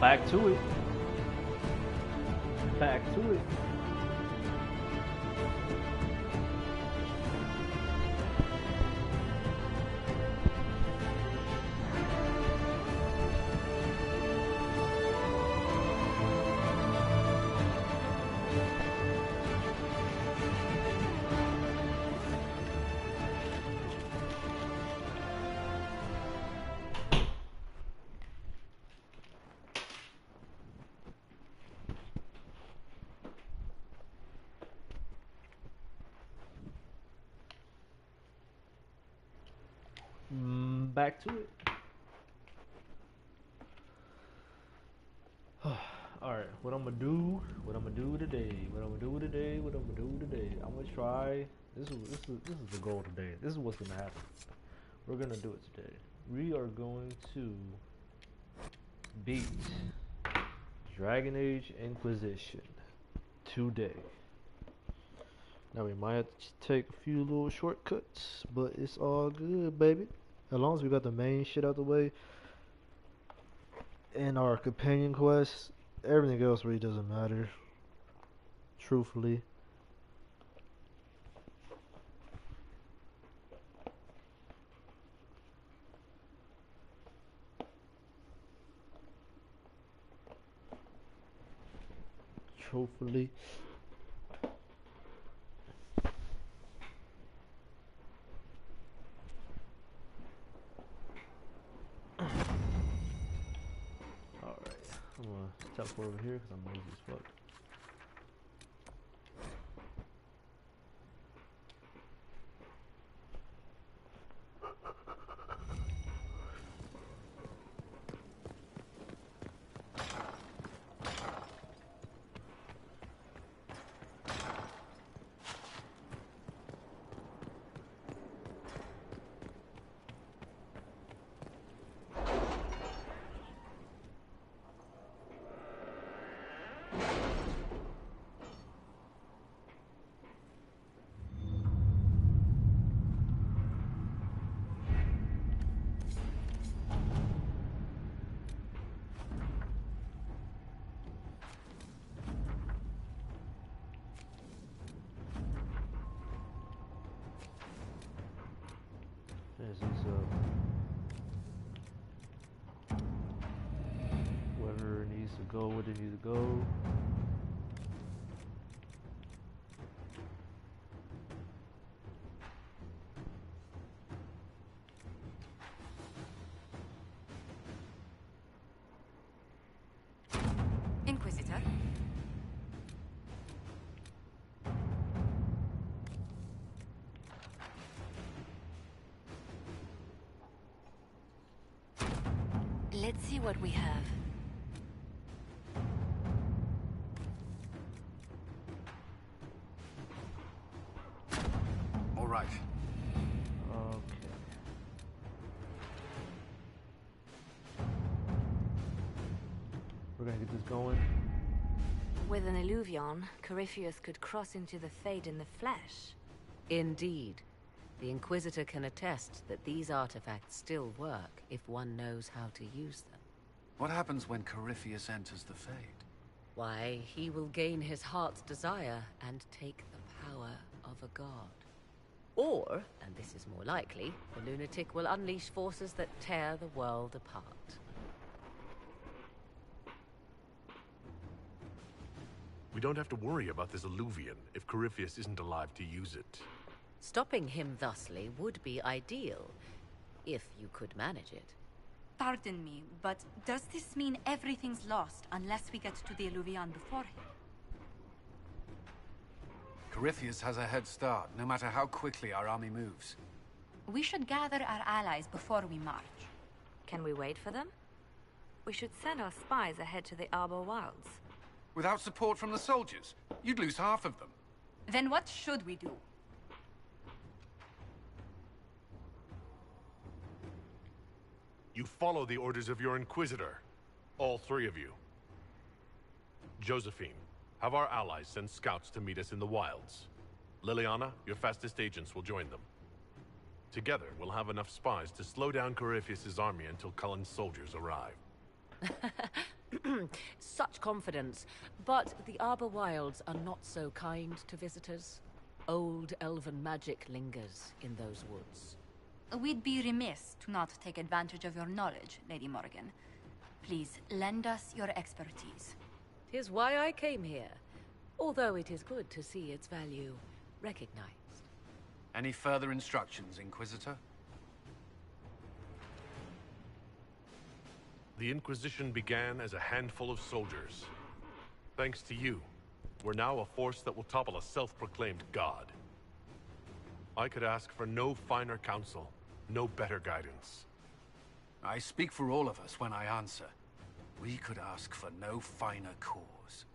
Back to it. Back to it. Back to it. Alright, what I'm gonna do today. I'm gonna try. This is the goal today. This is what's gonna happen. We're gonna do it today. We are going to beat Dragon Age Inquisition today. Now we might have to take a few little shortcuts, but it's all good, baby. As long as we got the main shit out the way and our companion quests, everything else really doesn't matter. Truthfully. Truthfully. I'm gonna teleport over here because I'm lazy as fuck. This is wherever it needs to go, where it needs to go. Inquisitor? Let's see what we have. All right. Okay. We're gonna get this going. With an Illuvion, Corypheus could cross into the Fade in the flesh. Indeed. The Inquisitor can attest that these artifacts still work if one knows how to use them. What happens when Corypheus enters the Fade? Why, he will gain his heart's desire and take the power of a god. Or, and this is more likely, the lunatic will unleash forces that tear the world apart. We don't have to worry about this Illuvian if Corypheus isn't alive to use it. Stopping him thusly would be ideal, if you could manage it. Pardon me, but does this mean everything's lost unless we get to the Illuvian before him? Corypheus has a head start, no matter how quickly our army moves. We should gather our allies before we march. Can we wait for them? We should send our spies ahead to the Arbor Wilds. Without support from the soldiers, you'd lose half of them. Then what should we do? You follow the orders of your Inquisitor. All three of you. Josephine, have our allies send scouts to meet us in the wilds. Liliana, your fastest agents will join them. Together, we'll have enough spies to slow down Corypheus' army until Cullen's soldiers arrive. Such confidence. But the Arbor Wilds are not so kind to visitors. Old elven magic lingers in those woods. We'd be remiss to not take advantage of your knowledge, Lady Morgan. Please, lend us your expertise. 'Tis why I came here. Although it is good to see its value recognized. Any further instructions, Inquisitor? The Inquisition began as a handful of soldiers. Thanks to you, we're now a force that will topple a self-proclaimed god. I could ask for no finer counsel, no better guidance. I speak for all of us when I answer. We could ask for no finer cause.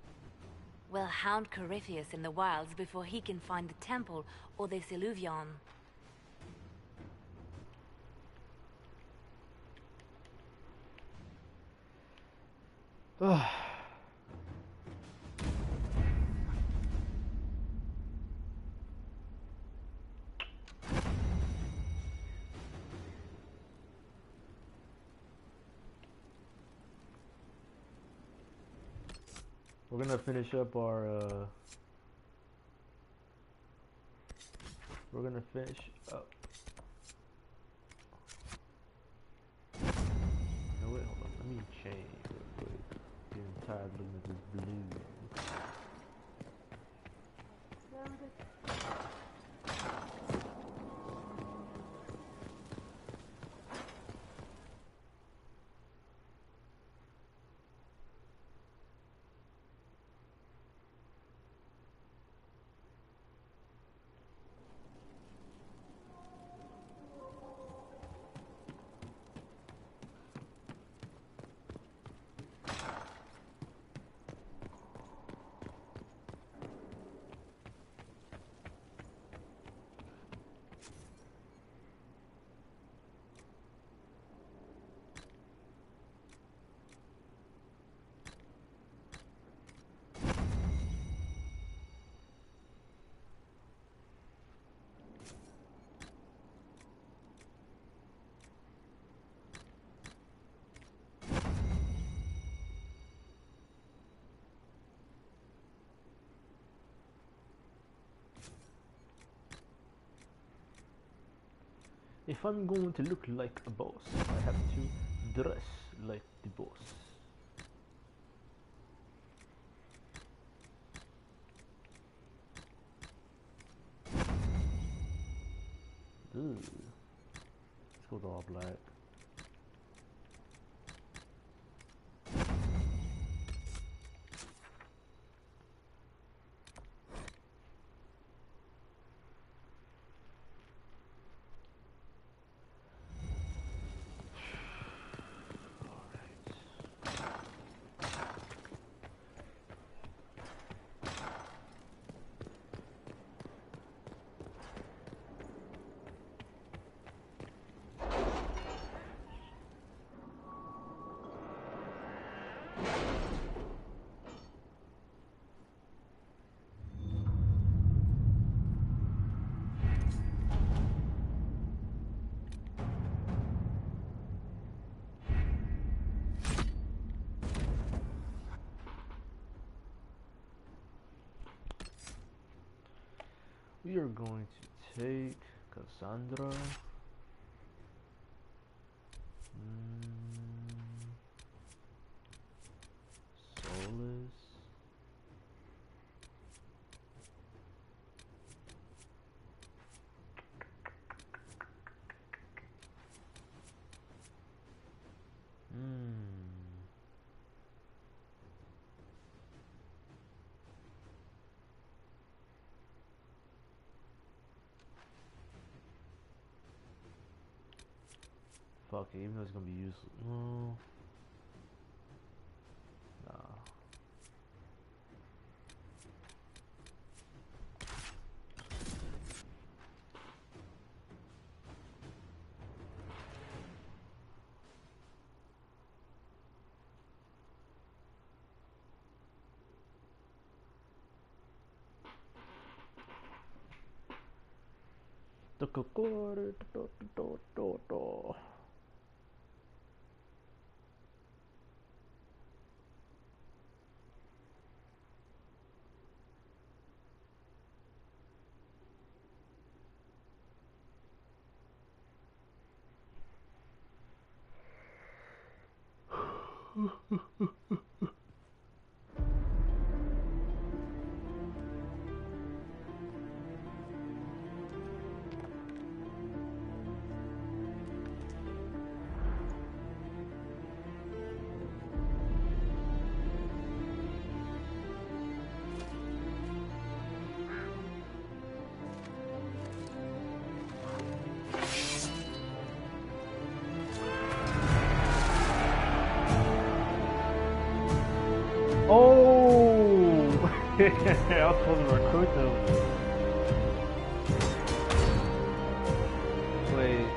We'll hound Corypheus in the wilds before he can find the temple or this Illuvion. We're gonna finish up our we're gonna finish up. No, wait, hold on. Let me change real quick. Getting tired of looking at this blue. If I'm going to look like a boss, I have to dress like the boss. Ooh. Let's go with all black. We are going to take Cassandra. Solus. Fuck it, even though it's gonna be useless. No. Nah. Oh! I was supposed to recruit them. Wait.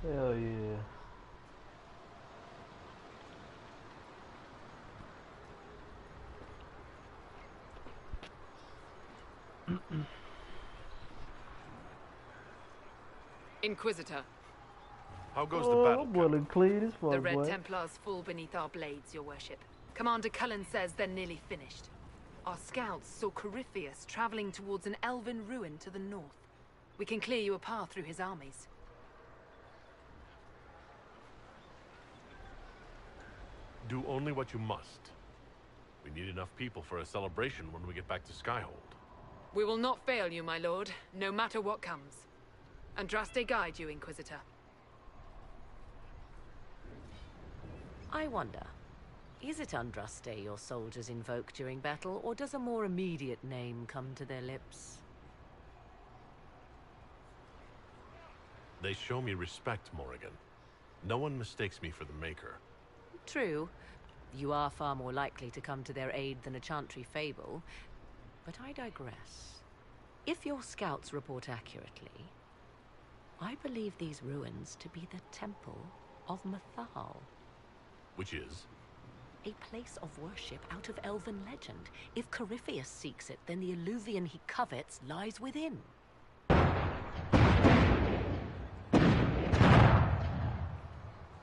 Hell yeah. Inquisitor, How goes the Oh, battle, I'm willing Captain? clean as fuck, the Red boy. Templars fall beneath our blades, your worship. Commander Cullen says they're nearly finished. Our scouts saw Corypheus traveling towards an elven ruin to the north. We can clear you a path through his armies. Do only what you must. We need enough people for a celebration when we get back to Skyhold. We will not fail you, my lord, no matter what comes. Andraste guide you, Inquisitor. I wonder, is it Andraste your soldiers invoke during battle, or does a more immediate name come to their lips? They show me respect, Morrigan. No one mistakes me for the Maker. True. You are far more likely to come to their aid than a chantry fable. But I digress. If your scouts report accurately, I believe these ruins to be the Temple of Mathal. Which is? A place of worship out of elven legend. If Corypheus seeks it, then the Illuvian he covets lies within.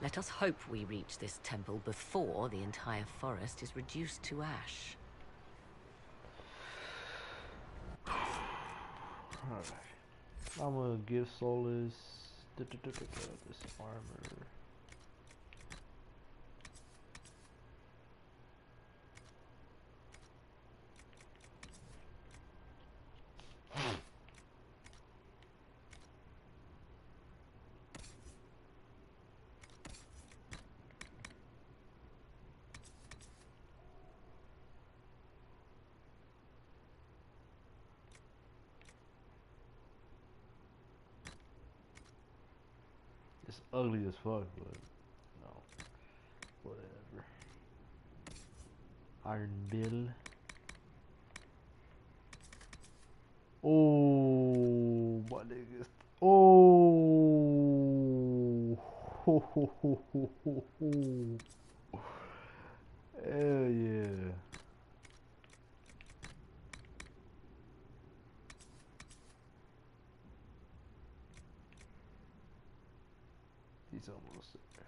Let us hope we reach this temple before the entire forest is reduced to ash. Alright. I'm gonna give Solus this armor. It's ugly as fuck, but no, whatever. Iron Bill. Oh, my niggas. Oh, ho, ho, ho, ho, ho, ho. Hell yeah. He's almost there.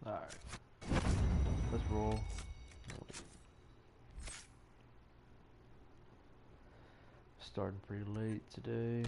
Alright. Let's roll. Starting pretty late today.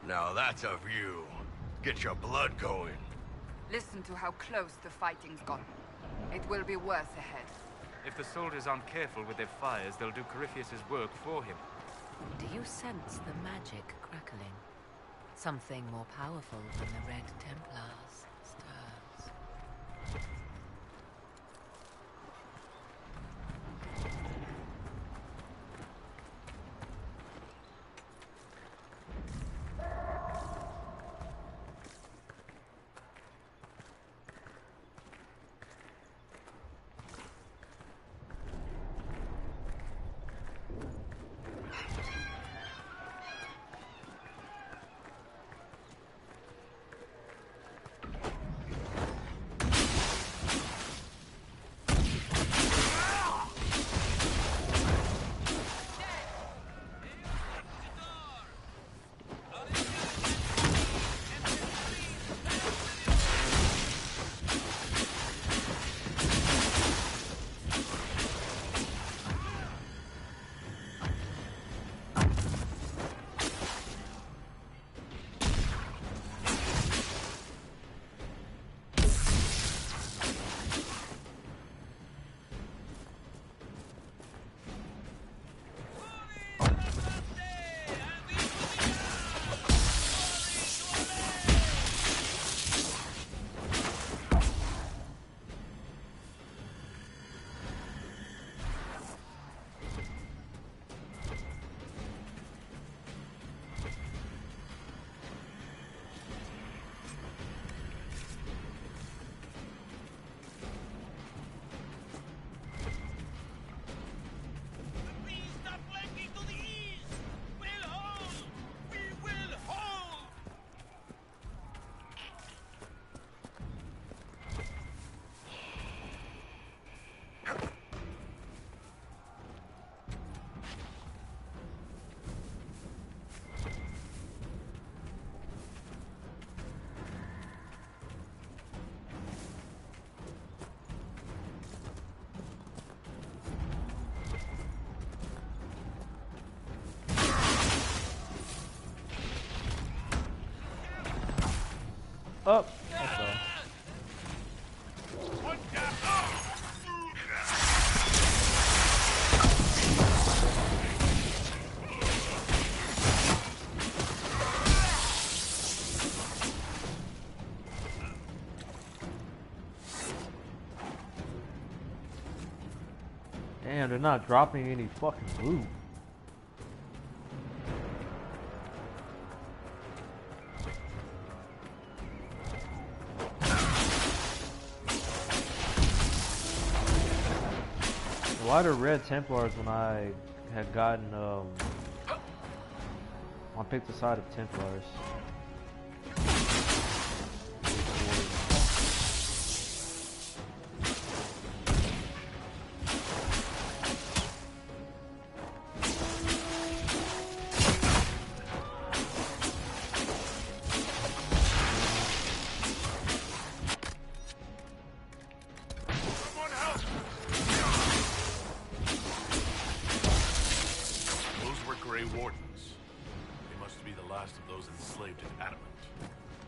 Now that's a view. Get your blood going. Listen to how close the fighting's gotten. It will be worse ahead. If the soldiers aren't careful with their fires, they'll do Corypheus's work for him. Do you sense the magic crackling? Something more powerful than the Red Templars stirs. Up. That's all. Damn, they're not dropping any fucking loot. Why the Red Templars when I had gotten I picked the side of Templars.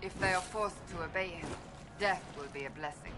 If they are forced to obey him, death will be a blessing.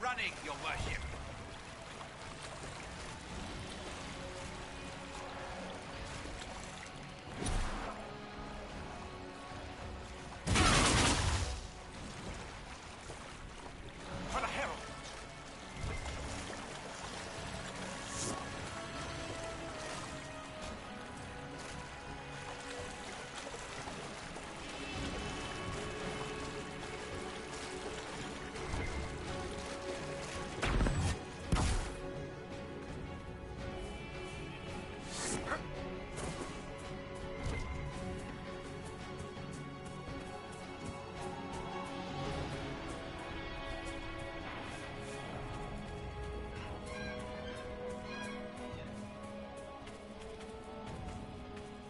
Running, your worship. For the herald.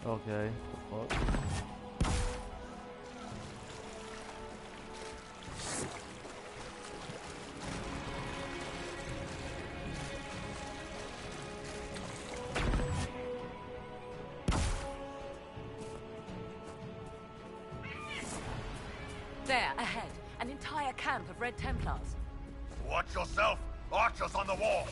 Okay. What? There, ahead. An entire camp of Red Templars. Watch yourself! Archers on the wall!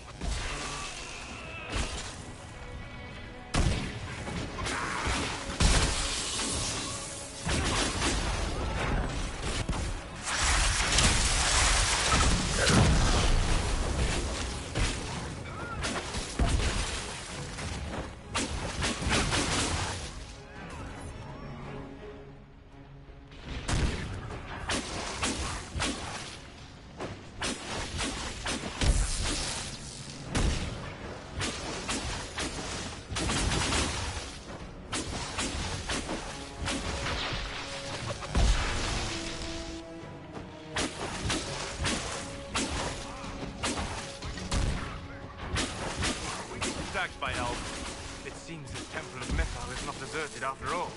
By elves. It seems the Temple of Methar is not deserted after all.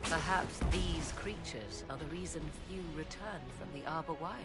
Perhaps these creatures are the reason few return from the Arbor Wilds.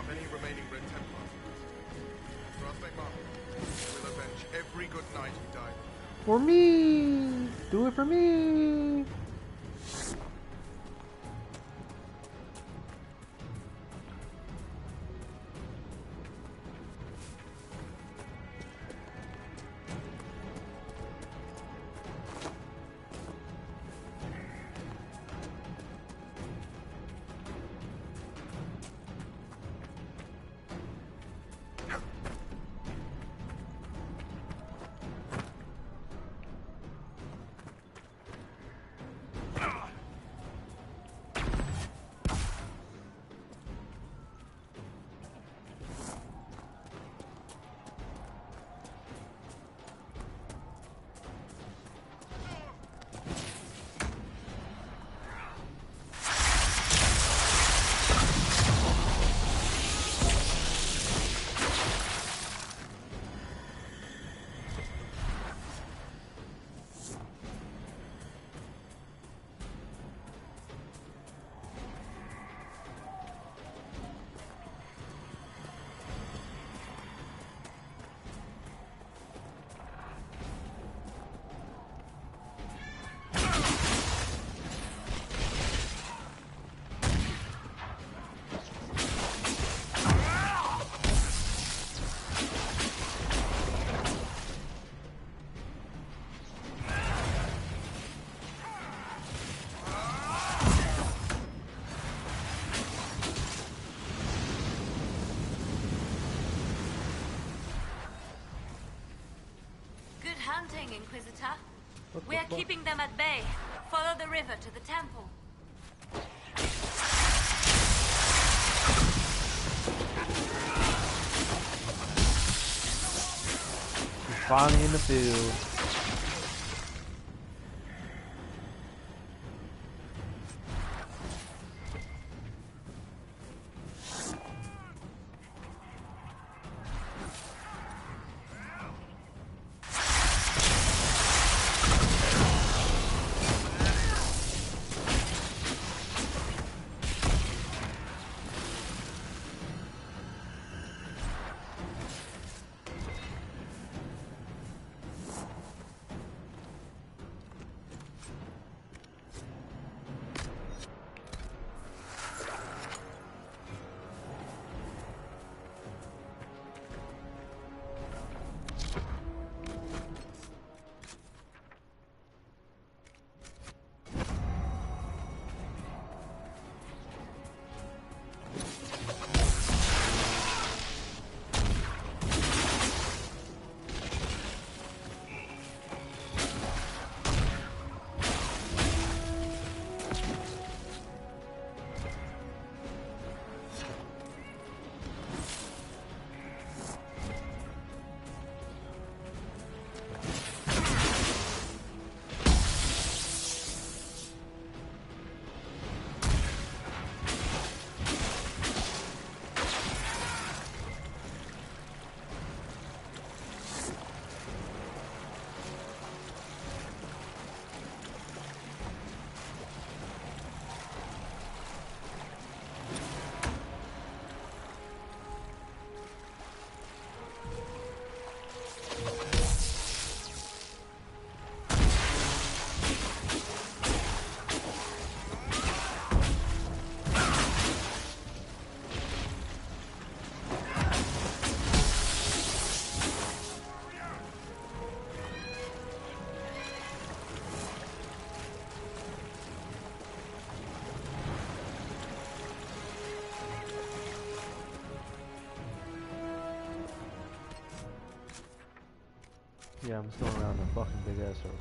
many remaining Red Templars. Trust me, Mark. We'll avenge every good knight who died. For me! Do it for me! Hunting, Inquisitor. We are keeping them at bay. Follow the river to the temple. We're finally in the field. Yeah, I'm still around a fucking big ass circle.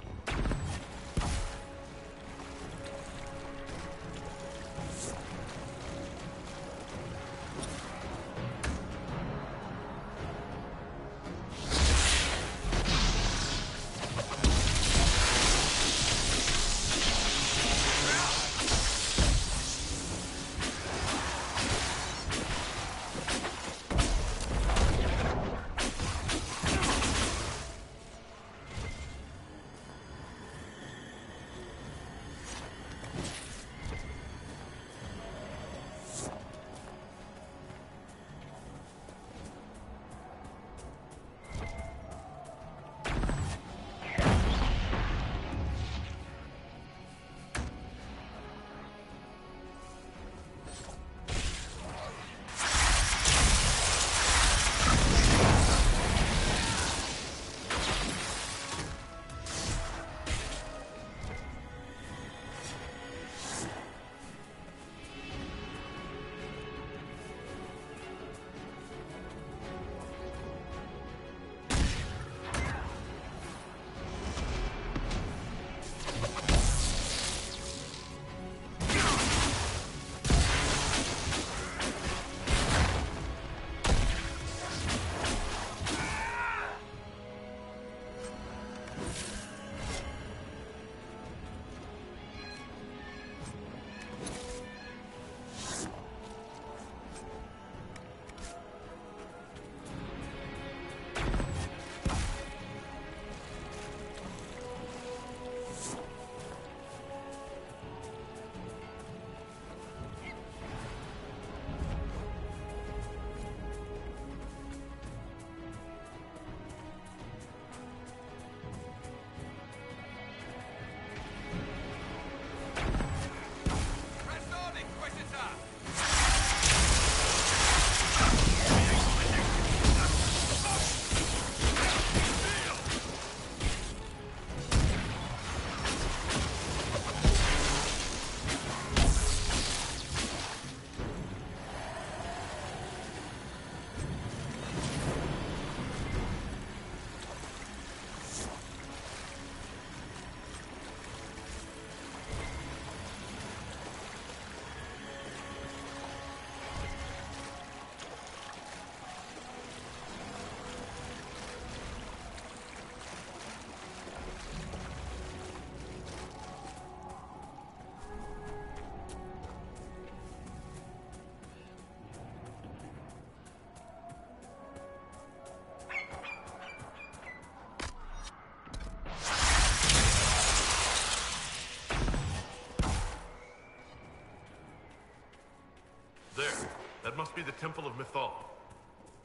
That must be the Temple of Mythal.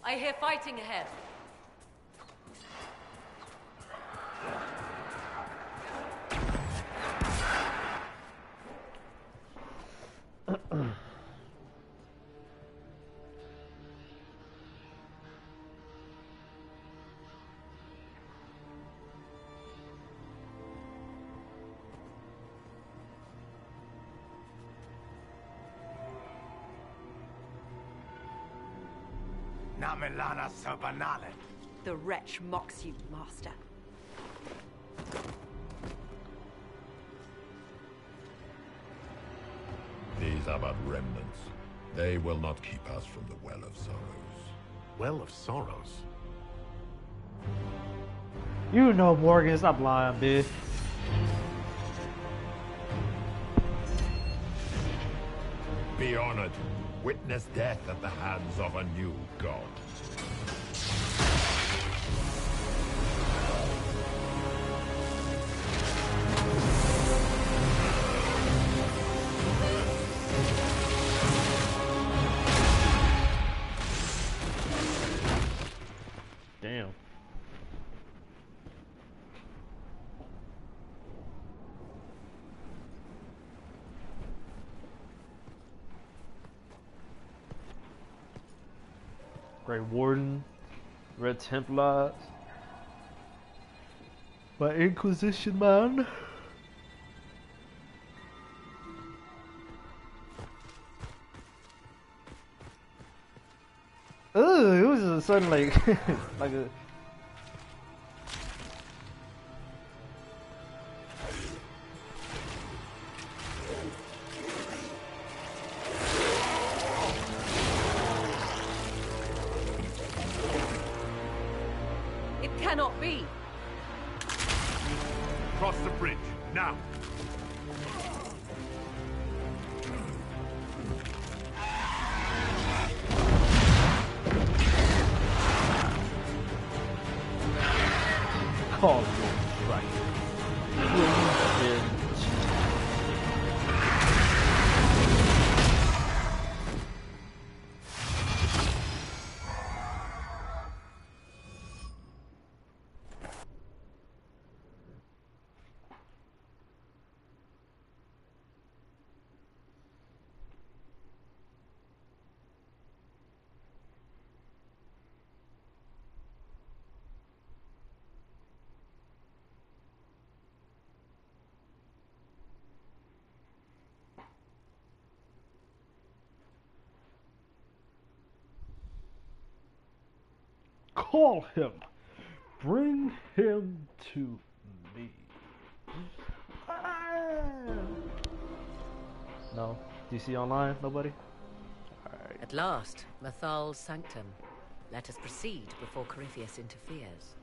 I hear fighting ahead. Namelana Sabanale. The wretch mocks you, Master. These are but remnants. They will not keep us from the Well of Sorrows. Well of Sorrows? You know, Morgan, stop lying, bitch. Be honored. Witness death at the hands of a new god. Damn. Grey Warden, Red Templars, my Inquisition man. Ugh, it was a sudden like like a. Cannot be. Cross the bridge, now! Call right. Call him. Bring him to me. No. DC Online? Nobody? Alright. At last, Mythal's sanctum. Let us proceed before Corypheus interferes.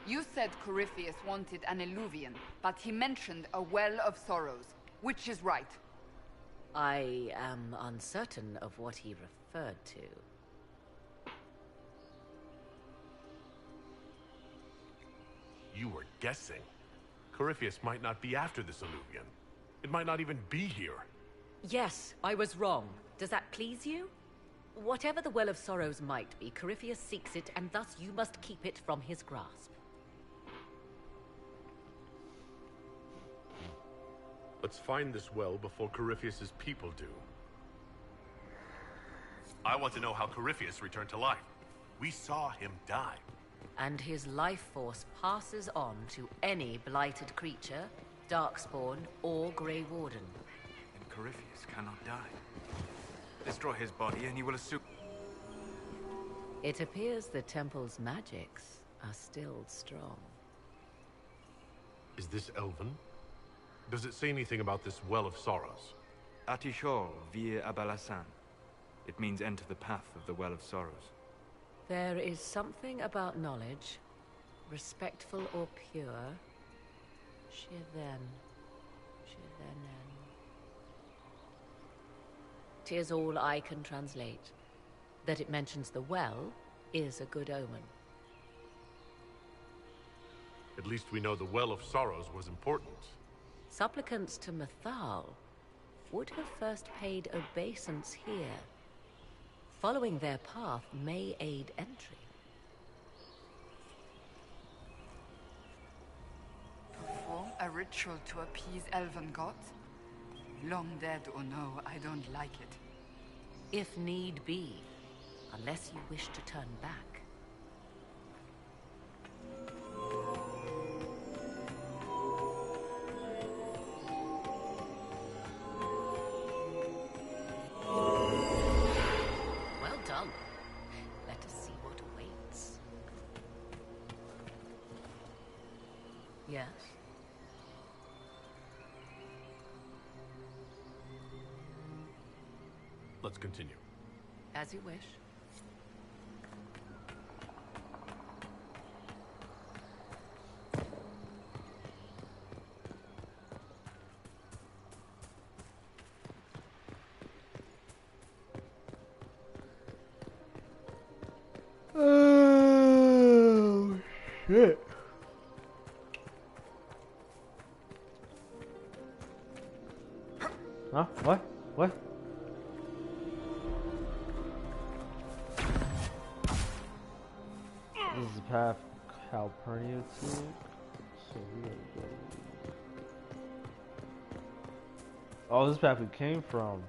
You said Corypheus wanted an eluvian, but he mentioned a Well of Sorrows. Which is right? I am uncertain of what he referred to. You were guessing. Corypheus might not be after this alluvion. It might not even be here. Yes, I was wrong. Does that please you? Whatever the Well of Sorrows might be, Corypheus seeks it, and thus you must keep it from his grasp. Let's find this well before Corypheus's people do. I want to know how Corypheus returned to life. We saw him die. And his life force passes on to any blighted creature, Darkspawn, or Grey Warden. And Corypheus cannot die. Destroy his body and he will assume... It appears the temple's magics are still strong. Is this Elven? Does it say anything about this Well of Sorrows? Atishol vir Abalasan. It means enter the path of the Well of Sorrows. There is something about knowledge, respectful or pure. Shivenen. 'Tis all I can translate. That it mentions the well is a good omen. At least we know the Well of Sorrows was important. Supplicants to Mythal would have first paid obeisance here. following their path may aid entry. Perform a ritual to appease elven gods? Long dead or no, I don't like it. If need be, unless you wish to turn back. Well done. Let us see what awaits. Yes? Let's continue. As you wish. Oh shit. Huh? What? What? This is the path Calpurnia took. So we gotta go. Oh, this is the path we came from.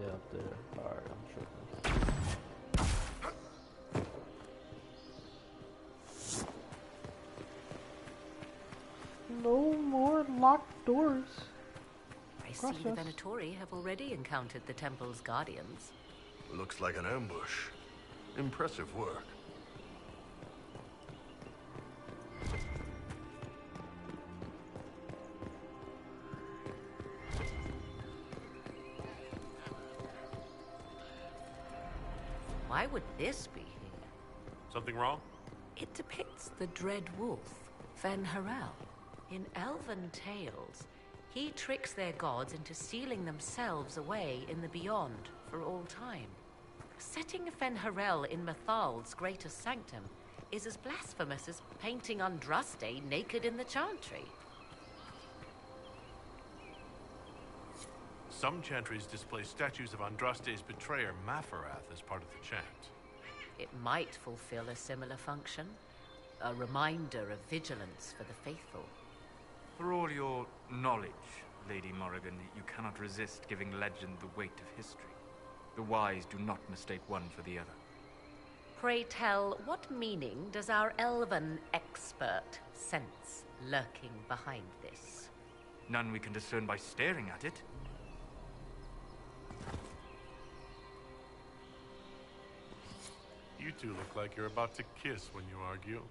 Yeah, up there. Alright, I'm tripping. No more locked doors. I see the Venatori have already encountered the temple's guardians. Looks like an ambush. Impressive work. Why would this be here? Something wrong? It depicts the dread wolf, Fen Harel. In elven tales, he tricks their gods into sealing themselves away in the beyond for all time. Setting Fen Harel in Mathal's greatest sanctum is as blasphemous as painting Andraste naked in the chantry. Some chantries display statues of Andraste's betrayer, Mafarath, as part of the chant. It might fulfill a similar function, a reminder of vigilance for the faithful. For all your knowledge, Lady Morrigan, you cannot resist giving legend the weight of history. The wise do not mistake one for the other. Pray tell, what meaning does our elven expert sense lurking behind this? None we can discern by staring at it. You two look like you're about to kiss when you argue.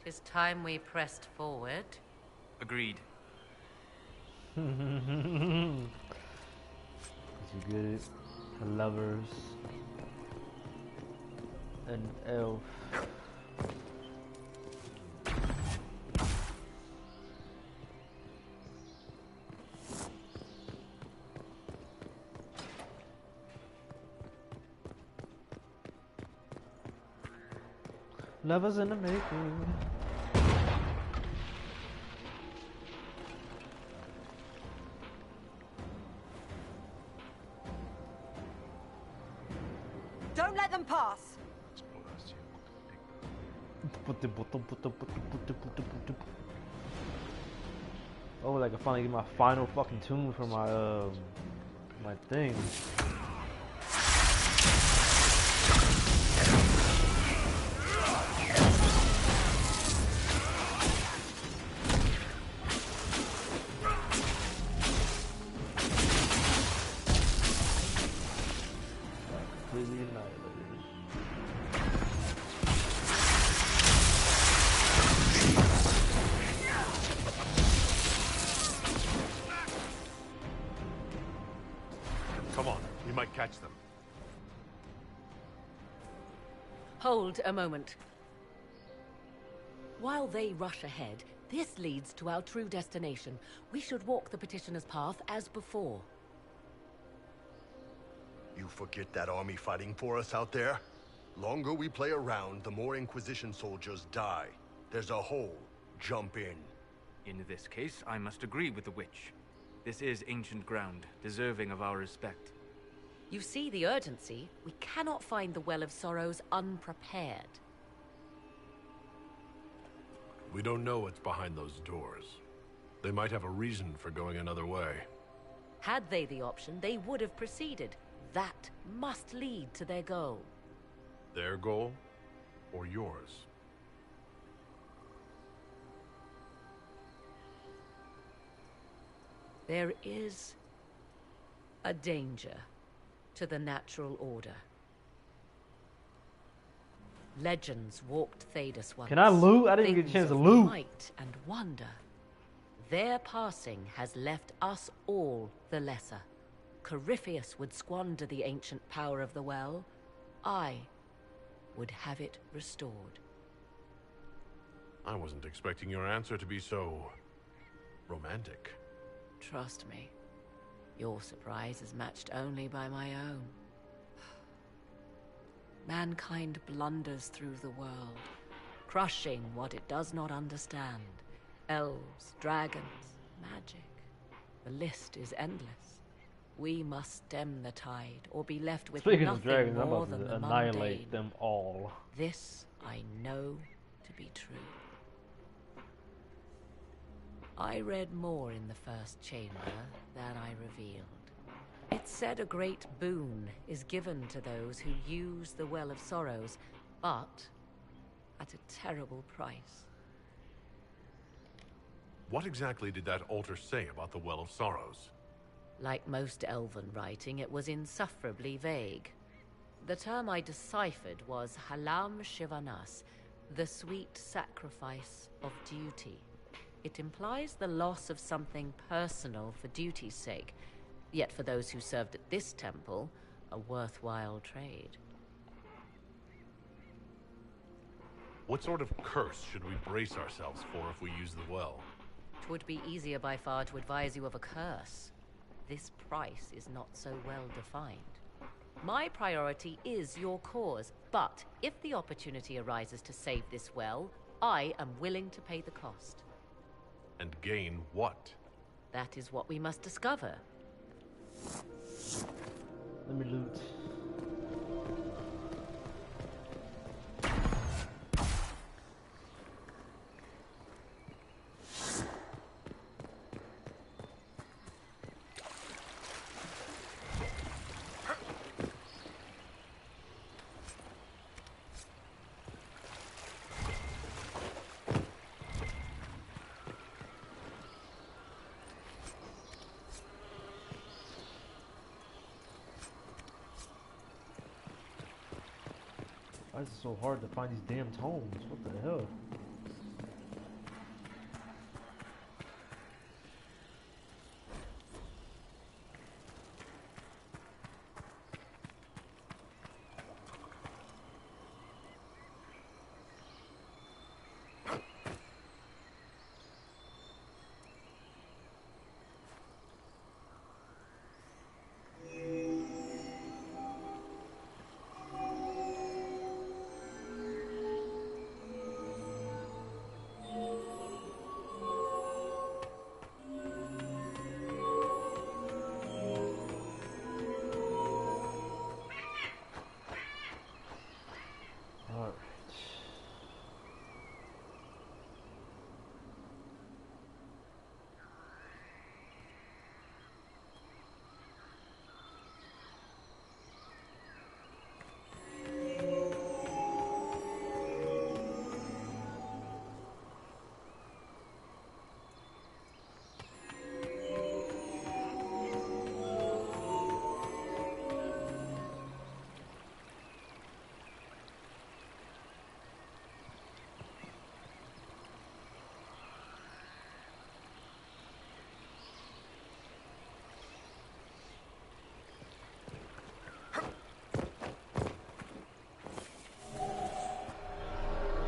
'Tis time we pressed forward. Agreed. Did you get it? The lovers. An elf. Lovers in the making. Don't let them pass. Oh, like I finally get my final fucking tune for my my thing. Completely annihilated. Come on, we might catch them. Hold a moment. While they rush ahead, this leads to our true destination. We should walk the petitioner's path as before. You forget that army fighting for us out there? Longer we play around, the more Inquisition soldiers die. There's a hole. Jump in. In this case, I must agree with the witch. This is ancient ground, deserving of our respect. You see the urgency. We cannot find the Well of Sorrows unprepared. We don't know what's behind those doors. They might have a reason for going another way. Had they the option, they would have proceeded. That must lead to their goal. Their goal? Or yours? There is a danger to the natural order. Legends walked Thedas once. Can I loot? I didn't get a chance to loot. Might and wonder. Their passing has left us all the lesser. Corypheus would squander the ancient power of the well. I would have it restored. I wasn't expecting your answer to be so romantic. Trust me, your surprise is matched only by my own. Mankind blunders through the world, crushing what it does not understand. Elves, dragons, magic. The list is endless. We must stem the tide, or be left with Speaking nothing of dragons, I'm more about than to the annihilate mundane. them all. This I know to be true. I read more in the first chamber than I revealed. It said a great boon is given to those who use the Well of Sorrows, but at a terrible price. What exactly did that altar say about the Well of Sorrows? Like most elven writing, it was insufferably vague. The term I deciphered was Halam Shivanas, the sweet sacrifice of duty. It implies the loss of something personal for duty's sake, yet for those who served at this temple, a worthwhile trade. What sort of curse should we brace ourselves for if we use the well? 'Twould be easier by far to advise you of a curse. This price is not so well defined. My priority is your cause, but if the opportunity arises to save this well, I am willing to pay the cost. And gain what? That is what we must discover. Let me loot. Why is it so hard to find these damn tomes? What the hell?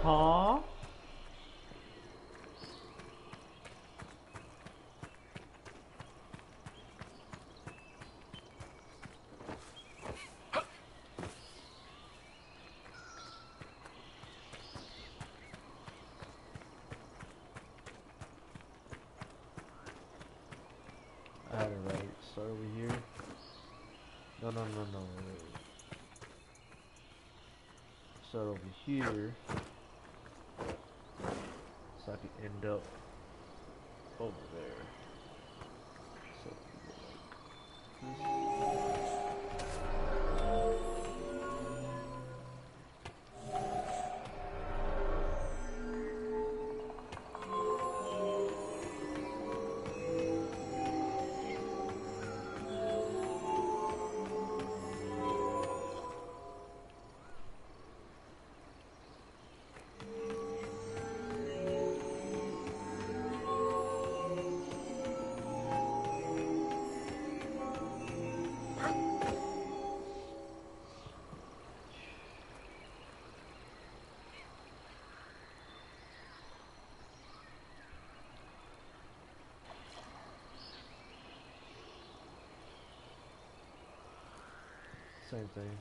Huh? I had it right. Start over here. No, no, no, no. Start over here. So I can end up over there. So same thing.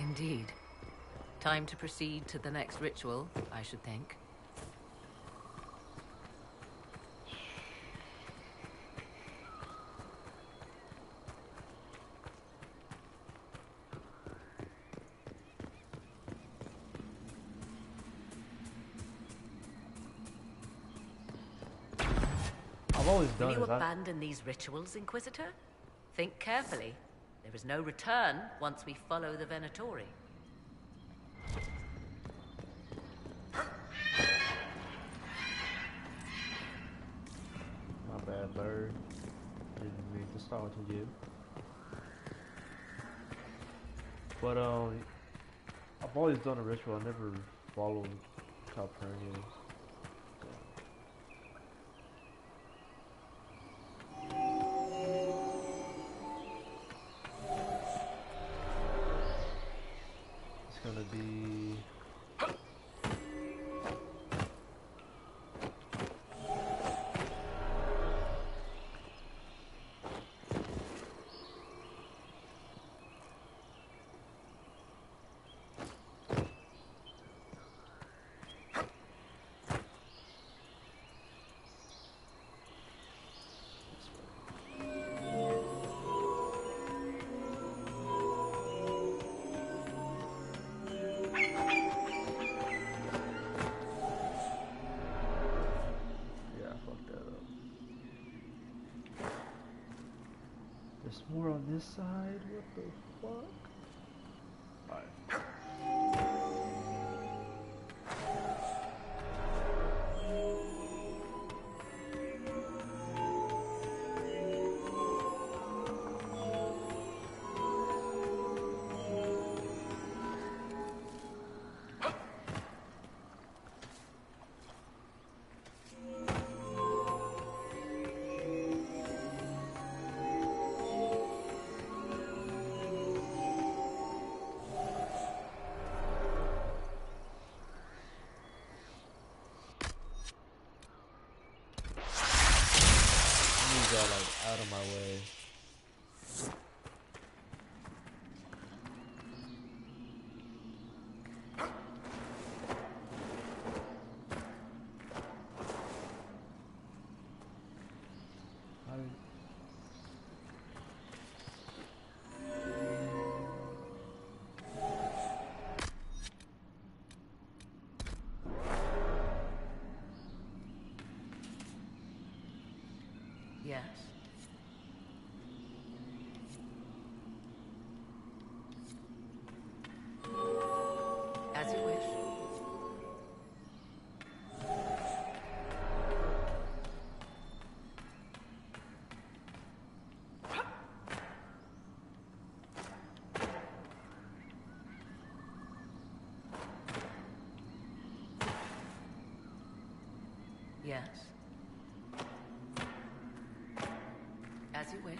Indeed. Time to proceed to the next ritual, I should think. I've always done Will you is abandon these rituals, Inquisitor? Think carefully. There is no return once we follow the Venatori. My bad, bird. Didn't mean to start with you. But I've always done a ritual. I never followed Calpurnia. It's gonna be there's more on this side. What the fuck? Alright. These are like out of my way. Yes. As you wish. Yes. As you wish.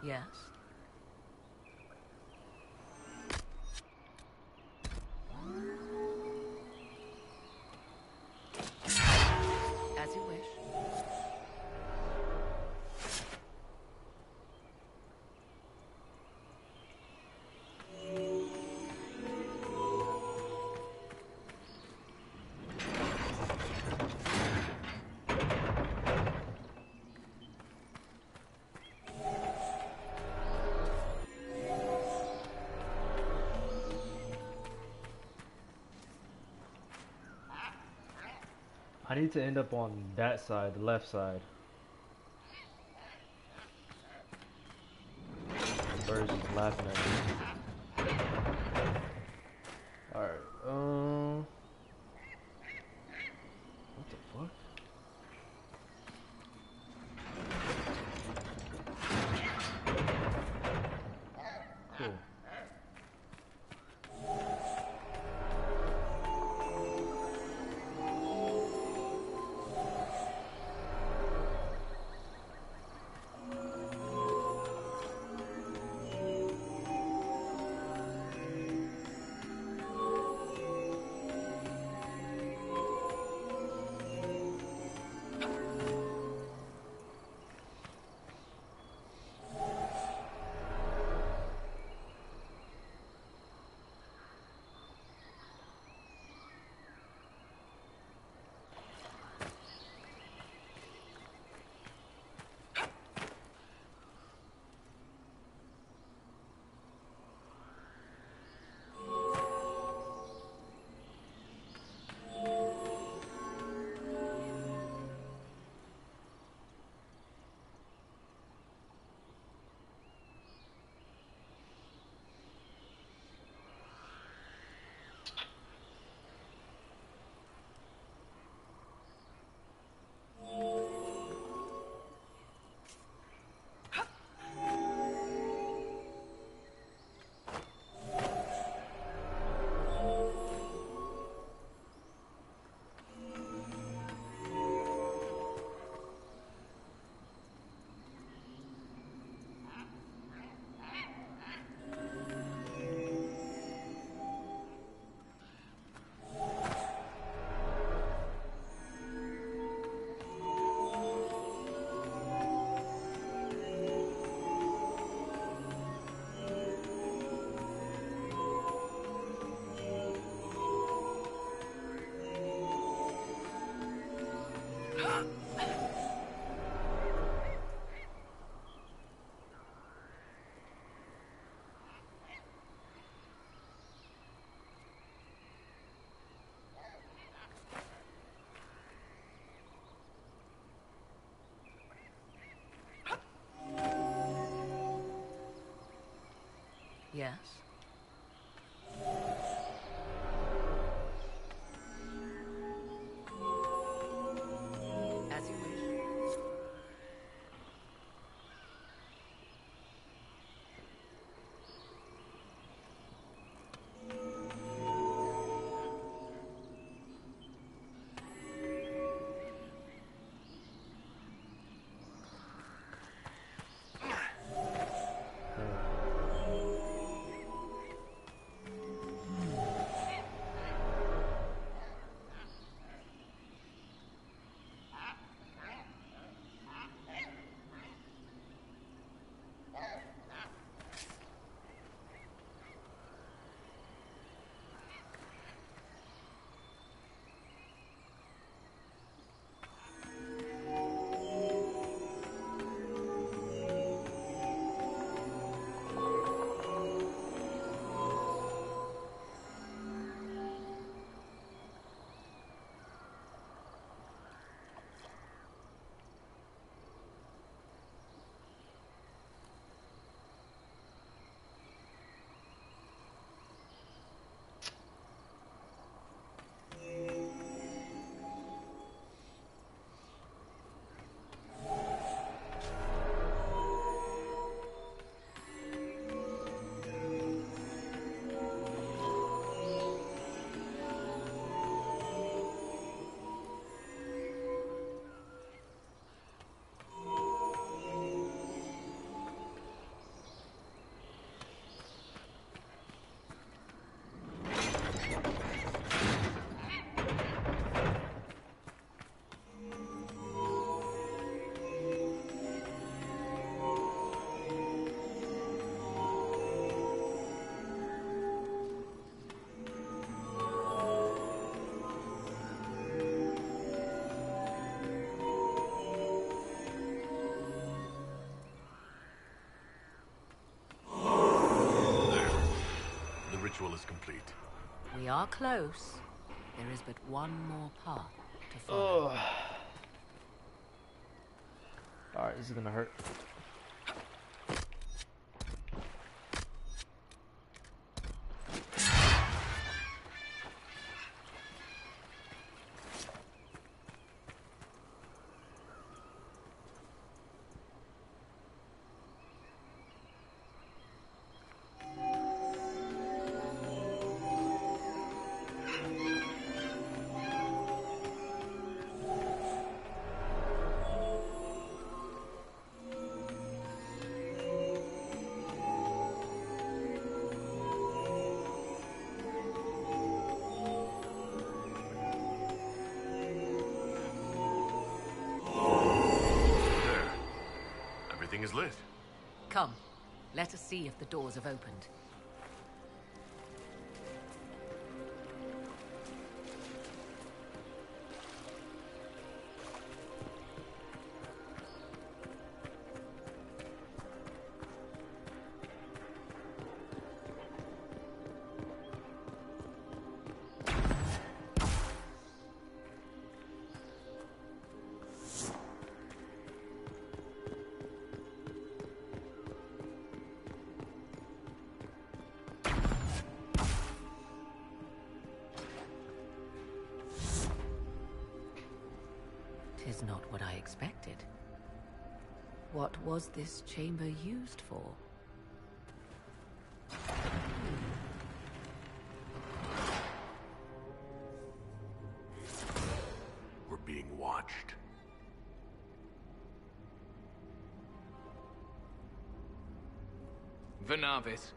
Yes. As you wish. I need to end up on that side, the left side. The bird's just laughing at me. Alright, what the fuck? Cool. Yes. As you wish. are close. There is but one more path to follow. Alright, this is gonna hurt. Is lit. Come, let us see if the doors have opened. Tis not what I expected. What was this chamber used for? We're being watched. Venavis,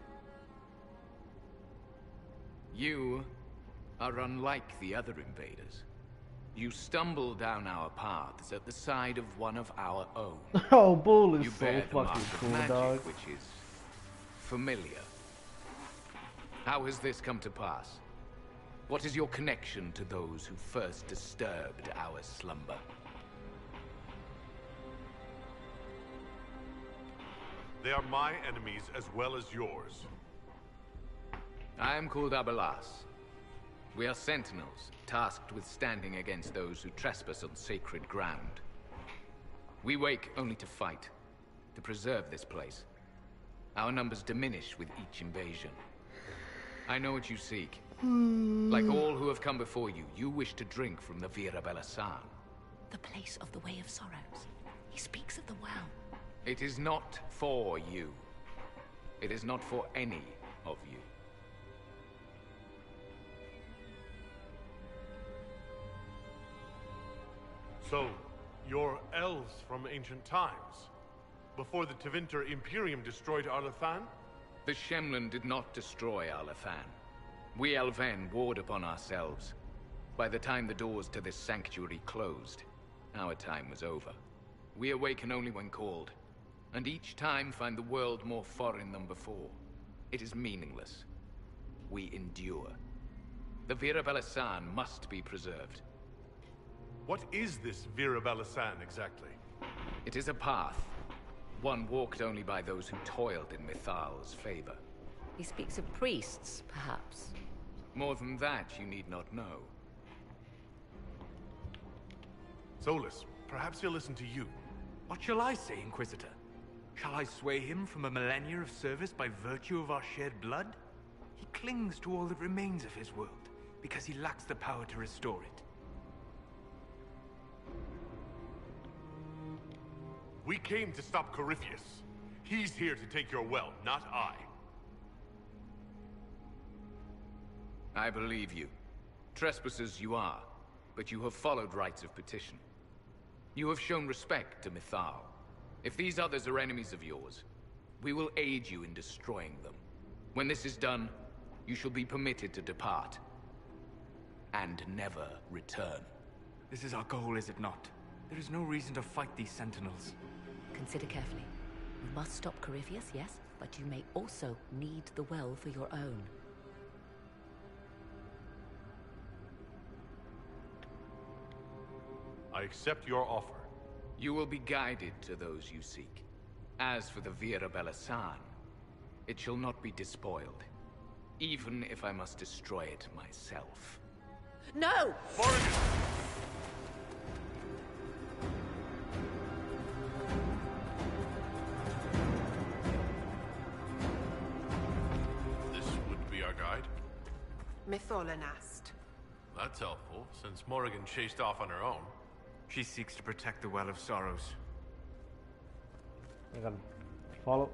you are unlike the other invaders. You stumble down our paths at the side of one of our own. Oh, Bull is you so bear the mark fucking of cool, magic, dog. which is familiar. How has this come to pass? What is your connection to those who first disturbed our slumber? They are my enemies as well as yours. I am called Abelas. We are sentinels, tasked with standing against those who trespass on sacred ground. We wake only to fight, to preserve this place. Our numbers diminish with each invasion. I know what you seek. Like all who have come before you, you wish to drink from the Vira Belasan. The place of the Way of Sorrows. He speaks of the well. It is not for you. It is not for any of you. So, you're elves from ancient times? Before the Tevinter Imperium destroyed Arlathan? The Shemlin did not destroy Arlathan. We Elven warred upon ourselves. By the time the doors to this sanctuary closed, our time was over. We awaken only when called, and each time find the world more foreign than before. It is meaningless. We endure. The Vira Belasan must be preserved. What is this Vira Belasan exactly? It is a path. One walked only by those who toiled in Mithal's favor. He speaks of priests, perhaps. More than that, you need not know. Solus, perhaps he'll listen to you. What shall I say, Inquisitor? Shall I sway him from a millennia of service by virtue of our shared blood? He clings to all that remains of his world, because he lacks the power to restore it. We came to stop Corypheus. He's here to take your well, not I. I believe you. Trespassers you are, but you have followed rites of petition. You have shown respect to Mithal. If these others are enemies of yours, we will aid you in destroying them. When this is done, you shall be permitted to depart. And never return. This is our goal, is it not? There is no reason to fight these sentinels. Consider carefully. You must stop Corypheus, yes, but you may also need the well for your own. I accept your offer. You will be guided to those you seek. As for the Vira Belasan, it shall not be despoiled. even if I must destroy it myself. No! This would be our guide? Mytholanast. That's helpful, since Morrigan chased off on her own. She seeks to protect the Well of Sorrows. I gotta follow.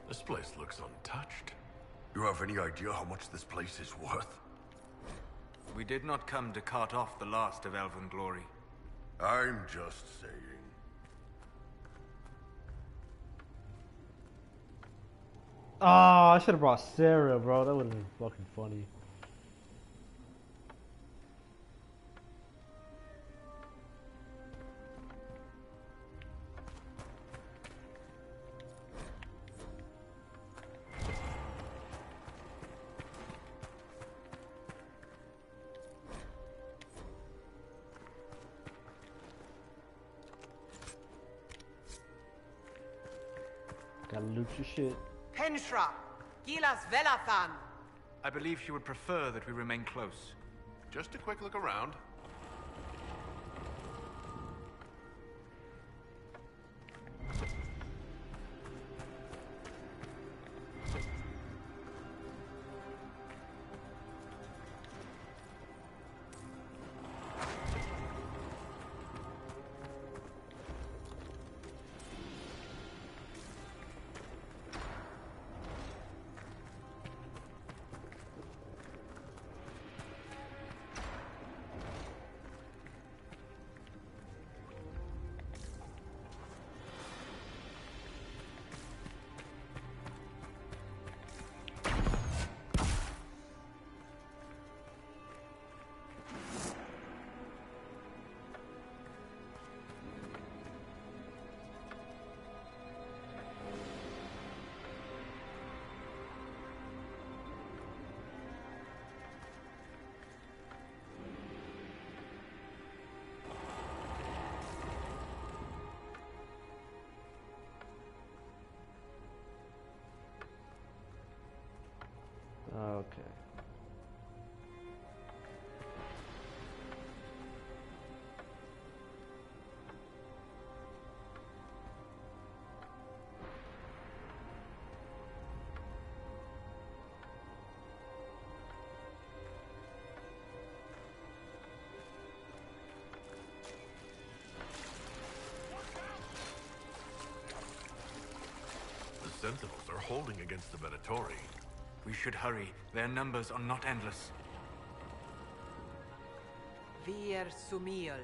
This place looks untouched. You have any idea how much this place is worth? We did not come to cut off the last of elven glory. I'm just saying. Oh, I should have brought Sarah, bro. That would have been fucking funny. Gotta loot your shit. Penshra! Gilas Velathan! I believe she would prefer that we remain close. Just a quick look around. Okay. The Sentinels are holding against the Venatori. We should hurry. Their numbers are not endless. Vir Sumiel.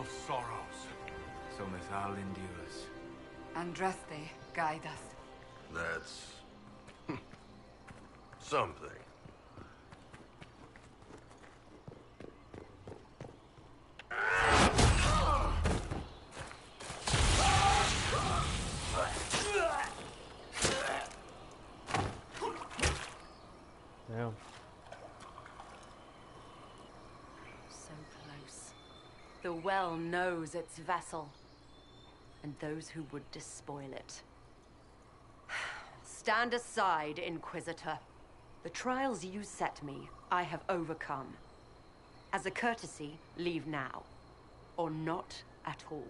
of sorrows. So Mithal endures. Andraste, guide us. That's... something. Damn. So close. The well knows its vessel, and those who would despoil it. Stand aside, Inquisitor. The trials you set me, I have overcome. As a courtesy, leave now. Or not at all.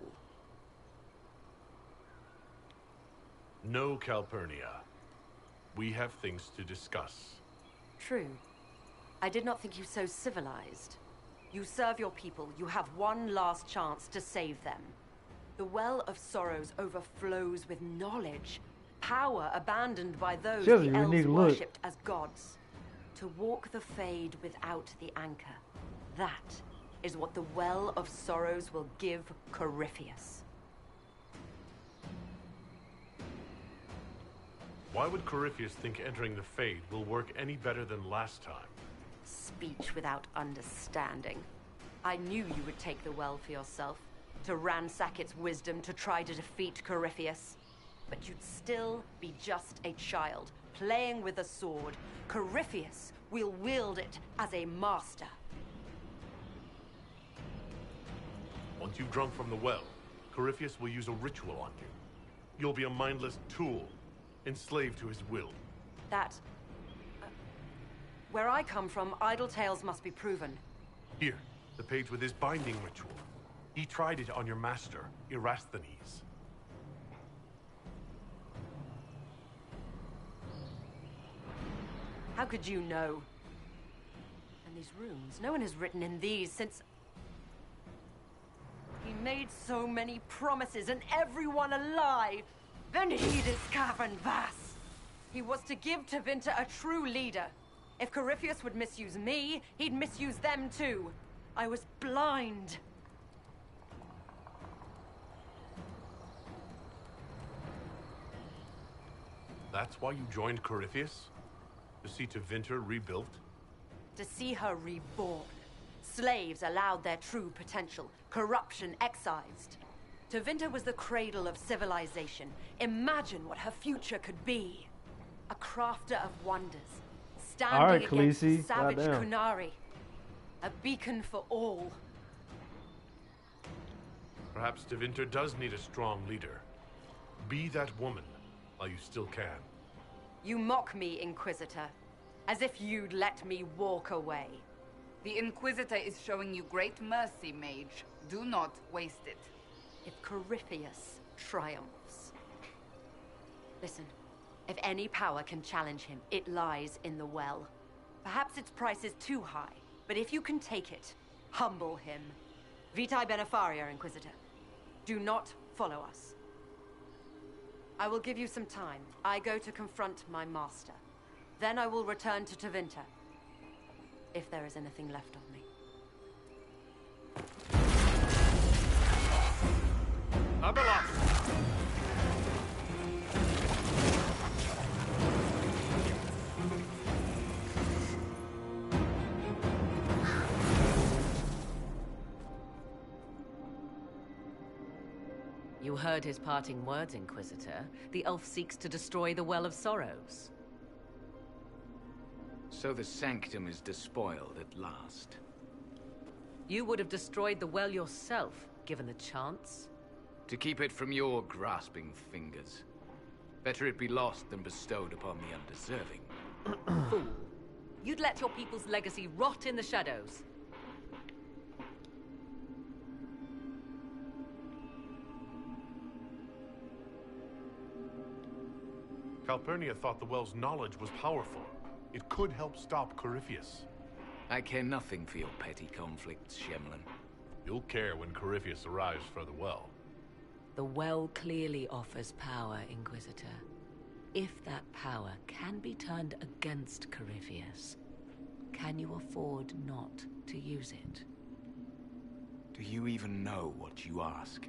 No, Calpurnia. We have things to discuss. True. I did not think you so civilized. You serve your people. You have one last chance to save them. The Well of Sorrows overflows with knowledge. Power abandoned by those She has a the elves unique look. worshipped as gods. To walk the Fade without the anchor. That is what the Well of Sorrows will give Corypheus. Why would Corypheus think entering the Fade will work any better than last time? Speech without understanding. I knew you would take the well for yourself, to ransack its wisdom to try to defeat Corypheus. But you'd still be just a child, playing with a sword. Corypheus will wield it as a master. Once you've drunk from the well, Corypheus will use a ritual on you. You'll be a mindless tool, enslaved to his will. That... where I come from, idle tales must be proven. Here, the page with his binding ritual. He tried it on your master, Erasthenes. How could you know? And these runes, no one has written in these since... He made so many promises, and everyone alive! Venidus Cavern Vass! He was to give Tevinter a true leader. If Corypheus would misuse me, he'd misuse them too. I was blind. That's why you joined Corypheus? To see Tevinter rebuilt? To see her reborn. Slaves allowed their true potential. Corruption excised. Tevinter was the cradle of civilization. Imagine what her future could be. A crafter of wonders. Standing against Khaleesi. savage Goddamn. Kunari. A beacon for all. Perhaps Tevinter does need a strong leader. Be that woman, while you still can. You mock me, Inquisitor. As if you'd let me walk away. The Inquisitor is showing you great mercy, mage. Do not waste it. If Corypheus triumphs. Listen, if any power can challenge him, it lies in the well. Perhaps its price is too high, but if you can take it, humble him. Vitae Benefaria, Inquisitor. Do not follow us. I will give you some time. I go to confront my master. Then I will return to Tevinter. If there is anything left of me. Abelas! You heard his parting words, Inquisitor. The elf seeks to destroy the Well of Sorrows. So the Sanctum is despoiled at last. You would have destroyed the well yourself, given the chance. To keep it from your grasping fingers. Better it be lost than bestowed upon the undeserving. Fool. You'd let your people's legacy rot in the shadows. Calpurnia thought the well's knowledge was powerful. It could help stop Corypheus. I care nothing for your petty conflicts, Shemlin. You'll care when Corypheus arrives for the well. The well clearly offers power, Inquisitor. If that power can be turned against Corypheus, can you afford not to use it? Do you even know what you ask?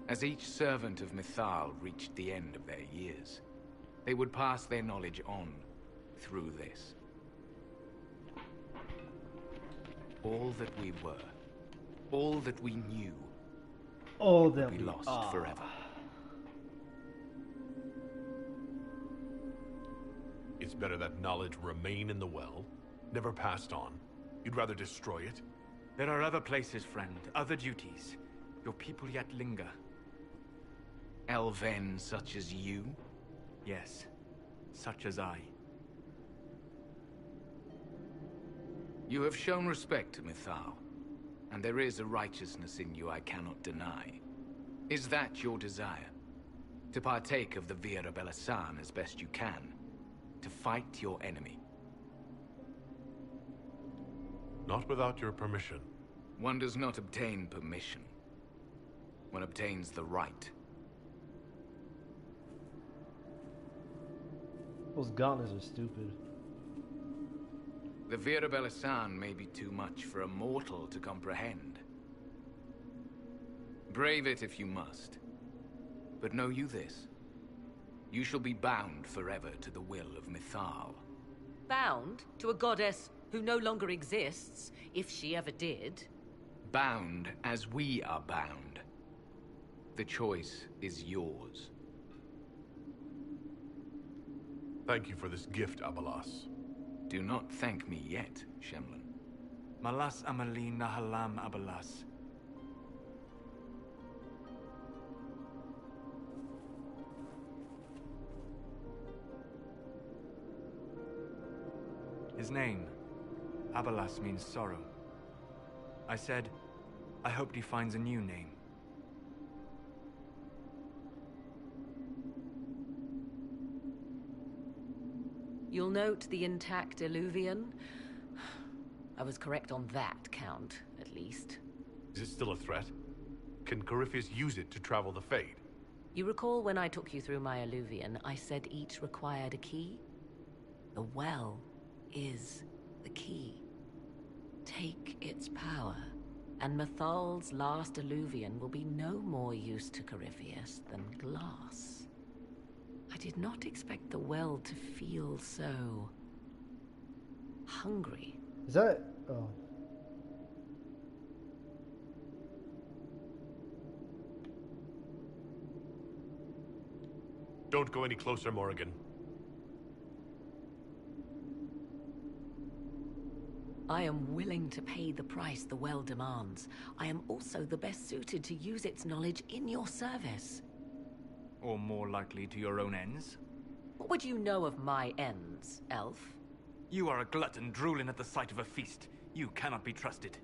As each servant of Mythal reached the end of their years, they would pass their knowledge on through this. All that we were, all that we knew, all would that be we lost are. forever. It's better that knowledge remain in the well, never passed on. You'd rather destroy it? There are other places, friend, other duties. Your people yet linger. Elven such as you? Yes, such as I. You have shown respect to Mythal, and there is a righteousness in you I cannot deny. Is that your desire? To partake of the Vira Belasan as best you can? To fight your enemy? Not without your permission. One does not obtain permission. One obtains the right. Those gauntlets are stupid. The Vira Belasan may be too much for a mortal to comprehend. Brave it if you must. But know you this. You shall be bound forever to the will of Mythal. Bound to a goddess who no longer exists, if she ever did. Bound as we are bound. The choice is yours. Thank you for this gift, Abalas. Do not thank me yet, Shemlin. Malas Amalin Nahalam Abalas. His name, Abalas, means sorrow. I said, I hoped he finds a new name. You'll note the intact Illuvian. I was correct on that count, at least. Is it still a threat? Can Corypheus use it to travel the Fade? You recall when I took you through my Illuvian, I said each required a key? The well is the key. Take its power, and Mythal's last Illuvian will be no more use to Corypheus than glass. I did not expect the well to feel so hungry. Is that... oh. Don't go any closer, Morrigan. I am willing to pay the price the well demands. I am also the best suited to use its knowledge in your service. Or more likely to your own ends? What would you know of my ends, elf? You are a glutton drooling at the sight of a feast. You cannot be trusted.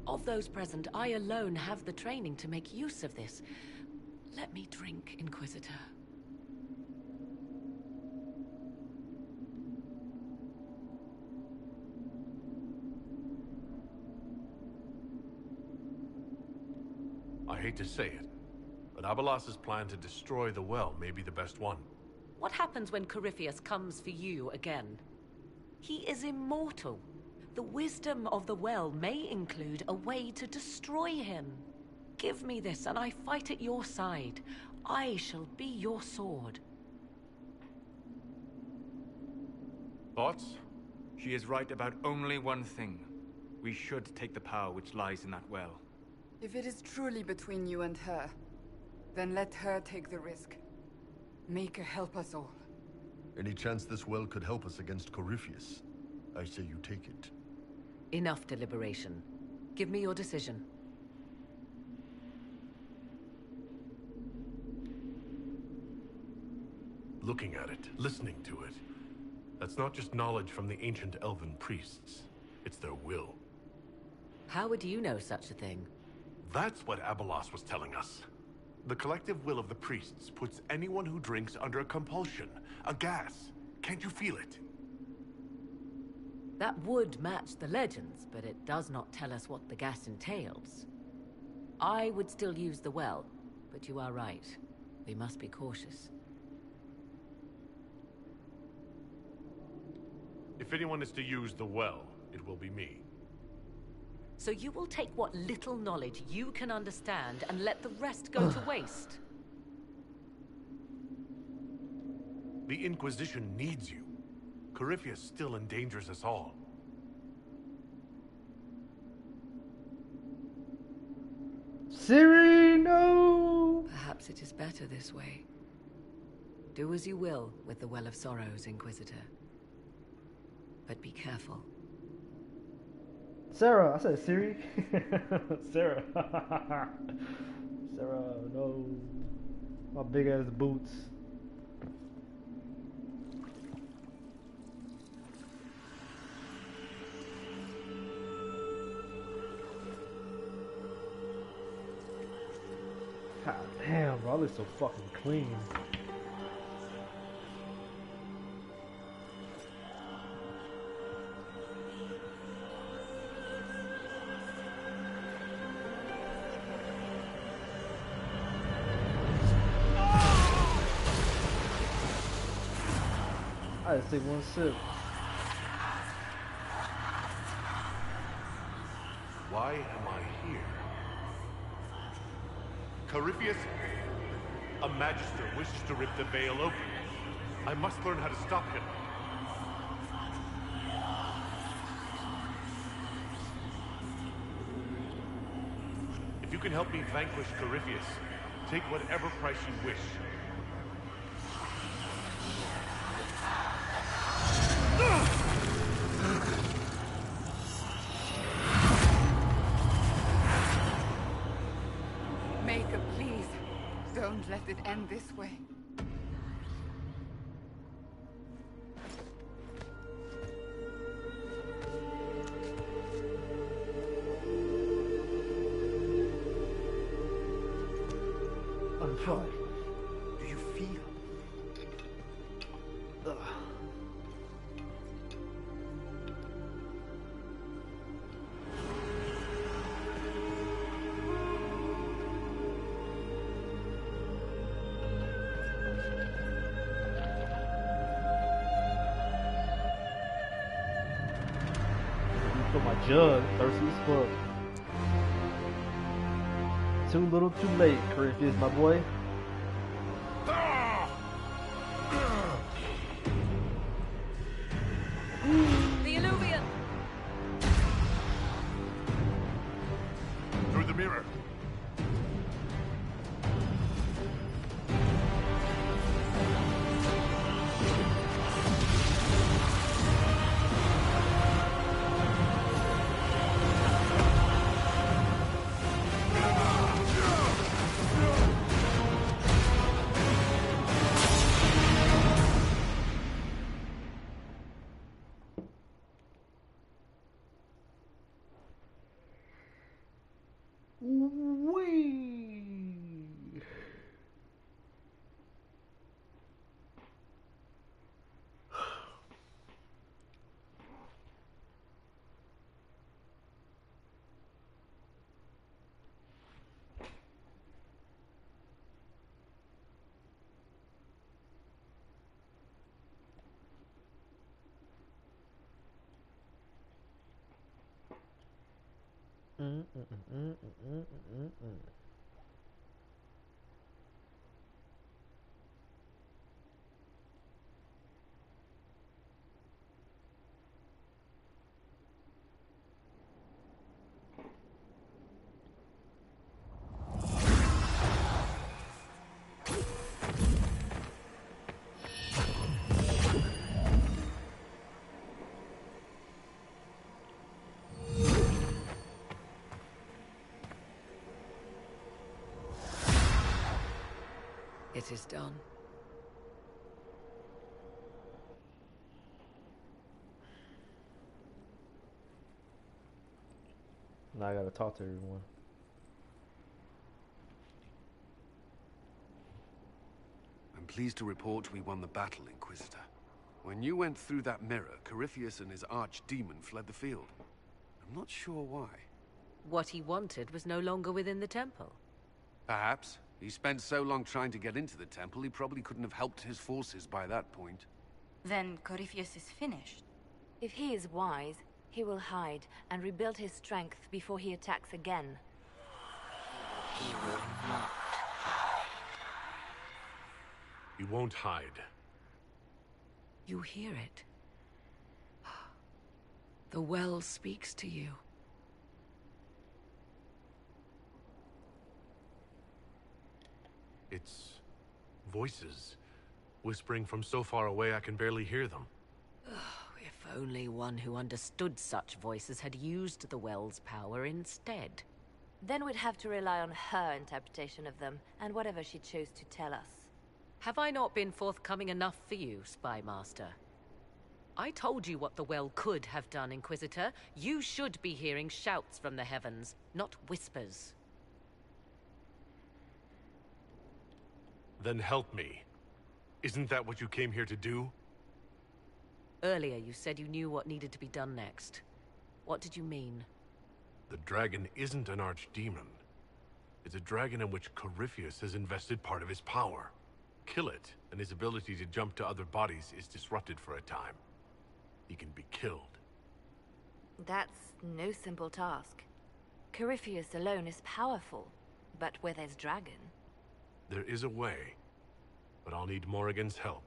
Of those present, I alone have the training to make use of this. Let me drink, Inquisitor. I hate to say it, but Abalas's plan to destroy the well may be the best one. What happens when Corypheus comes for you again? He is immortal. The wisdom of the well may include a way to destroy him. Give me this, and I fight at your side. I shall be your sword. Thoughts? She is right about only one thing. We should take the power which lies in that well. If it is truly between you and her, then let her take the risk. Make her help us all. Any chance this well could help us against Corypheus? I say you take it. Enough deliberation. Give me your decision. Looking at it, listening to it. That's not just knowledge from the ancient elven priests. It's their will. How would you know such a thing? That's what Abalas was telling us. The collective will of the priests puts anyone who drinks under a compulsion, a gas. Can't you feel it? That would match the legends, but it does not tell us what the gas entails. I would still use the well, but you are right. We must be cautious. If anyone is to use the well, it will be me. So you will take what little knowledge you can understand and let the rest go to waste? The Inquisition needs you. Corypheus still endangers us all. Siri, no! Perhaps it is better this way. Do as you will with the Well of Sorrows, Inquisitor. But be careful. Sarah, I said Siri. Sarah. Sarah, no. My big ass boots. God damn, bro, I look so fucking clean. I just take one sip. Why am I here? Corypheus? A Magister wishes to rip the veil open. I must learn how to stop him. If you can help me vanquish Corypheus, take whatever price you wish. Maker, please, don't let it end this way. I'm fine. Do you feel? For my jug, thirsty as fuck. Too little, too late, Corypheus, my boy. The Illuvian! Through the mirror. Wee. It is done. Now I gotta talk to everyone. I'm pleased to report we won the battle, Inquisitor. When you went through that mirror, Corypheus and his archdemon fled the field. I'm not sure why. What he wanted was no longer within the temple. Perhaps. He spent so long trying to get into the temple, he probably couldn't have helped his forces by that point. Then Corypheus is finished. If he is wise, he will hide and rebuild his strength before he attacks again. He will not. He won't hide. You hear it. The well speaks to you. It's voices, whispering from so far away I can barely hear them. If only one who understood such voices had used the well's power instead. Then we'd have to rely on her interpretation of them, and whatever she chose to tell us. Have I not been forthcoming enough for you, Spy Master? I told you what the well could have done, Inquisitor. You should be hearing shouts from the heavens, not whispers. Then help me. Isn't that what you came here to do? Earlier you said you knew what needed to be done next. What did you mean? The dragon isn't an archdemon. It's a dragon in which Corypheus has invested part of his power. Kill it, and his ability to jump to other bodies is disrupted for a time. He can be killed. That's no simple task. Corypheus alone is powerful, but where there's dragon... There is a way, but I'll need Morrigan's help.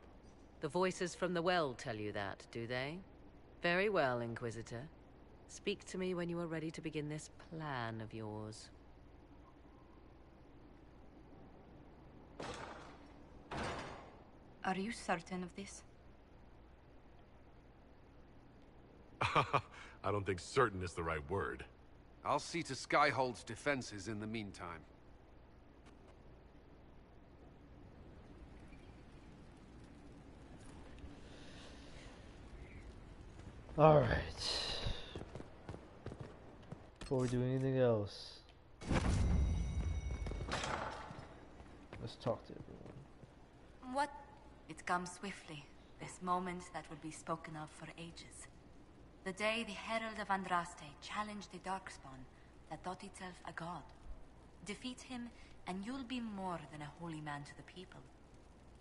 The voices from the well tell you that, do they? Very well, Inquisitor. Speak to me when you are ready to begin this plan of yours. Are you certain of this? I don't think certain is the right word. I'll see to Skyhold's defenses in the meantime. Alright. Before we do anything else, let's talk to everyone. What? It comes swiftly, this moment that will be spoken of for ages. The day the Herald of Andraste challenged the Darkspawn that thought itself a god. Defeat him, and you'll be more than a holy man to the people.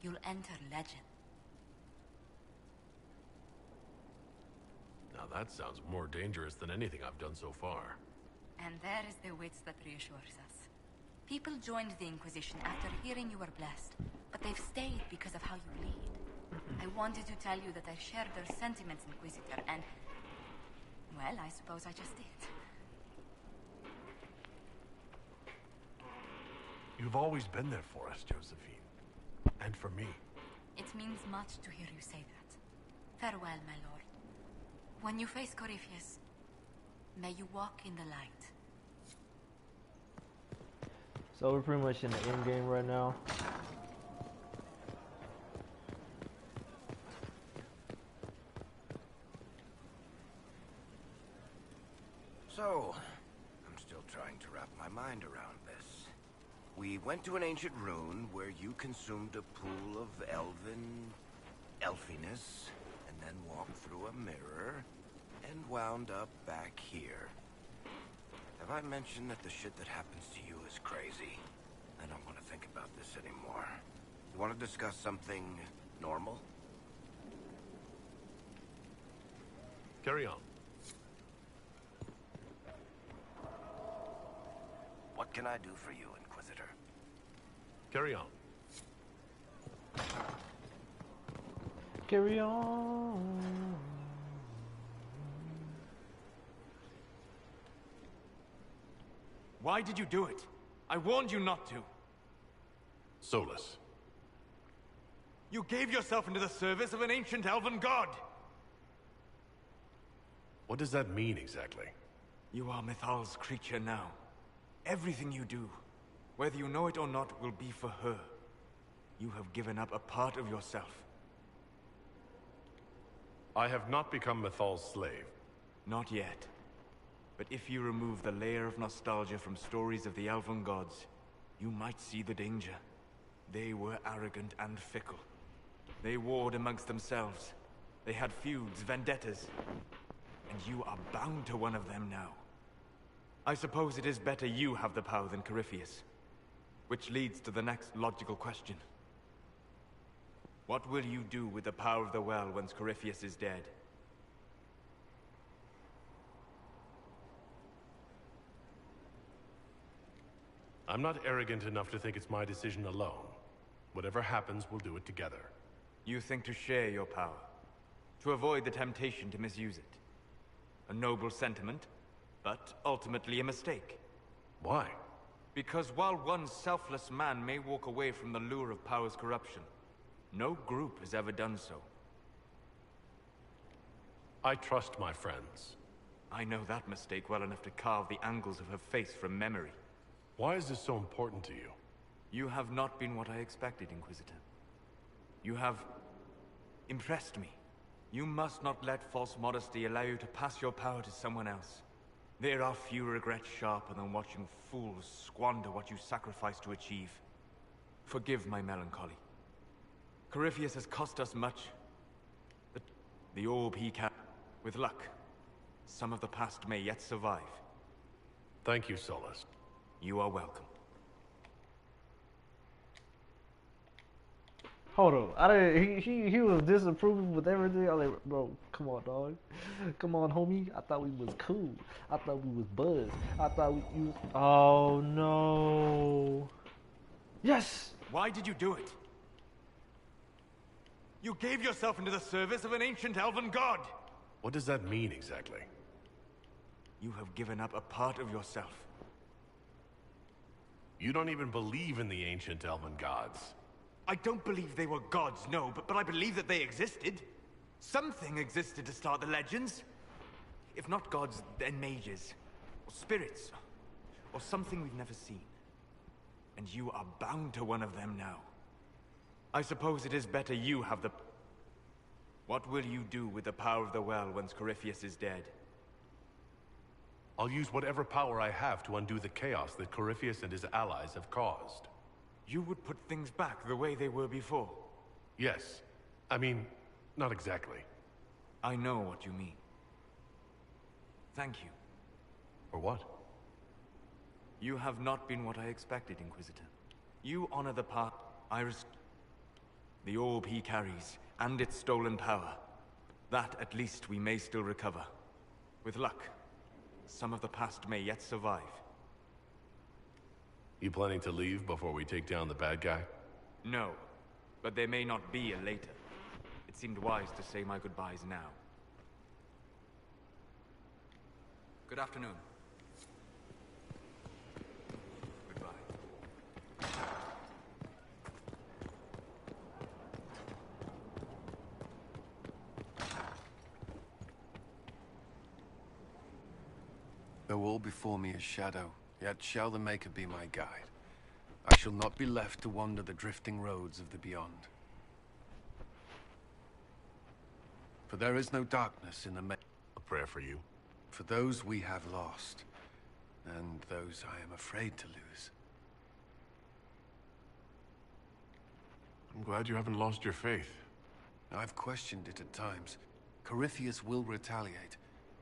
You'll enter legend. Now that sounds more dangerous than anything I've done so far. And there is the wits that reassures us. People joined the Inquisition after hearing you were blessed, but they've stayed because of how you lead. I wanted to tell you that I shared their sentiments, Inquisitor, and... well, I suppose I just did. You've always been there for us, Josephine. And for me. It means much to hear you say that. Farewell, my lord. When you face Corypheus, may you walk in the light. So we're pretty much in the end game right now. So, I'm still trying to wrap my mind around this. We went to an ancient rune where you consumed a pool of elfiness, and then walked through a mirror, and wound up back here. Have I mentioned that the shit that happens to you is crazy? I don't want to think about this anymore. You want to discuss something normal? Carry on. What can I do for you, Inquisitor? Carry on. Carry on. Why did you do it? I warned you not to. Solus. You gave yourself into the service of an ancient elven god! What does that mean exactly? You are Mythal's creature now. Everything you do, whether you know it or not, will be for her. You have given up a part of yourself. I have not become Mythal's slave. Not yet. But if you remove the layer of nostalgia from stories of the elven gods, you might see the danger. They were arrogant and fickle. They warred amongst themselves. They had feuds, vendettas. And you are bound to one of them now. I suppose it is better you have the power than Corypheus. Which leads to the next logical question. What will you do with the power of the well once Corypheus is dead? I'm not arrogant enough to think it's my decision alone. Whatever happens, we'll do it together. You think to share your power, to avoid the temptation to misuse it. A noble sentiment, but ultimately a mistake. Why? Because while one selfless man may walk away from the lure of power's corruption, no group has ever done so. I trust my friends. I know that mistake well enough to carve the angles of her face from memory. Why is this so important to you? You have not been what I expected, Inquisitor. You have impressed me. You must not let false modesty allow you to pass your power to someone else. There are few regrets sharper than watching fools squander what you sacrifice to achieve. Forgive my melancholy. Corypheus has cost us much. But the orb he carried, with luck, some of the past may yet survive. Thank you, Solus. You are welcome. Hold on, I didn't. He was disapproving with everything. I was like, bro, come on, dog, come on, homie. I thought we was cool. I thought we was buds. I thought you. Oh no. Yes. Why did you do it? You gave yourself into the service of an ancient elven god. What does that mean exactly? You have given up a part of yourself. You don't even believe in the ancient elven gods. I don't believe they were gods, no, but I believe that they existed. Something existed to start the legends. If not gods, then mages. Or spirits. Or something we've never seen. And you are bound to one of them now. I suppose it is better you have the... What will you do with the power of the well once Corypheus is dead? I'll use whatever power I have to undo the chaos that Corypheus and his allies have caused. You would put things back the way they were before? Yes. I mean, not exactly. I know what you mean. Thank you. For what? You have not been what I expected, Inquisitor. You honor the part the orb he carries, and its stolen power. That, at least, we may still recover. With luck, some of the past may yet survive. You planning to leave before we take down the bad guy? No, but there may not be a later. It seemed wise to say my goodbyes now. Good afternoon. Goodbye. Though all before me is shadow, yet shall the Maker be my guide. I shall not be left to wander the drifting roads of the beyond. For there is no darkness in the A prayer for you. For those we have lost, and those I am afraid to lose. I'm glad you haven't lost your faith. I've questioned it at times. Corypheus will retaliate.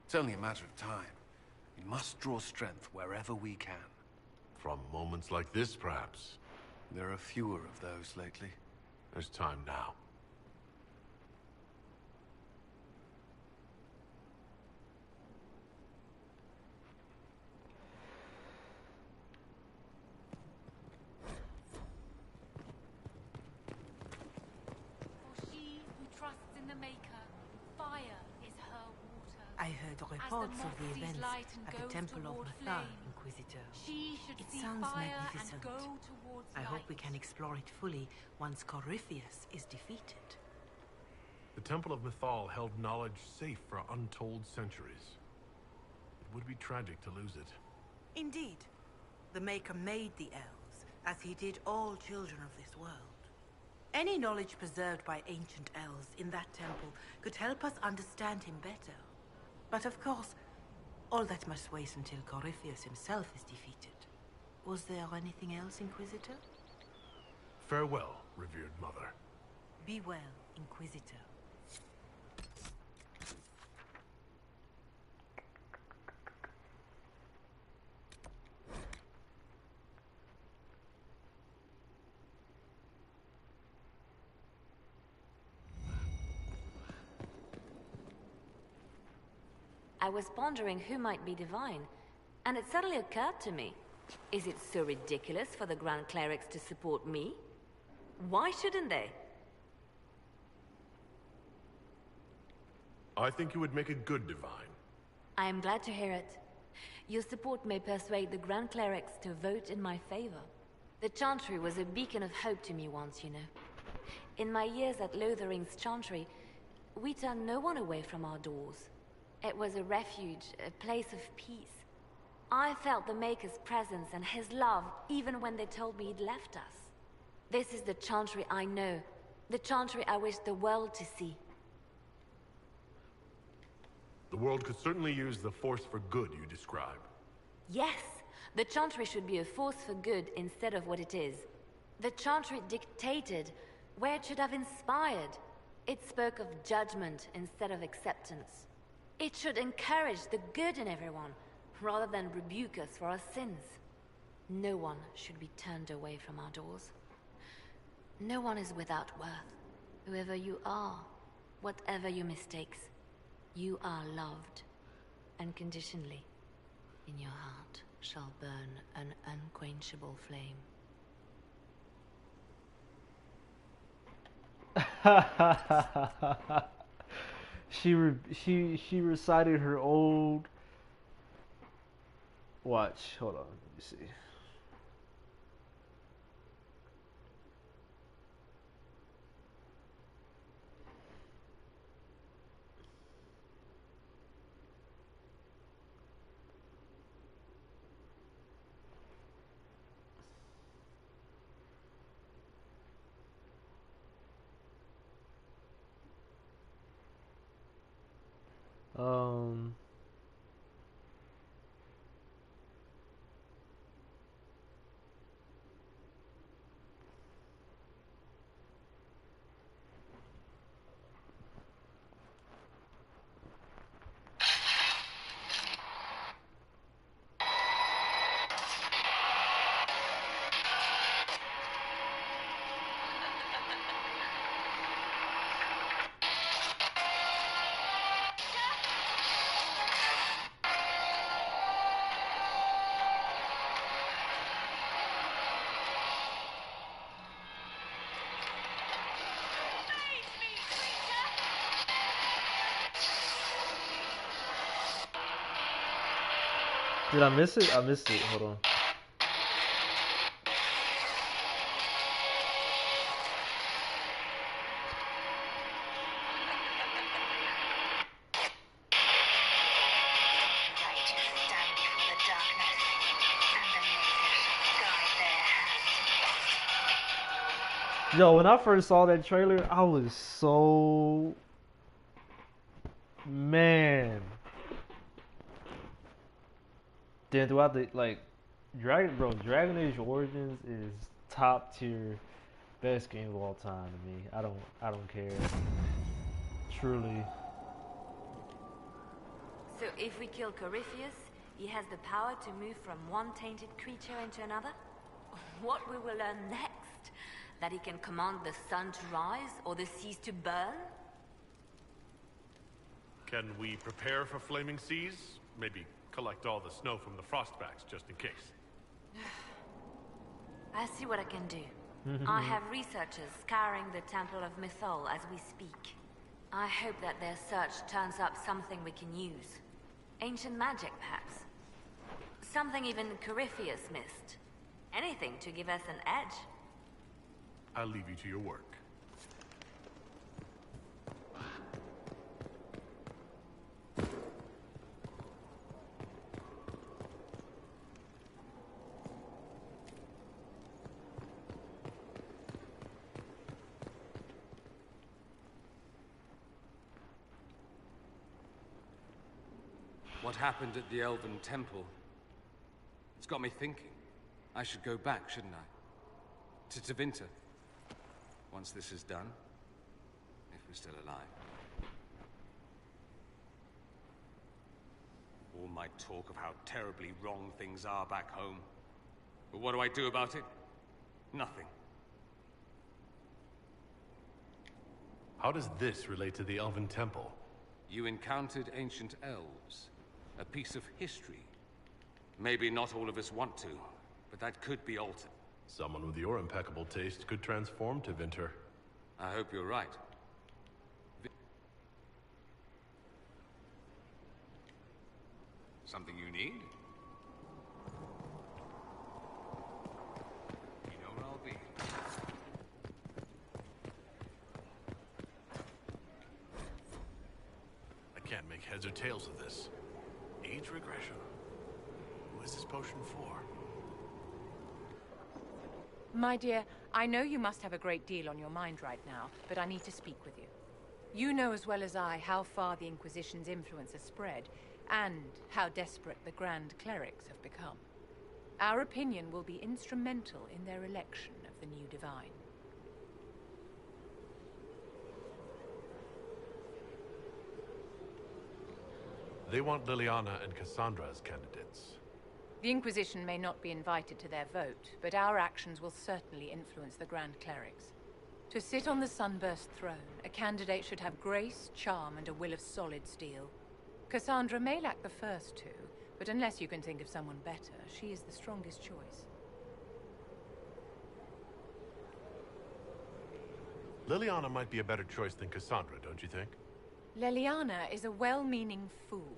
It's only a matter of time. We must draw strength wherever we can. From moments like this, perhaps. There are fewer of those lately. There's time now. For she who trusts in the Maker, fire is her water. I heard reports of the events at the Temple of Mythal, Inquisitor. It sounds magnificent. I hope we can explore it fully once Corypheus is defeated. The Temple of Mythal held knowledge safe for untold centuries. It would be tragic to lose it. Indeed. The Maker made the elves, as he did all children of this world. Any knowledge preserved by ancient elves in that temple could help us understand him better. But of course, all that must wait until Corypheus himself is defeated. Was there anything else, Inquisitor? Farewell, revered mother. Be well, Inquisitor. I was pondering who might be divine, and it suddenly occurred to me. Is it so ridiculous for the Grand Clerics to support me? Why shouldn't they? I think you would make a good divine. I am glad to hear it. Your support may persuade the Grand Clerics to vote in my favor. The Chantry was a beacon of hope to me once, you know. In my years at Lothering's Chantry, we turned no one away from our doors. It was a refuge, a place of peace. I felt the Maker's presence and his love even when they told me he'd left us. This is the Chantry I know, the Chantry I wish the world to see. The world could certainly use the force for good you describe. Yes, the Chantry should be a force for good instead of what it is. The Chantry dictated where it should have inspired. It spoke of judgment instead of acceptance. It should encourage the good in everyone, rather than rebuke us for our sins. No one should be turned away from our doors. No one is without worth. Whoever you are, whatever your mistakes, you are loved unconditionally. In your heart shall burn an unquenchable flame. She recited her old. Watch, hold on, let me see. Um. Did I miss it? I missed it. Hold on. Yo, when I first saw that trailer, I was so... Man. Then throughout the, like, Dragon Age Origins is top tier, best game of all time to me. I don't care. Truly. So if we kill Corypheus, he has the power to move from one tainted creature into another? What we will learn next? That he can command the sun to rise or the seas to burn? Can we prepare for flaming seas? Maybe collect all the snow from the frostbacks just in case. I see what I can do. I have researchers scouring the Temple of Mythol as we speak. I hope that their search turns up something we can use. Ancient magic, perhaps. Something even Corypheus missed. Anything to give us an edge. I'll leave you to your work. What happened at the Elven Temple? It's got me thinking. I should go back, shouldn't I? To Tevinter. Once this is done. If we're still alive. All my talk of how terribly wrong things are back home. But what do I do about it? Nothing. How does this relate to the Elven Temple? You encountered ancient elves. A piece of history. Maybe not all of us want to, But that could be altered. Someone with your impeccable taste could transform to Vinter. I hope you're right. Something you need? You know where I'll be. I can't make heads or tails of this. Age regression. Who is this potion for? My dear, I know you must have a great deal on your mind right now, but I need to speak with you. You know as well as I how far the Inquisition's influence has spread, and how desperate the Grand Clerics have become. Our opinion will be instrumental in their election of the new Divine. They want Liliana and Cassandra as candidates. The Inquisition may not be invited to their vote, but our actions will certainly influence the Grand Clerics. To sit on the Sunburst throne, a candidate should have grace, charm, and a will of solid steel. Cassandra may lack the first two, but unless you can think of someone better, she is the strongest choice. Liliana might be a better choice than Cassandra, don't you think? Leliana is a well-meaning fool.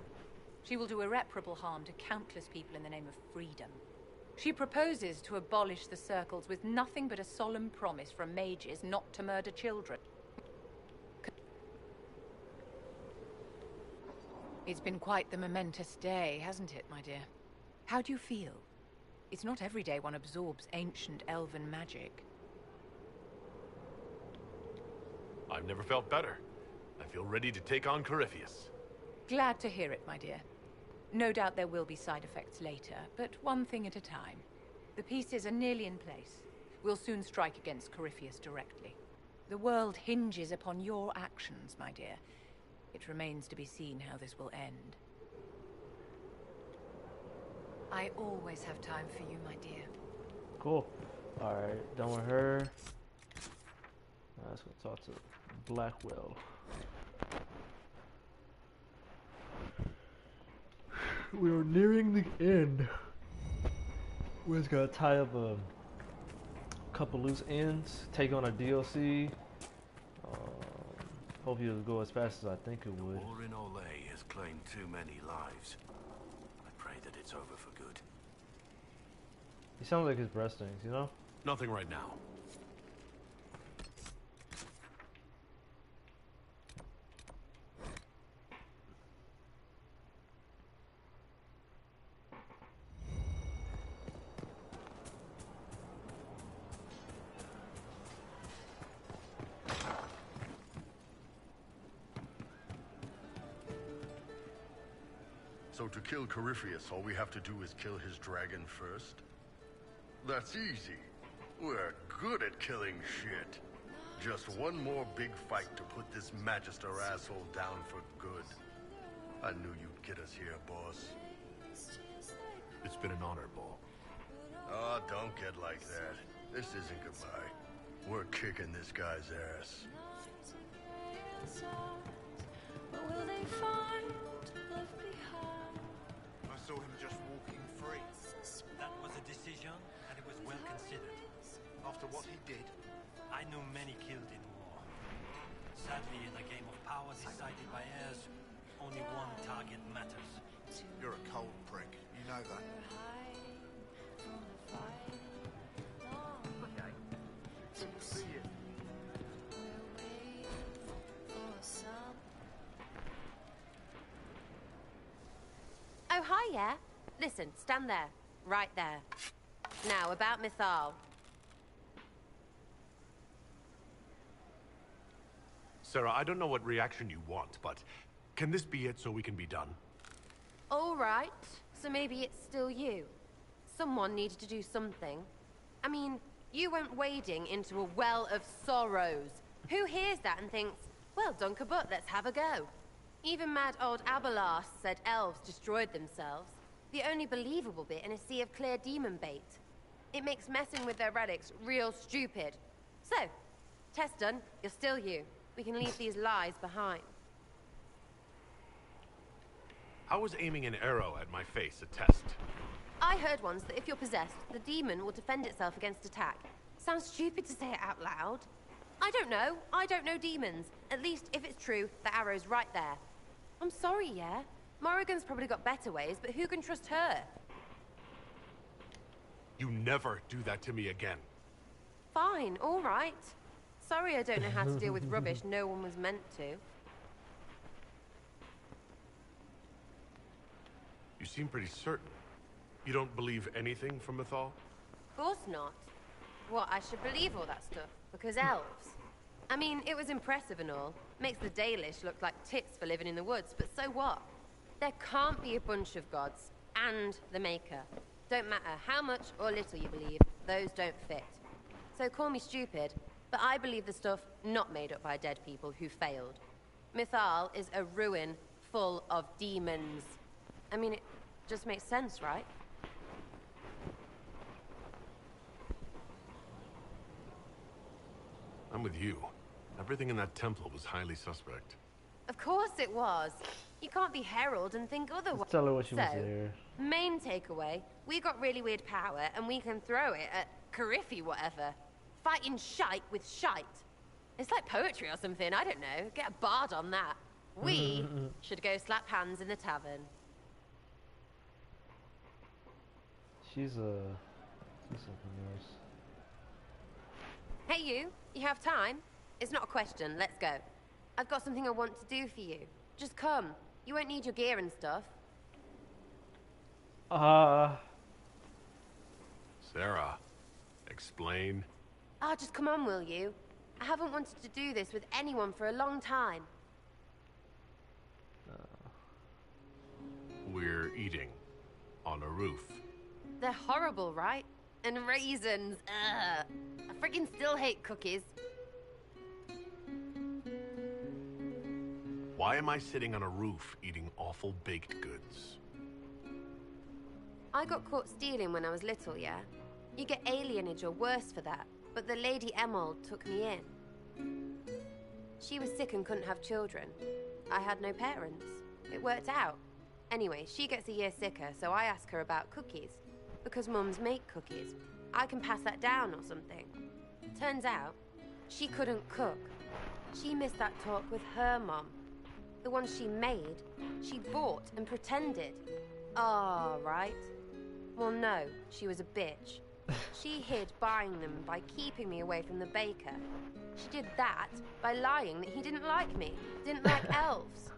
She will do irreparable harm to countless people in the name of freedom. She proposes to abolish the circles with nothing but a solemn promise from mages not to murder children. It's been quite the momentous day, hasn't it, my dear? How do you feel? It's not every day one absorbs ancient elven magic. I've never felt better. I feel ready to take on Corypheus. Glad to hear it, my dear. No doubt there will be side effects later, but one thing at a time. The pieces are nearly in place. We'll soon strike against Corypheus directly. The world hinges upon your actions, my dear. It remains to be seen how this will end. I always have time for you, my dear. Cool. Alright, done with her. Now let's go talk to Blackwell. We are nearing the end. We just gotta tie up a couple loose ends, take on a DLC. Hopefully it'll go as fast as I think it would. War in Olay has claimed too many lives. I pray that it's over for good. He sounds like his breast stings, you know? Nothing right now. So to kill Corypheus, all we have to do is kill his dragon first? That's easy. We're good at killing shit. Just one more big fight to put this Magister asshole down for good. I knew you'd get us here, boss. It's been an honor, Bull. Oh, don't get like that. This isn't goodbye. We're kicking this guy's ass. I saw him just walking free. That was a decision, and it was well considered. After what he did, I knew many killed in war. Sadly, in a game of power decided by heirs, only one target matters. You're a cold prick. You know that. Okay. Good to see you. Oh, hi, yeah. Listen, stand there. Right there. Now, about Mythal. Sarah, I don't know what reaction you want, but can this be it so we can be done? All right. So maybe it's still you. Someone needed to do something. I mean, you went wading into a well of sorrows. Who hears that and thinks, well, Dunkerbutt, let's have a go? Even mad old Abelas said elves destroyed themselves. The only believable bit in a sea of clear demon bait. It makes messing with their relics real stupid. So, test done, you're still you. We can leave these lies behind. How was aiming an arrow at my face a test? I heard once that if you're possessed, the demon will defend itself against attack. Sounds stupid to say it out loud. I don't know. I don't know demons. At least, if it's true, the arrow's right there. I'm sorry, yeah? Morrigan's probably got better ways, but who can trust her? You never do that to me again. Fine, all right. Sorry I don't know how to deal with rubbish no one was meant to. You seem pretty certain. You don't believe anything from Mythal? Of course not. What, I should believe all that stuff? Because elves? I mean, it was impressive and all. Makes the Dalish look like tits for living in the woods, but so what? There can't be a bunch of gods and the Maker. Don't matter how much or little you believe, those don't fit. So call me stupid, but I believe the stuff not made up by dead people who failed. Mythal is a ruin full of demons. I mean, it just makes sense, right? I'm with you. Everything in that temple was highly suspect. Of course it was. You can't be Herald and think otherwise. Let's tell her what she wants to So, hear. main takeaway, we got really weird power and we can throw it at Cariffy whatever. Fighting shite with shite. It's like poetry or something, I don't know. Get a bard on that. We should go slap hands in the tavern. She's something else. Hey you have time? It's not a question, let's go. I've got something I want to do for you. Just come. You won't need your gear and stuff. Sarah, explain. Ah, just come on, will you? I haven't wanted to do this with anyone for a long time. We're eating on a roof. They're horrible, right? And raisins. Ugh. I freaking still hate cookies. Why am I sitting on a roof eating awful baked goods? I got caught stealing when I was little, yeah? You get alienage or worse for that, but the Lady Emerald took me in. She was sick and couldn't have children. I had no parents. It worked out. Anyway, she gets a year sicker, so I ask her about cookies. Because mums make cookies. I can pass that down or something. Turns out, she couldn't cook. She missed that talk with her mum. The one she made, she bought and pretended. Ah, right. Well, no, she was a bitch. She hid buying them by keeping me away from the baker. She did that by lying that he didn't like me, didn't like elves.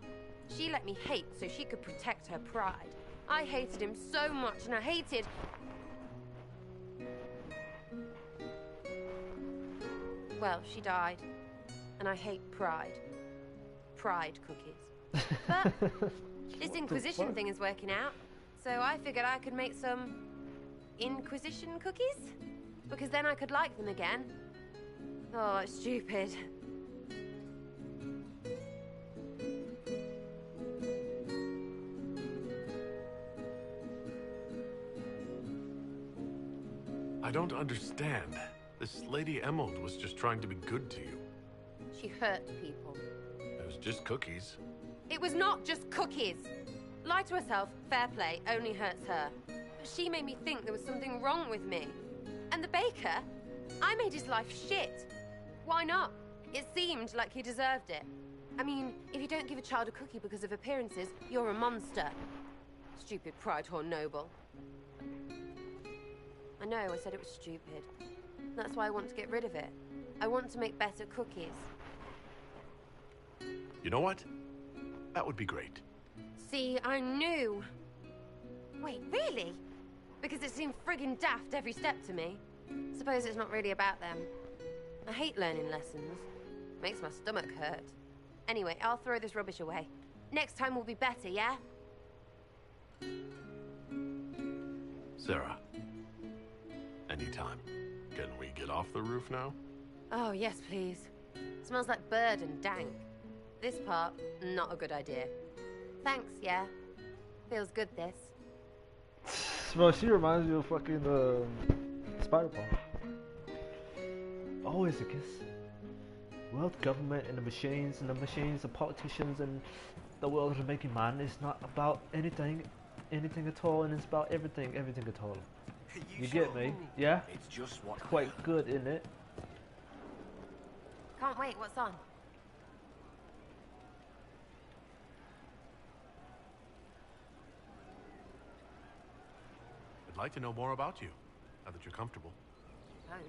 She let me hate so she could protect her pride. I hated him so much, and I hated... Well, she died. And I hate pride. Pride cookies. But this Inquisition thing is working out. So I figured I could make some Inquisition cookies? Because then I could like them again. Oh, it's stupid. I don't understand. This Lady Emerald was just trying to be good to you. She hurt people. It was just cookies. It was not just cookies. Lie to herself, fair play, only hurts her. But she made me think there was something wrong with me. And the baker? I made his life shit. Why not? It seemed like he deserved it. I mean, if you don't give a child a cookie because of appearances, you're a monster. Stupid pride whore noble. I know, I said it was stupid. That's why I want to get rid of it. I want to make better cookies. You know what? That would be great. See, I knew. Wait, really? Because it seemed friggin' daft every step to me. Suppose it's not really about them. I hate learning lessons. Makes my stomach hurt. Anyway, I'll throw this rubbish away. Next time will be better, yeah? Sarah, anytime. Can we get off the roof now? Oh, yes, please. Smells like bird and dank. This part, not a good idea. Thanks, yeah. Feels good, this. Bro, she reminds me of fucking Spider-Punk. Always against world government and the machines, the politicians, and the world are making man. It's not about anything anything at all, and it's about everything at all. You get me? Yeah? It's just what Quite good, isn't it? Can't wait, what's on? I'd like to know more about you, now that you're comfortable. Suppose.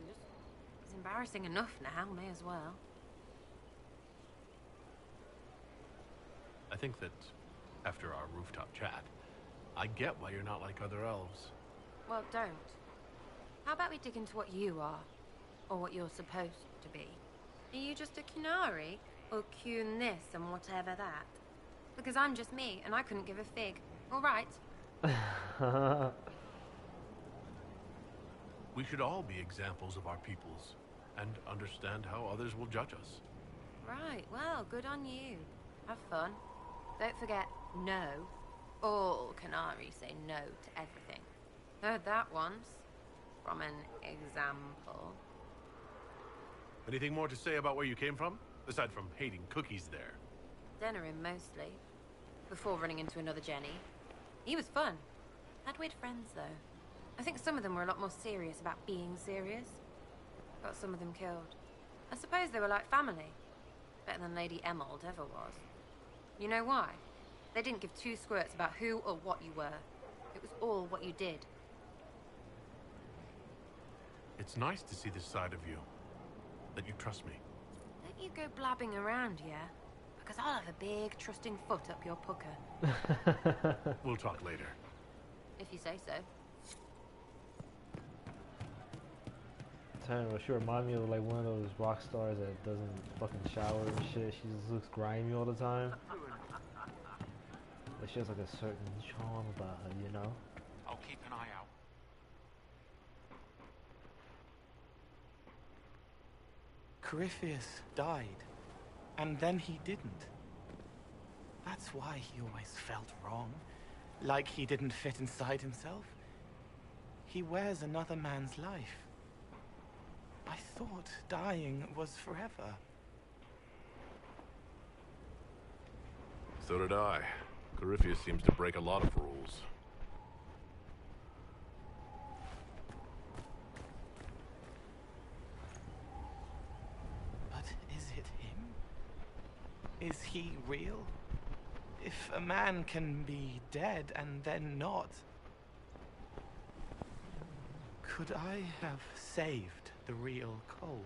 It's embarrassing enough now, may as well. I think that, after our rooftop chat, I get why you're not like other elves. Well, don't. How about we dig into what you are? Or what you're supposed to be? Are you just a Qunari? Or Qun this and whatever that? Because I'm just me, and I couldn't give a fig. All right. We should all be examples of our peoples, and understand how others will judge us. Right, well, good on you. Have fun. Don't forget, no. All Qunari say no to everything. Heard that once. From an example. Anything more to say about where you came from? Aside from hating cookies there. Denerim mostly. Before running into another Jenny. He was fun. Had weird friends, though. I think some of them were a lot more serious about being serious. Got some of them killed. I suppose they were like family. Better than Lady Emold ever was. You know why? They didn't give two squirts about who or what you were. It was all what you did. It's nice to see this side of you. That you trust me. Don't you go blabbing around, yeah? Because I'll have a big trusting foot up your pucker. We'll talk later. If you say so. She remind me of like one of those rock stars that doesn't fucking shower and shit. She just looks grimy all the time. But she has like a certain charm about her, you know? I'll keep an eye out. Corypheus died, and then he didn't. That's why he always felt wrong, like he didn't fit inside himself. He wears another man's life. I thought dying was forever. So did I. Corypheus seems to break a lot of rules. But is it him? Is he real? If a man can be dead and then not, could I have saved the real Cole?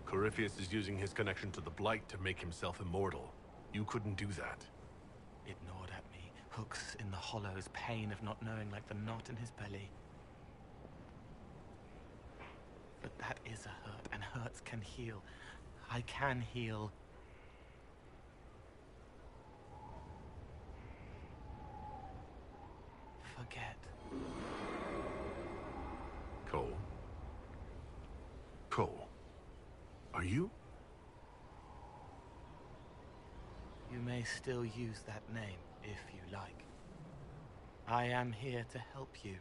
Corypheus is using his connection to the Blight to make himself immortal. You couldn't do that. It gnawed at me, hooks in the hollows, pain of not knowing like the knot in his belly. But that is a hurt, and hurts can heal. I can heal. Forget. Cole? Cole? Are you? You may still use that name, if you like. I am here to help you.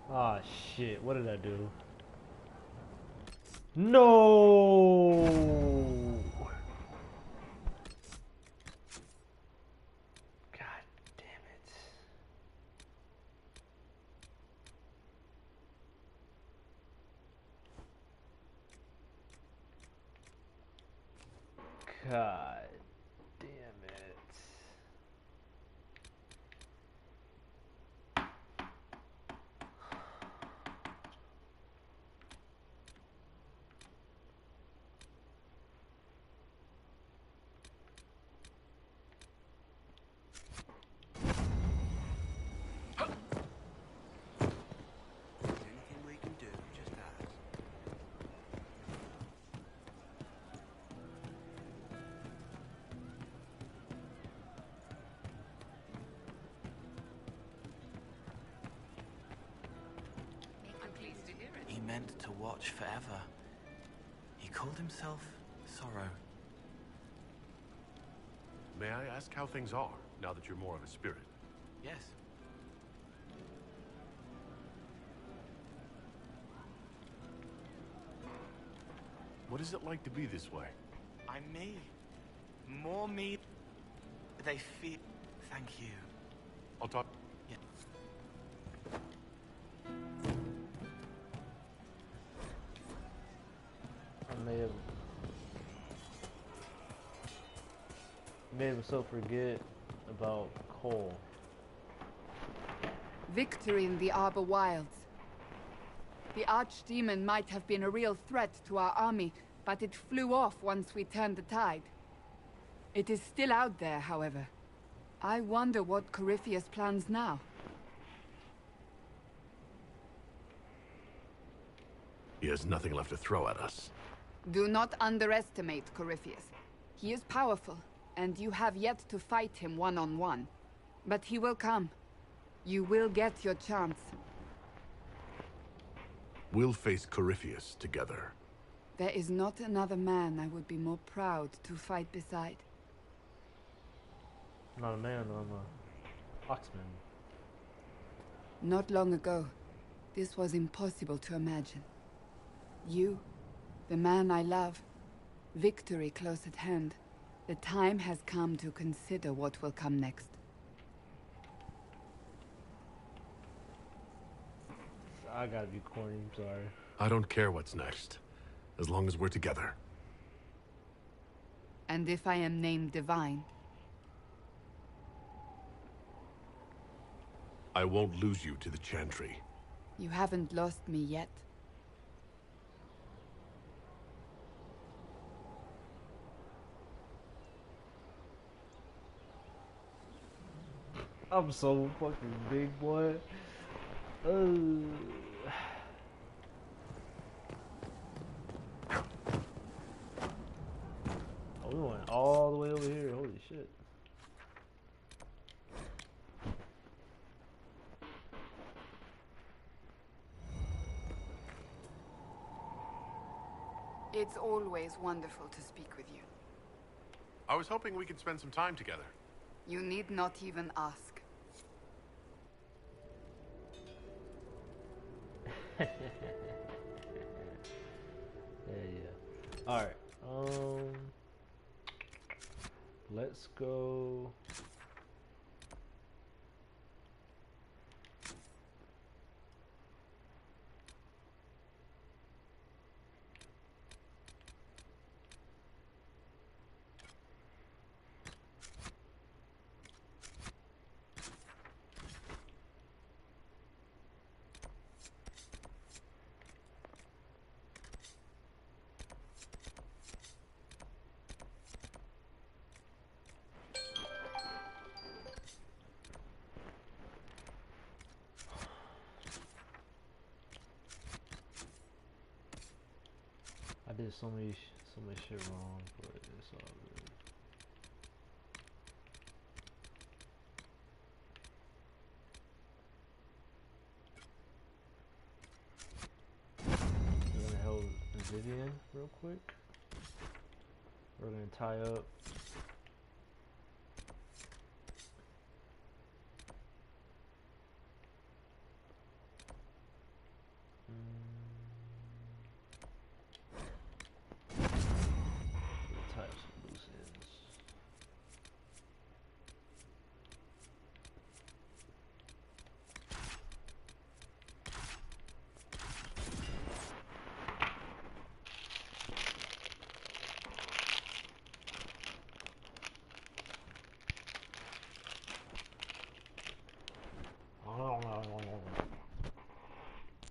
Ah, shit. What did I do? No! God damn it. God damn it. Anything we can do, just ask. I'm pleased to hear it. He meant to watch forever. He called himself Sorrow. May I ask how things are, now that you're more of a spirit? Yes. What is it like to be this way? I'm me. More me. They feel... Thank you. I'll talk... Yeah. I made himself forget about Cole. Victory in the Arbor Wilds. The Archdemon might have been a real threat to our army, but it flew off once we turned the tide. It is still out there, however. I wonder what Corypheus plans now. He has nothing left to throw at us. Do not underestimate Corypheus. He is powerful, and you have yet to fight him one-on-one. But he will come. You will get your chance. We'll face Corypheus together. There is not another man I would be more proud to fight beside. I'm not a man, I'm a oxman. Not long ago, this was impossible to imagine. You, the man I love, victory close at hand. The time has come to consider what will come next. I gotta be corny, I'm sorry. I don't care what's next, as long as we're together. And if I am named Divine? I won't lose you to the Chantry. You haven't lost me yet. I'm so fucking big, boy. Oh, we went all the way over here. Holy shit. It's always wonderful to speak with you. I was hoping we could spend some time together. You need not even ask. Yeah. Alright. Let's go. I did so much shit wrong, but it's all good. We're gonna help Vivian real quick. We're gonna tie up.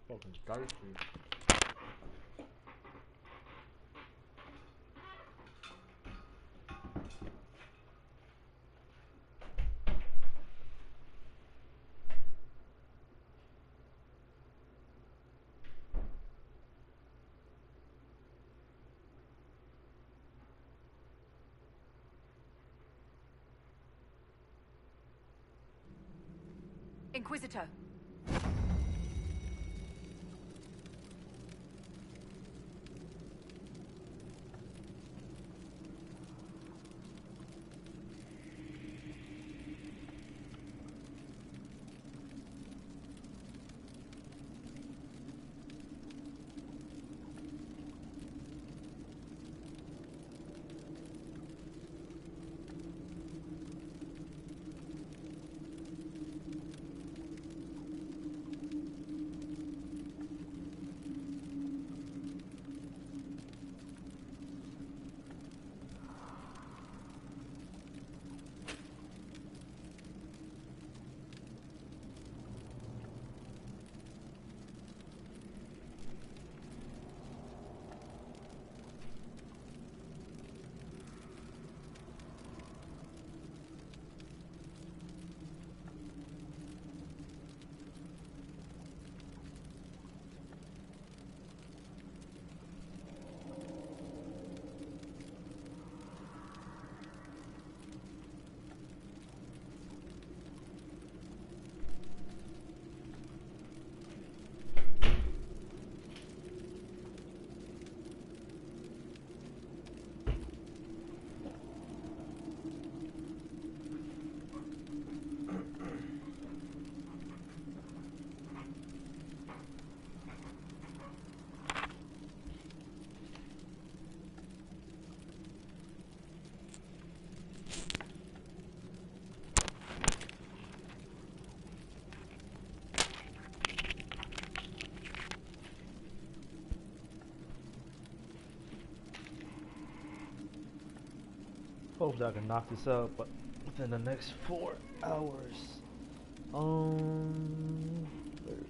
Fucking dicey. Inquisitor. Hopefully I can knock this out, but within the next 4 hours. Where is it?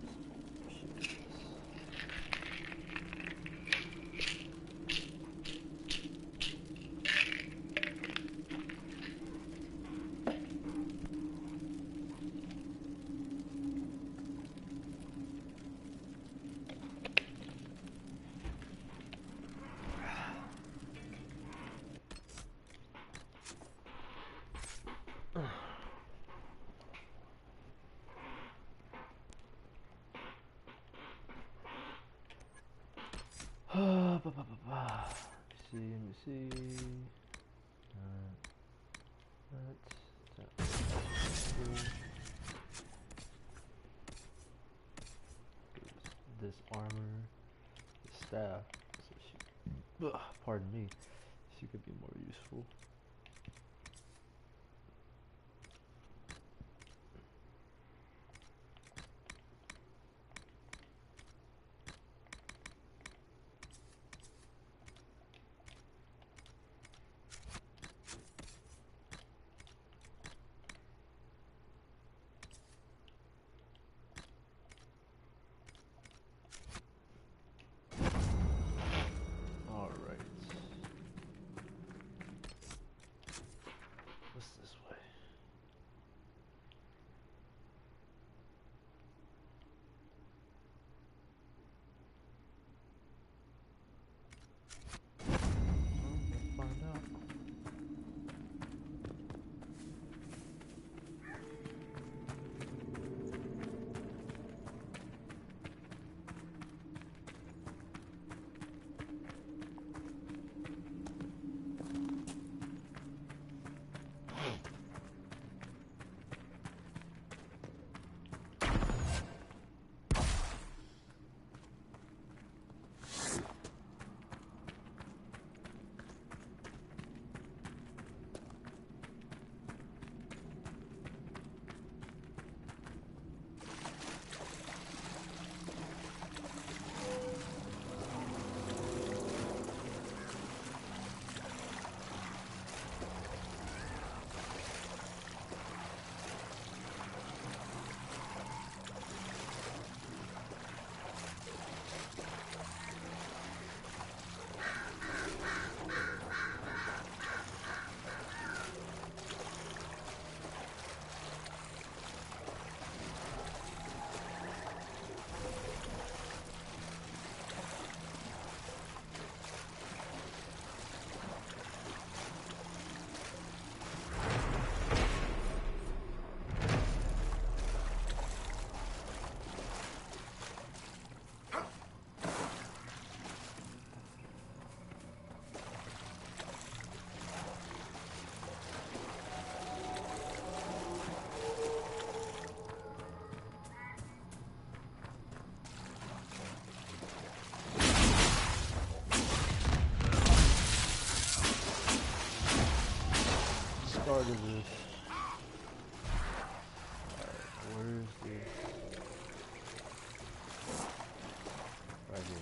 Let me see. This armor, this staff. So she, pardon me. She could be more useful. Started this. Alright, where is this? Right here.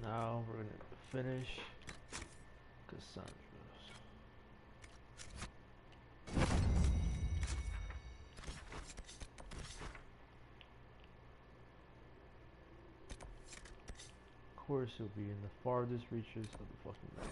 Now we're gonna finish Cassandra's. Of course, he'll be in the farthest reaches of the fucking map.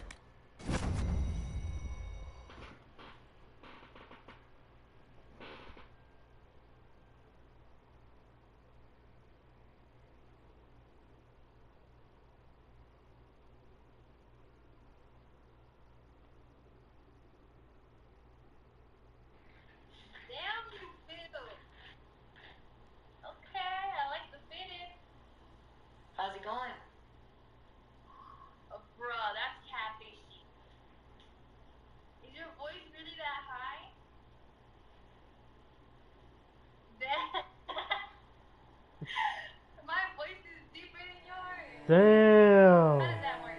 Damn. How does that work?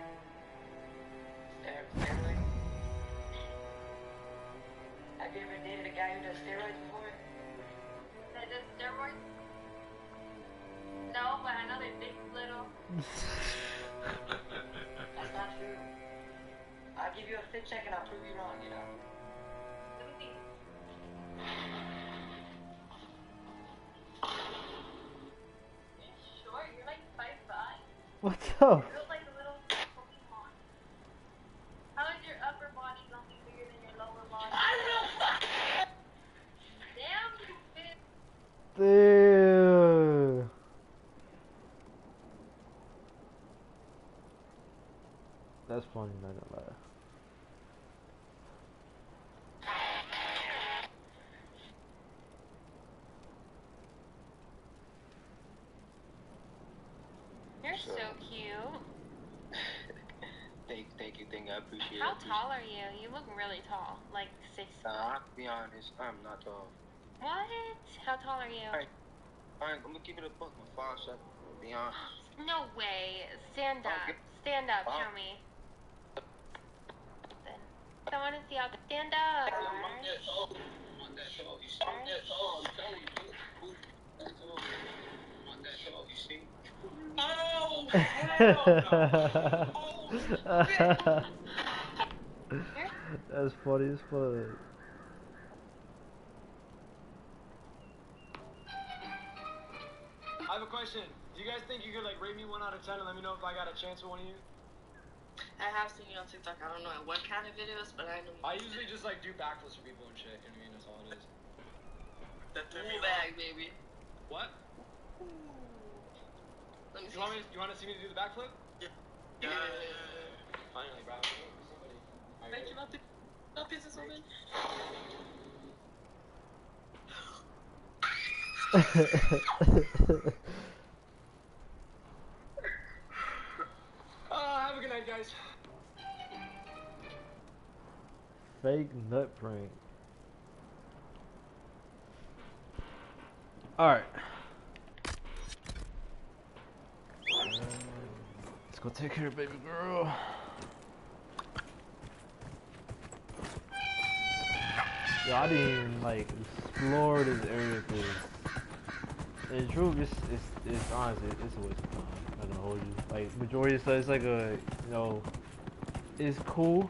Steroid? Have you ever dated a guy who does steroids before? That does steroids? No, but I know they're big, little. That's not true. I'll give you a fit check and I'll prove you wrong, you know? Let me see. You're short. You're like 5'5". What's You up? look like a little Pokemon. How is your upper body gonna be bigger than your lower body? Damn, you fit. Damn. That's funny, not gonna lie. You're so cute. Thank you, I appreciate How it. tall are you? You look really tall. Like 6'. To be honest, I'm not tall. What? How tall are you? Alright, I'm gonna keep it a book. I'm 5'7", to be honest. No way. Stand up. Stand up. Show me. Then. I want to see how. Stand up. That's funny as fuck. I have a question. Do you guys think you could like rate me 1 out of 10 and let me know if I got a chance with one of you? I have seen you on TikTok. I don't know what kind of videos, but I know. I usually just like do backflips for people and shit. You know what I mean? That's all it is. That full bag, baby. What? Let me see. You want to see me do the backflip? Yeah. Finally, bro. Somebody. Bet you not piece of something. Have a good night, guys. Fake nut prank. Alright. Let's go take care of baby girl. Yo, I didn't even like explore this area because in truth, it's honestly it's a waste of time. I'm not gonna hold you. Like majority of stuff, it's like a it's cool.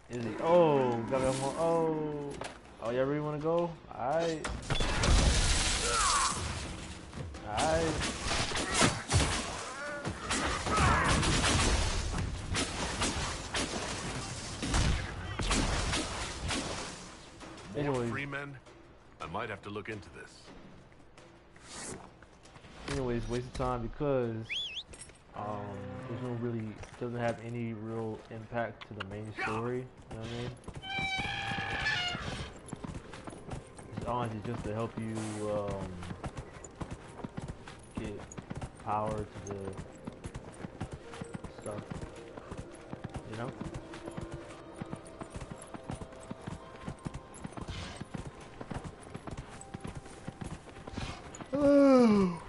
Is he? Oh, got me more. Oh, y'all really wanna go? Alright. More free men? I might have to look into this. Anyways, waste of time because there's no really doesn't have any real impact to the main story. You know what I mean? It's honestly just to help you get power to the stuff. You know? Oh,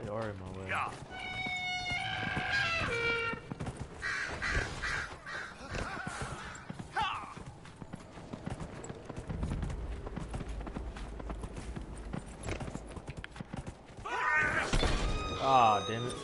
they are in my way. Ah, damn it.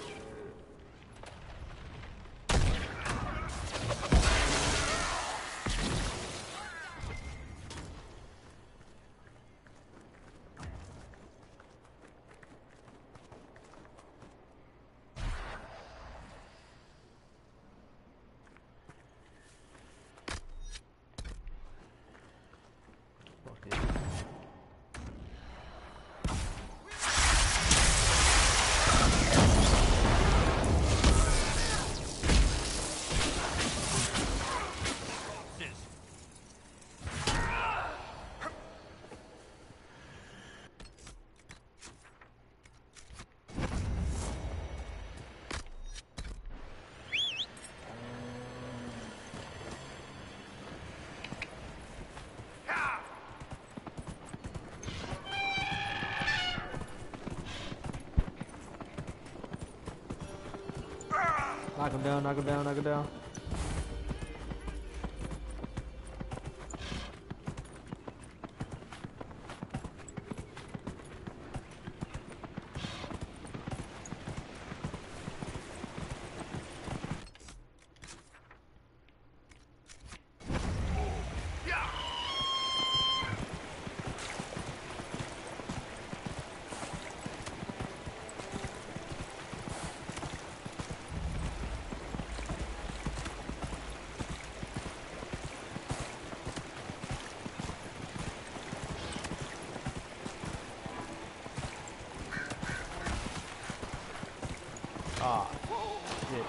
Knock him down, knock him down, knock him down. Ah, shit.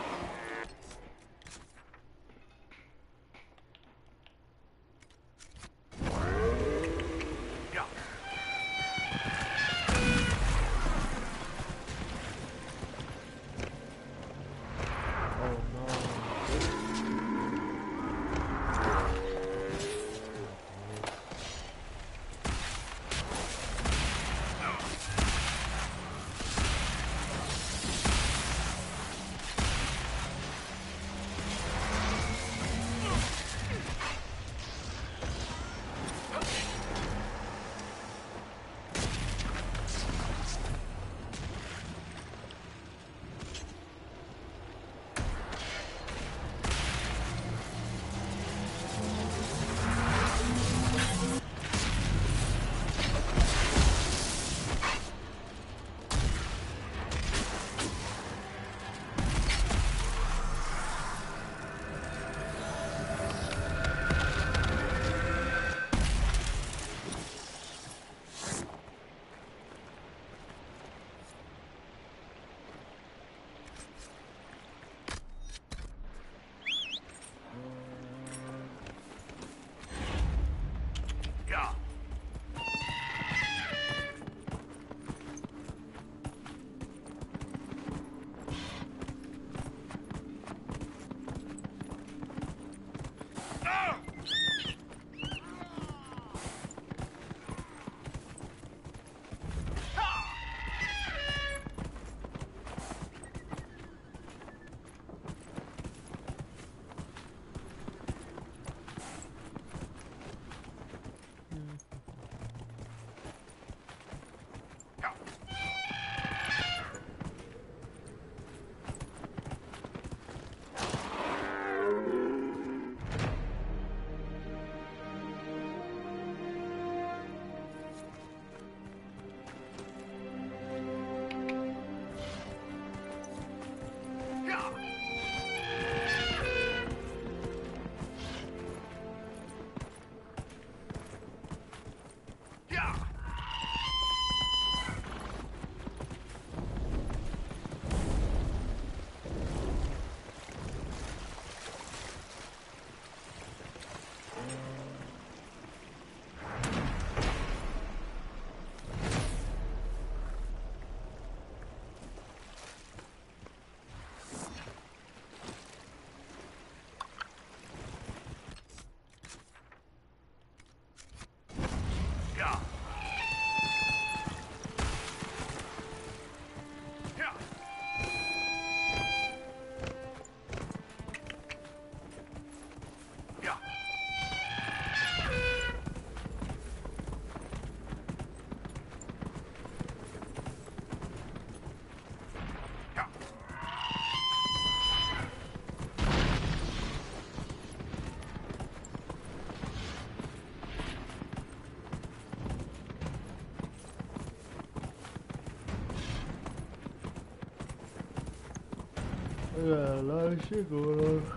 I got a lot of shit going on.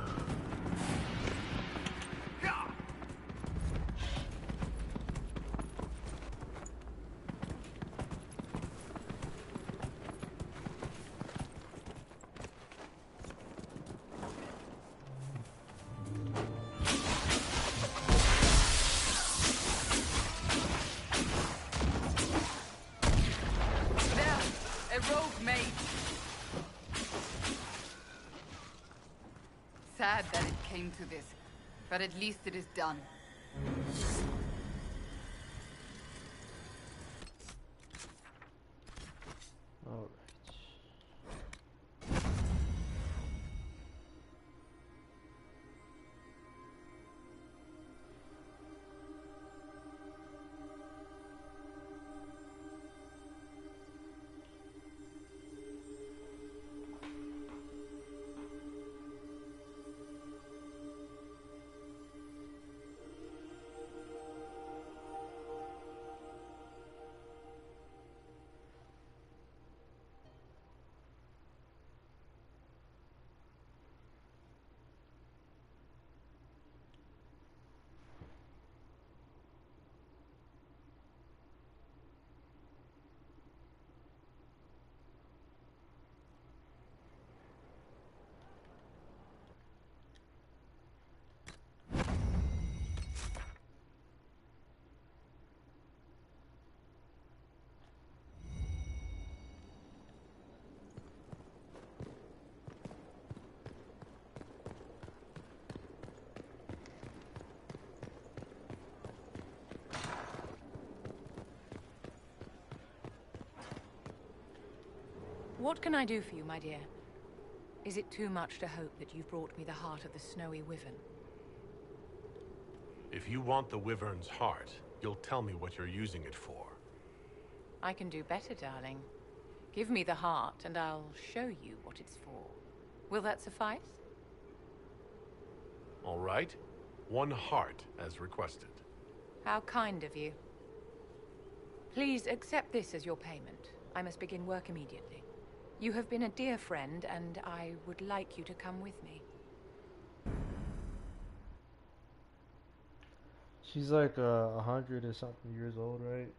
Sad that it came to this, but at least it is done. Alright. What can I do for you, my dear? Is it too much to hope that you've brought me the heart of the snowy wyvern? If you want the wyvern's heart, you'll tell me what you're using it for. I can do better, darling. Give me the heart, and I'll show you what it's for. Will that suffice? All right. 1 heart, as requested. How kind of you. Please accept this as your payment. I must begin work immediately. You have been a dear friend, and I would like you to come with me. She's like 100 and something years old, right?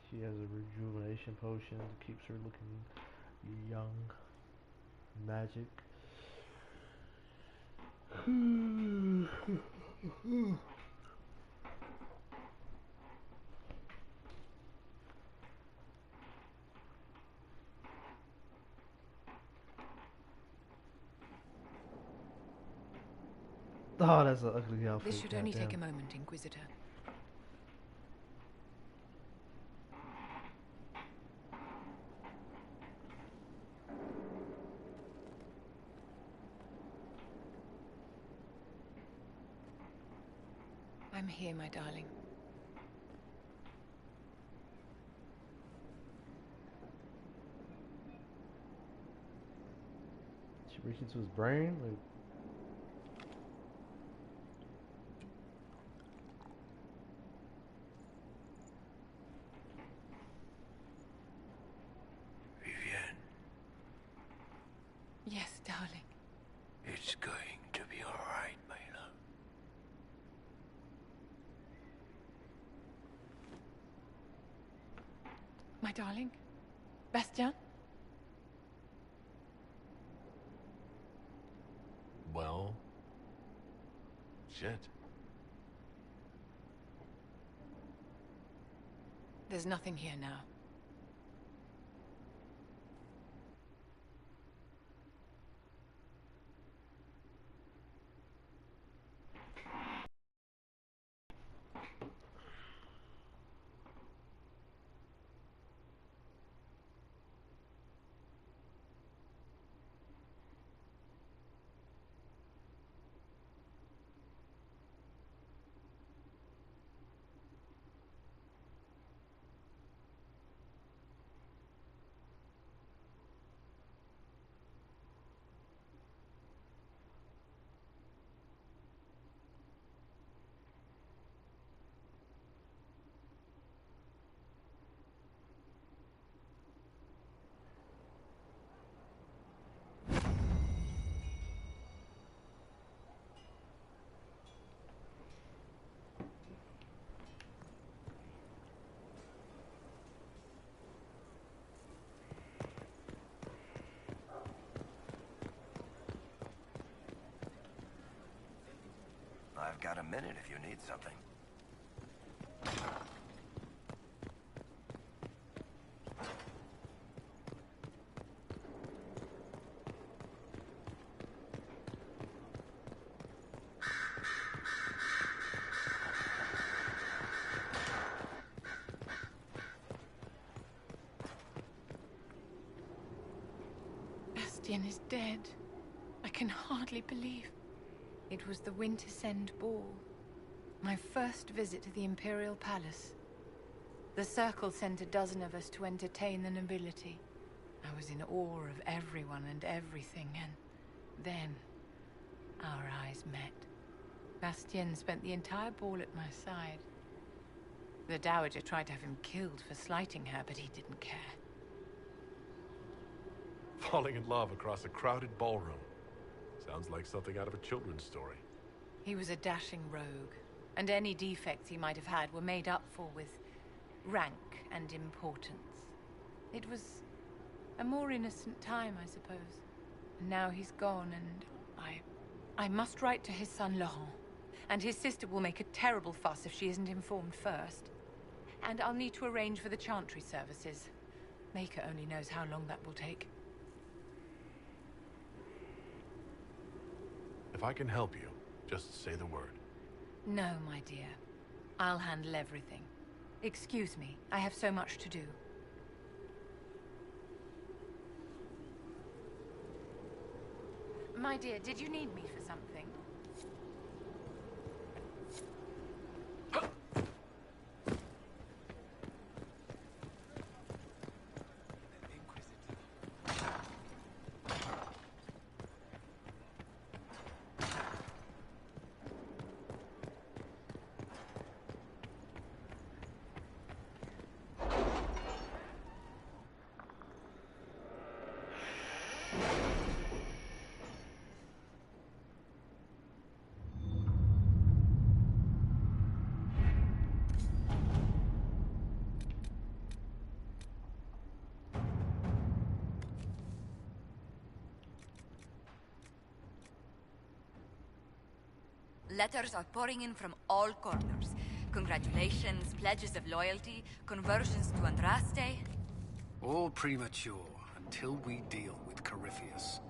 She has a rejuvenation potion that keeps her looking young. Magic. Oh, that's an ugly outfit. This should only goddamn. take a moment, Inquisitor. I'm here, my darling. She reached into his brain? Like, Yes, darling. It's going to be all right, my love. My darling? Bastien? Well... shit. There's nothing here now. I've got a minute if you need something. Bastien is dead. I can hardly believe. It was the Wintersend Ball. My first visit to the Imperial Palace. The Circle sent a dozen of us to entertain the nobility. I was in awe of everyone and everything, and then our eyes met. Bastien spent the entire ball at my side. The Dowager tried to have him killed for slighting her, but he didn't care. Falling in love across a crowded ballroom. Sounds like something out of a children's story. He was a dashing rogue, and any defects he might have had were made up for with rank and importance. It was a more innocent time, I suppose. And now he's gone, and I must write to his son Laurent. And his sister will make a terrible fuss if she isn't informed first. And I'll need to arrange for the chantry services. Maker only knows how long that will take. If I can help you, just say the word. No, my dear. I'll handle everything. Excuse me, I have so much to do. My dear, did you need me for something? Letters are pouring in from all corners. Congratulations, pledges of loyalty, conversions to Andraste. All premature until we deal with Corypheus.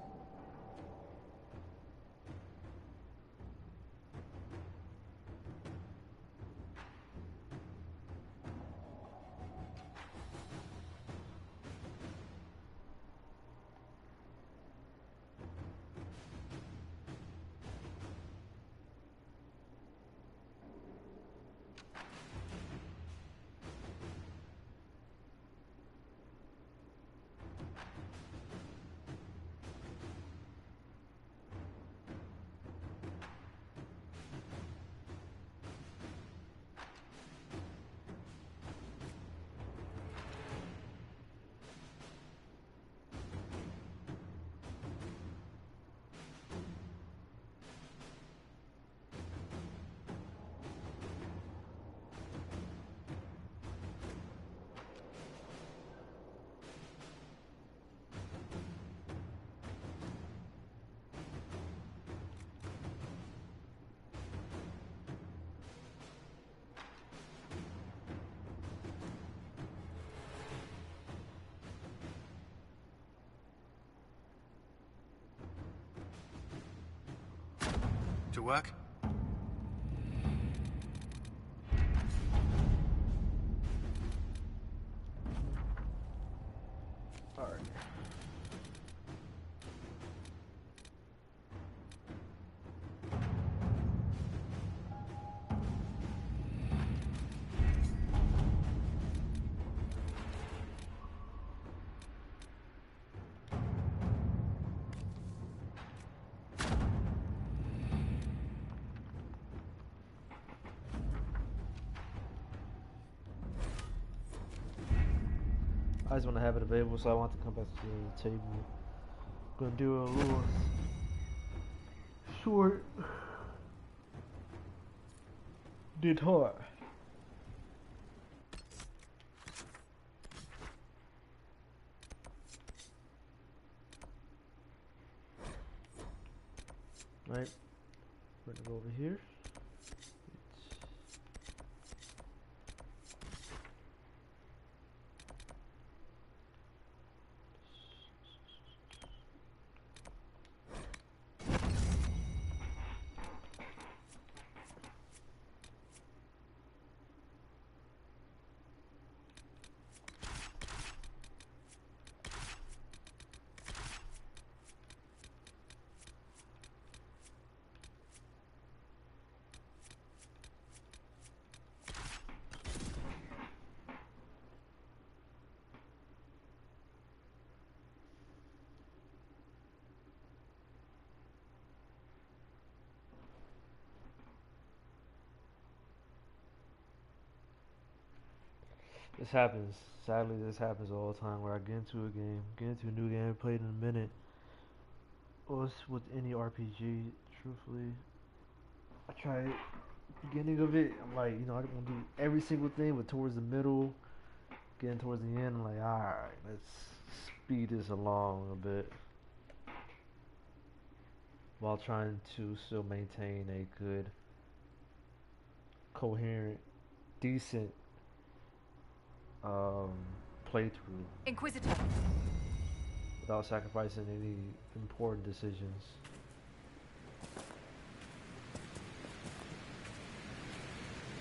To work? All right. I just want to have it available, so I want to come back to the table. Gonna do a little short detour. Right, we're gonna go over here. This happens. Sadly, this happens all the time where I get into a game, get into a new game, played in a minute. Or it's with any RPG, truthfully. I try beginning of it, I'm like, I want to do every single thing, but towards the middle, getting towards the end, I'm like, alright, let's speed this along a bit. While trying to still maintain a good, coherent, decent playthrough. Inquisitor. Without sacrificing any important decisions.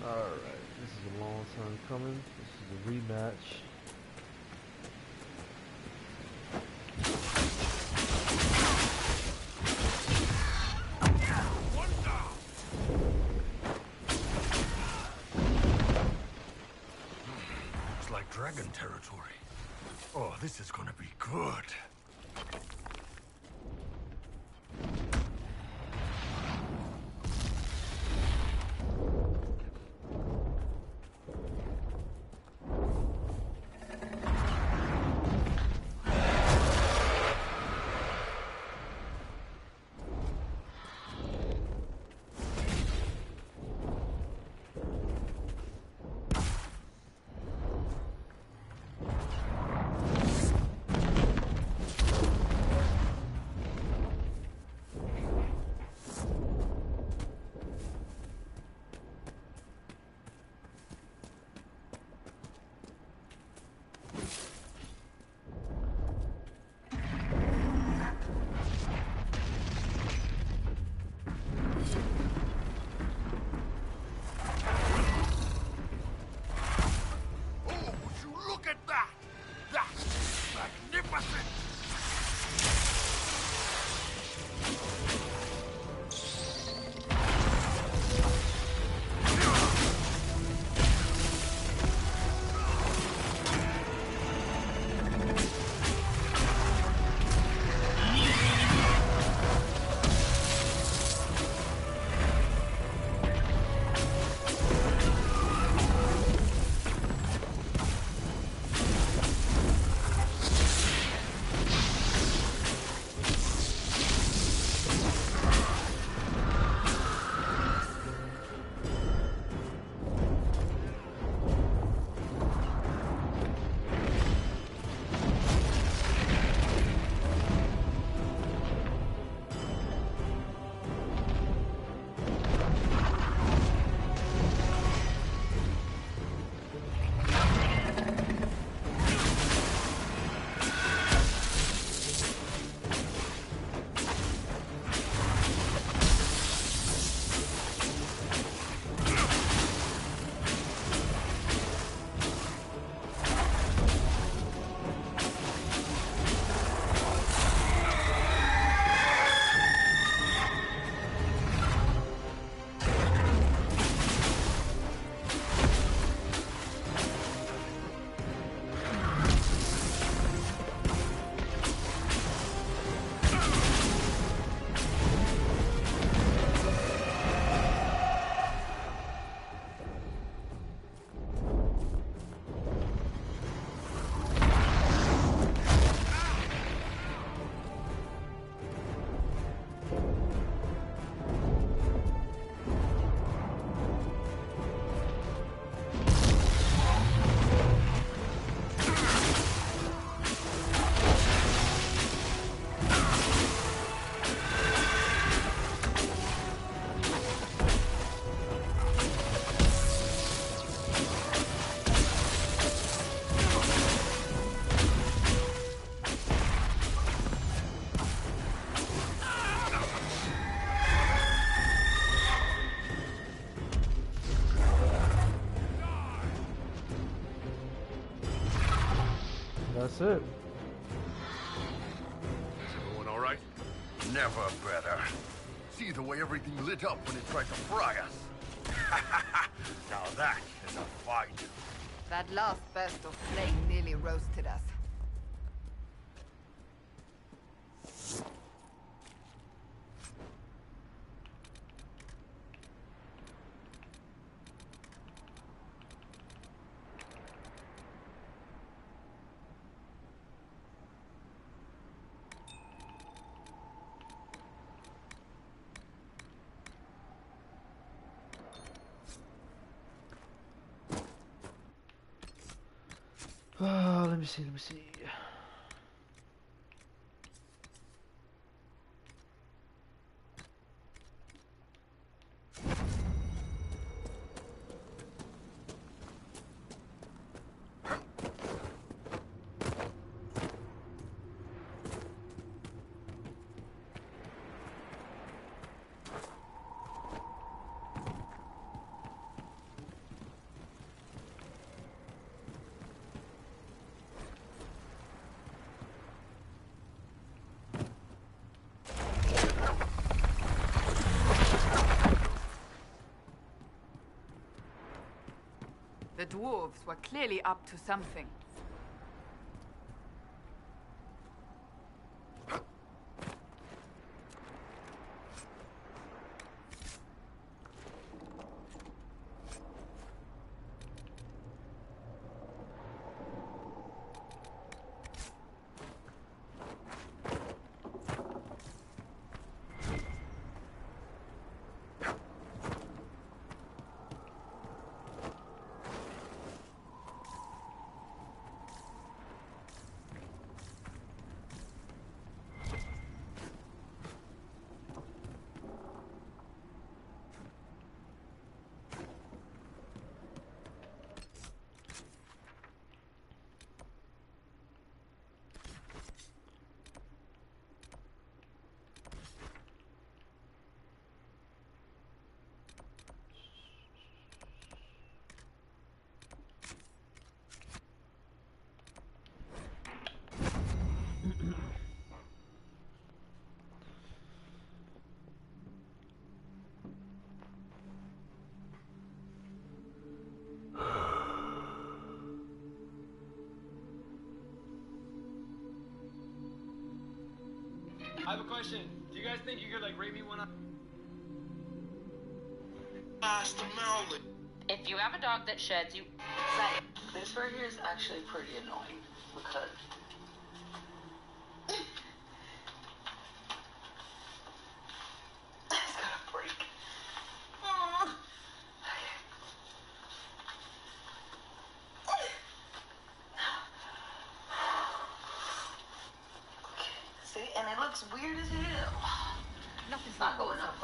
Alright, this is a long time coming. This is a rematch. Smells like dragon territory. Oh, this is gonna be good. That's it. Is everyone all right? Never better. See the way everything lit up when it tried to fry us. Now that is a fight. That last burst of flame nearly roasted us. Let me see, let me see. dwarves were clearly up to something. I have a question. Do you guys think you could like rate me one out? If you have a dog that sheds, you... This right here is actually pretty annoying because it's gonna break. See, and it looks weird as hell. Nothing's not going up.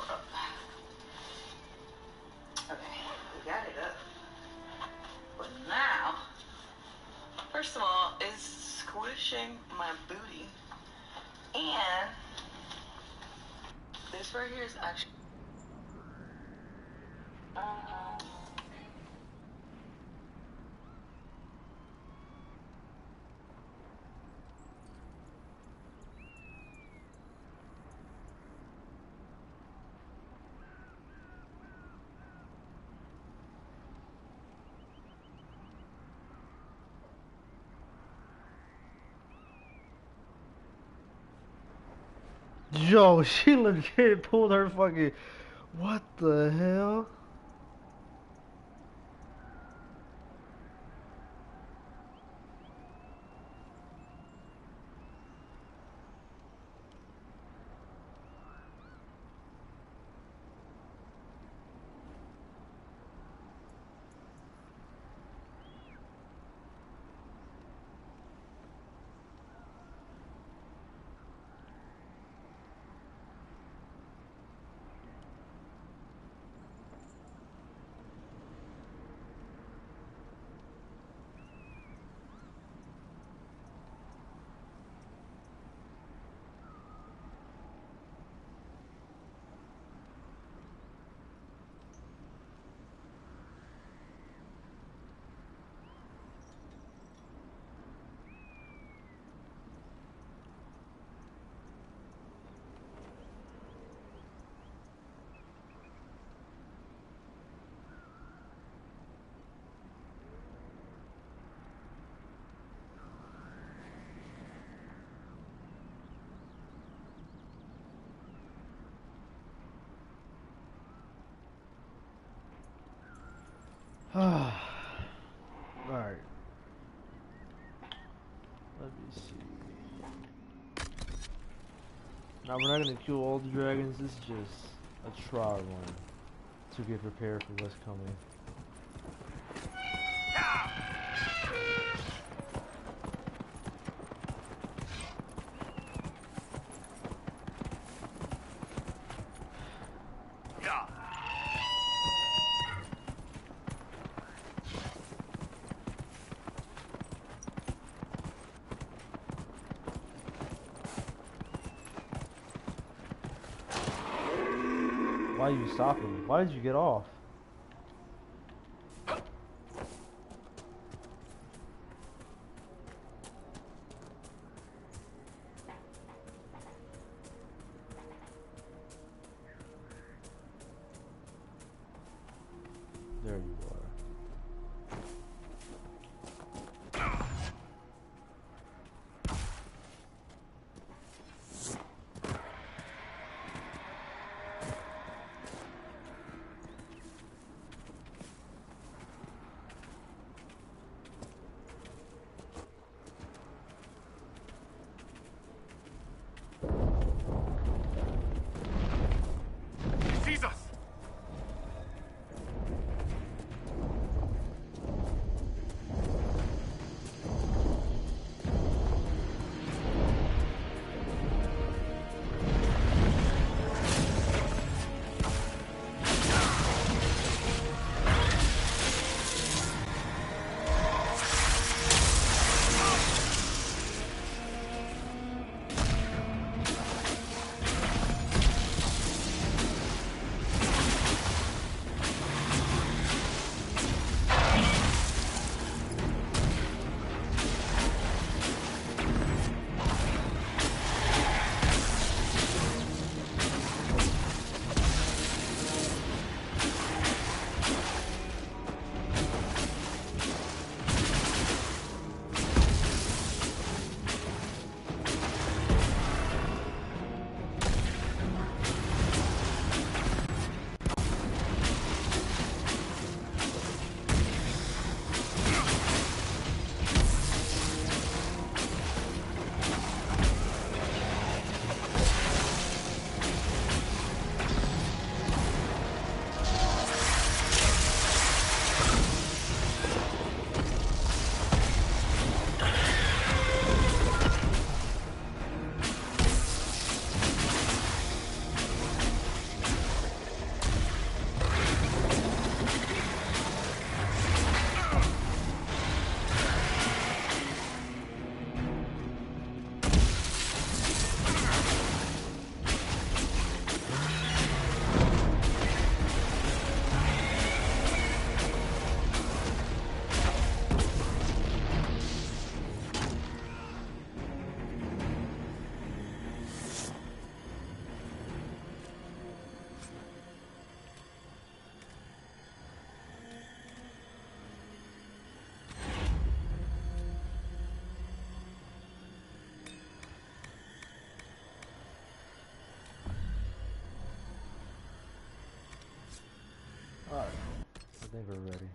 Okay, we got it up. But now, first of all, it's squishing my booty. And this right here is actually... Yo, she legit pulled her fucking... What the hell? Alright. Let me see. Now we're not gonna kill all the dragons, this is just a try one to get prepared for what's coming. Why are you stopping? Why did you get off? There you are. think we're ready.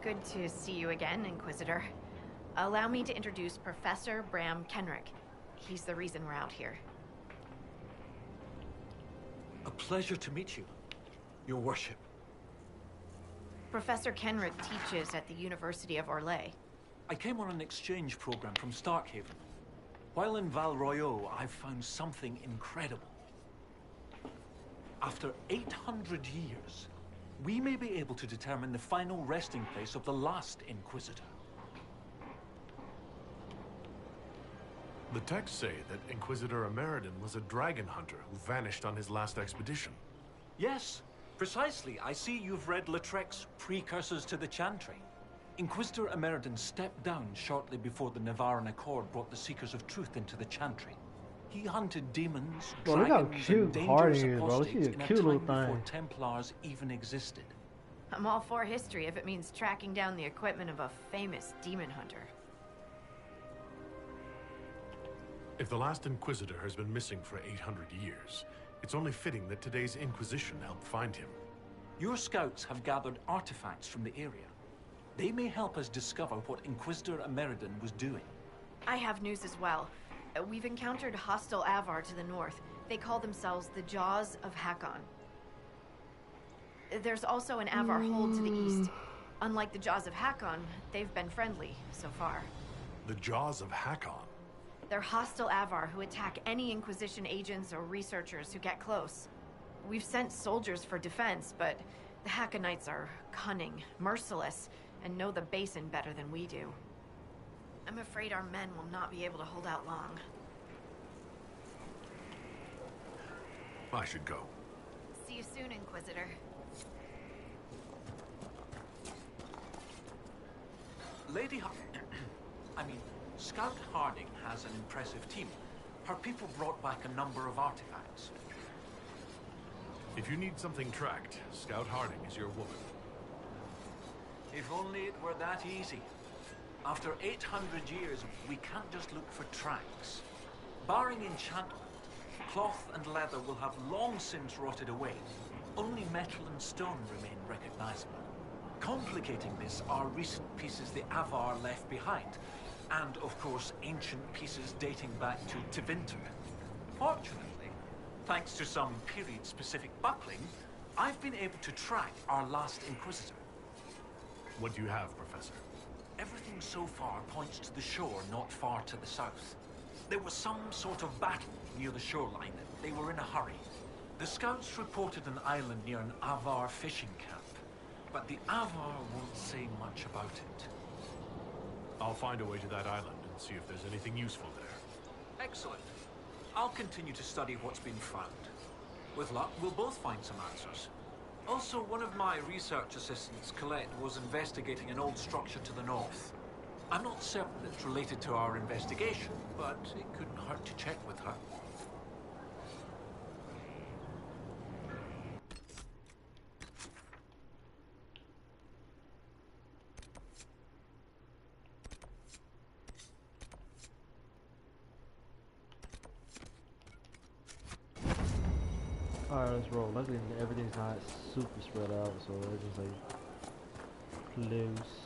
Good to see you again, Inquisitor. Allow me to introduce Professor Bram Kenrick. He's the reason we're out here. A pleasure to meet you, Your Worship. Professor Kenrick teaches at the University of Orlais. I came on an exchange program from Starkhaven. While in Val Royeaux, I've found something incredible. After 800 years, we may be able to determine the final resting place of the last Inquisitor. The texts say that Inquisitor Ameridan was a dragon hunter who vanished on his last expedition. Yes, precisely. I see you've read Lautrec's Precursors to the Chantry. Inquisitor Ameridan stepped down shortly before the Nevarran Accord brought the Seekers of Truth into the Chantry. He hunted demons, Bro, look how dragons, cute and dangerous Hardy is, bro. Look at apostates the in a cute time little before thing. Templars even existed. I'm all for history if it means tracking down the equipment of a famous demon hunter. If the last Inquisitor has been missing for 800 years, it's only fitting that today's Inquisition helped find him. Your scouts have gathered artifacts from the area. They may help us discover what Inquisitor Ameridan was doing. I have news as well. We've encountered hostile Avar to the north. They call themselves the Jaws of Hakon. There's also an Avar hold to the east. Unlike the Jaws of Hakon, they've been friendly so far. The Jaws of Hakon? They're hostile Avar who attack any Inquisition agents or researchers who get close. We've sent soldiers for defense, but the Hakonites are cunning, merciless, and know the basin better than we do. I'm afraid our men will not be able to hold out long. I should go. See you soon, Inquisitor. Scout Harding has an impressive team. Her people brought back a number of artifacts. If you need something tracked, Scout Harding is your woman. If only it were that easy. After 800 years, we can't just look for tracks. Barring enchantment, cloth and leather will have long since rotted away. Only metal and stone remain recognizable. Complicating this are recent pieces the Avar left behind, and of course ancient pieces dating back to Tevinter. Fortunately, thanks to some period-specific buckling, I've been able to track our last Inquisitor. What do you have, Professor? Everything so far points to the shore not far to the south. There was some sort of battle near the shoreline. They were in a hurry. The scouts reported an island near an Avar fishing camp, but the Avar won't say much about it. I'll find a way to that island and see if there's anything useful there. Excellent. I'll continue to study what's been found. With luck, we'll both find some answers. Also, one of my research assistants, Colette, was investigating an old structure to the north. I'm not certain it's related to our investigation, but it couldn't hurt to check with her. Alright, let's roll. Luckily, everything's not super spread out, so they're just like close.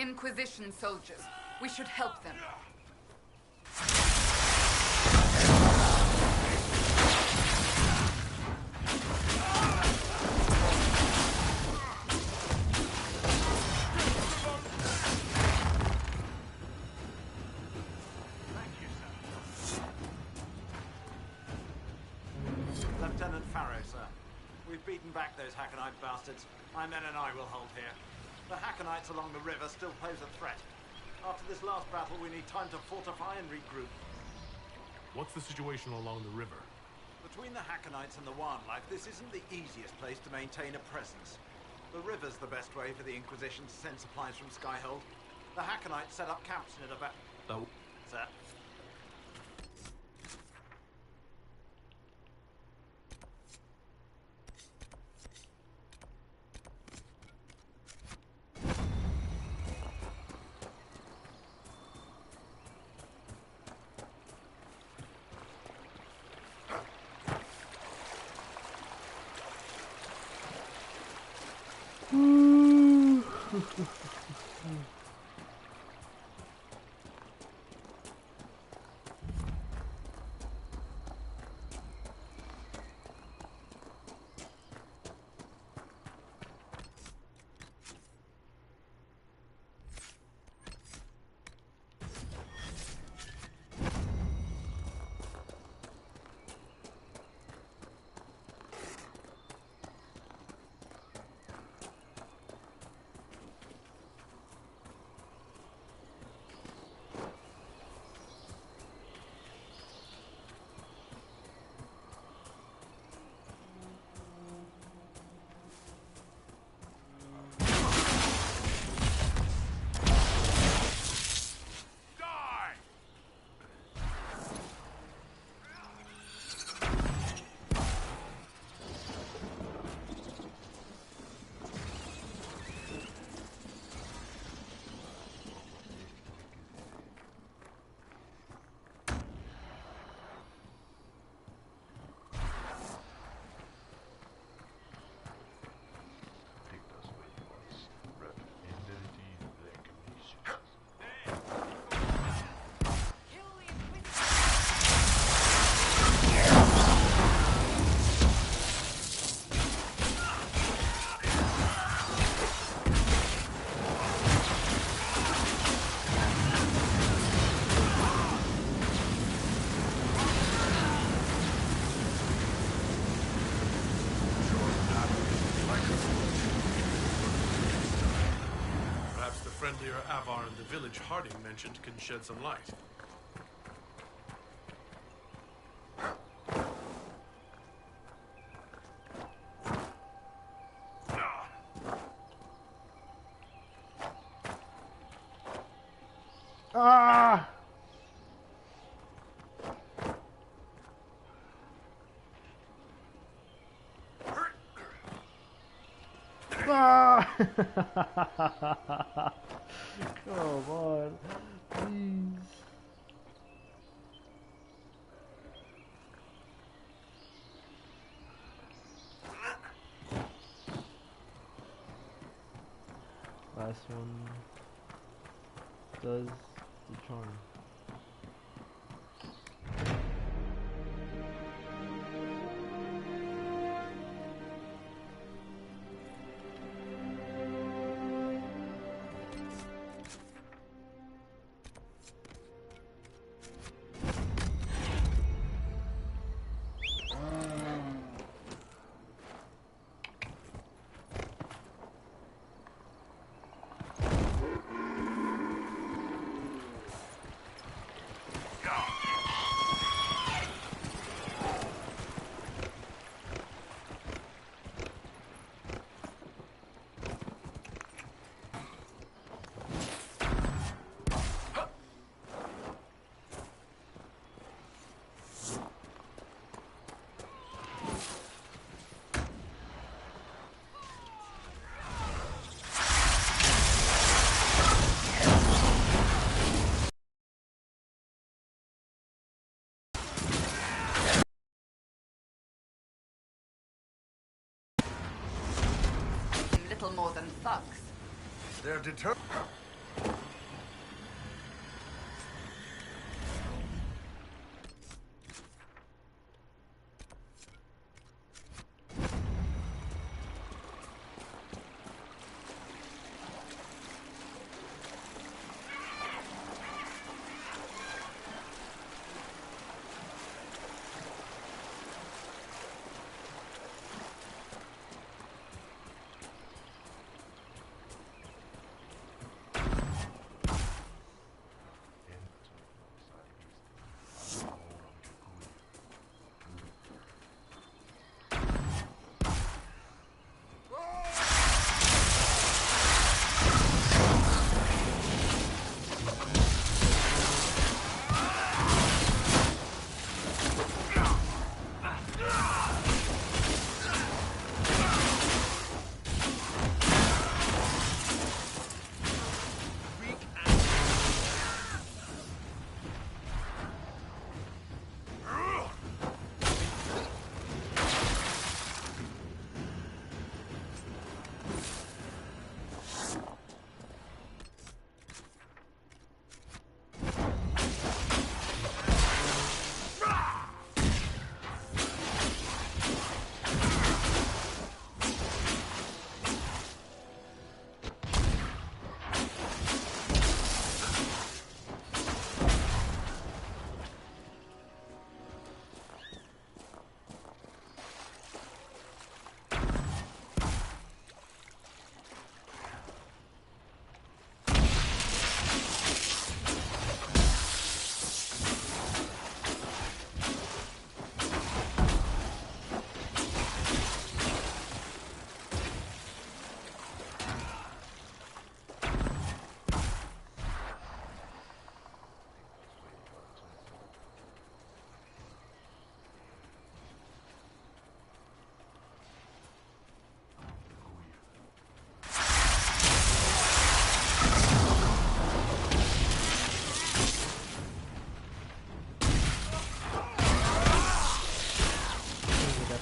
Inquisition soldiers. We should help them. Lieutenant Farrow, sir. We've beaten back those Hackenite bastards. My men and I will hold here. The Hackenites along the river still pose a threat. After this last battle, we need time to fortify and regroup. What's the situation along the river? Between the Hackenites and the wildlife, this isn't the easiest place to maintain a presence. The river's the best way for the Inquisition to send supplies from Skyhold. The Hackenites set up camps near the back. Oh. Sir? Friendlier Avar in the village Harding mentioned can shed some light. Ah! Ah! Come on, please. Last one does the charm. Little more than thugs. They're determined.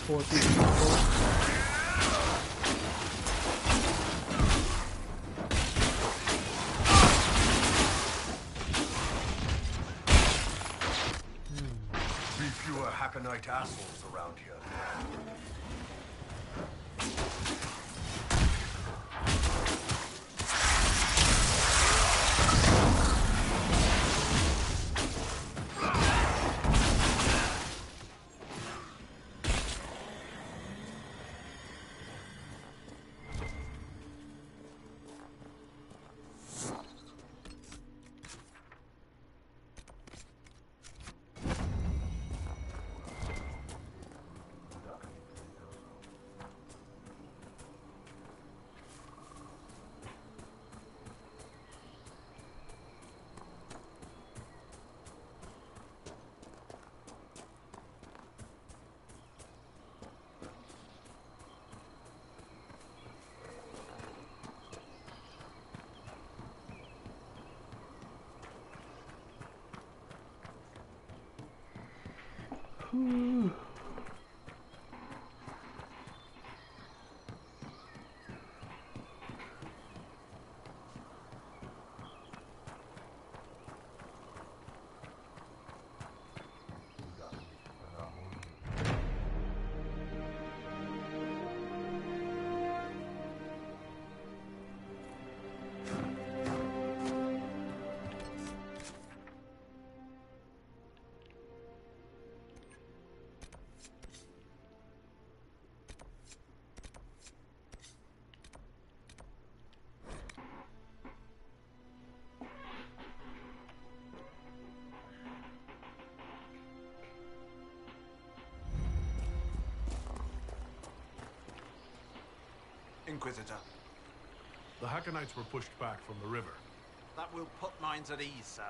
4 people. Be fewer Hackernite assholes around here. Inquisitor. The Hackenites were pushed back from the river. That will put minds at ease, sir.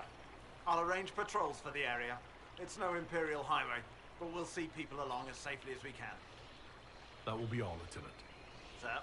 I'll arrange patrols for the area. It's no Imperial highway, but we'll see people along as safely as we can. That will be all, Lieutenant. Sir?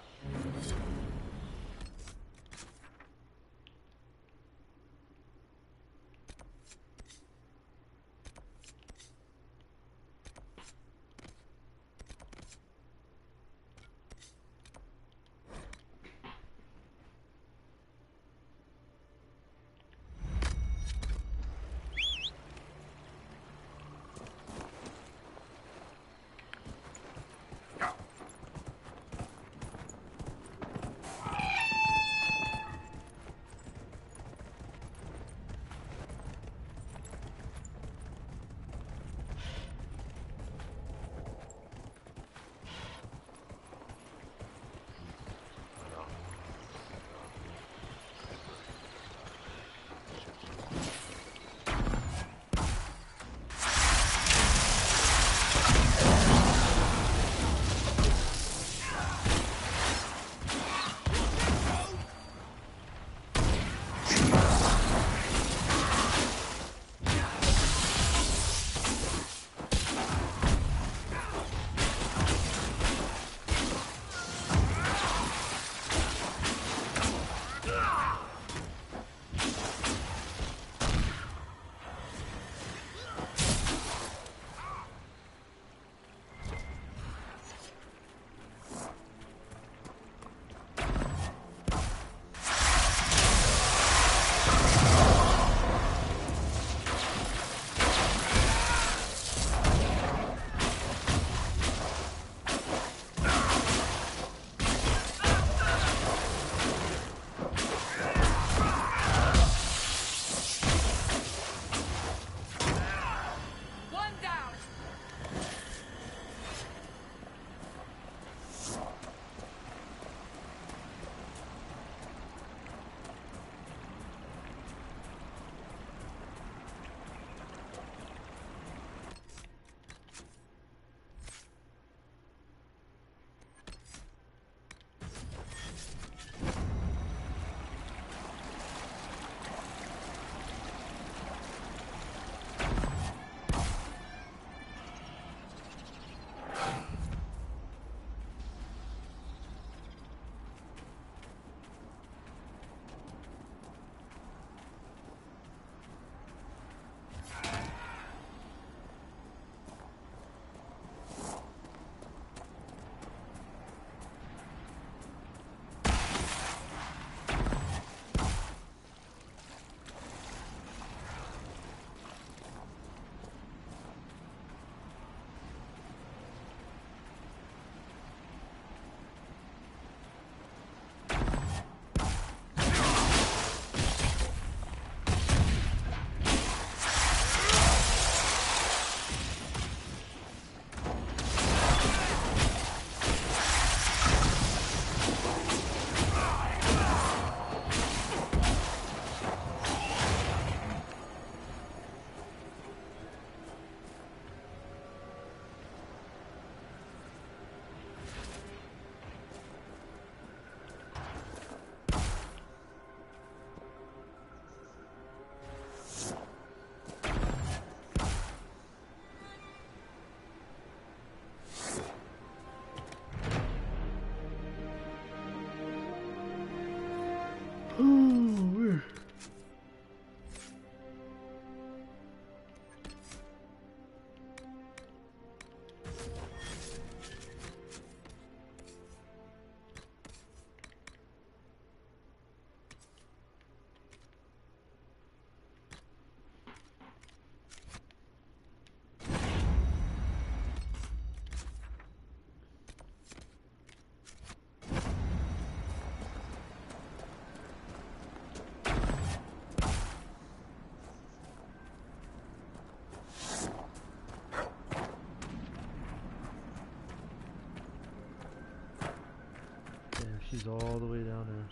She's all the way down there.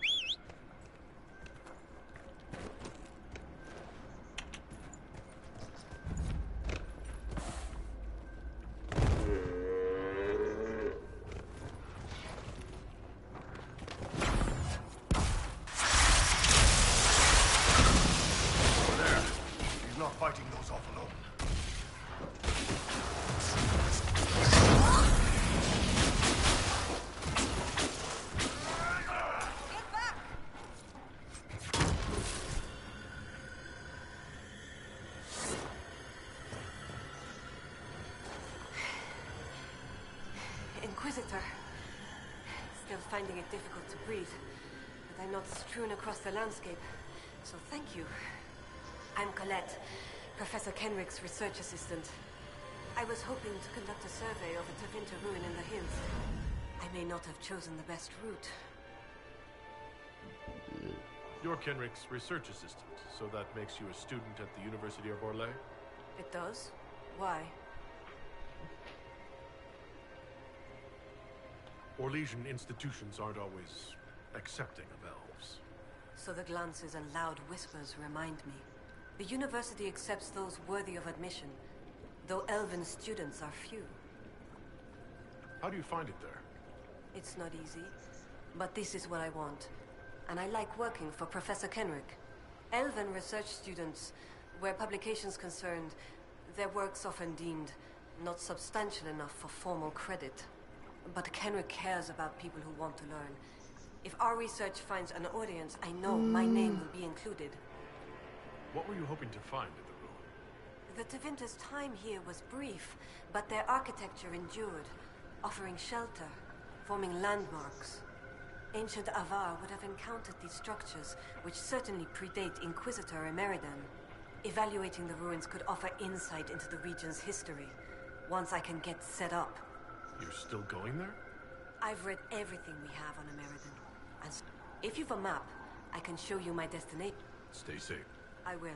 Fighting those off alone. Inquisitor. Still finding it difficult to breathe, but I'm not strewn across the landscape, so thank you. I'm Colette, Professor Kenrick's research assistant. I was hoping to conduct a survey of a Tevinter ruin in the hills. I may not have chosen the best route. You're Kenrick's research assistant, so that makes you a student at the University of Orlais? It does? Why? Orlesian institutions aren't always accepting of elves. So the glances and loud whispers remind me. The university accepts those worthy of admission, though elven students are few. How do you find it there? It's not easy, but this is what I want. And I like working for Professor Kenrick. Elven research students, where publications concerned, their work's often deemed not substantial enough for formal credit. But Kenrick cares about people who want to learn. If our research finds an audience, I know my name will be included. What were you hoping to find at the ruin? The Tevinter's time here was brief, but their architecture endured, offering shelter, forming landmarks. Ancient Avar would have encountered these structures, which certainly predate Inquisitor Emeridan. Evaluating the ruins could offer insight into the region's history, once I can get set up. You're still going there? I've read everything we have on Emeridan, and if you've a map, I can show you my destination. Stay safe. I will.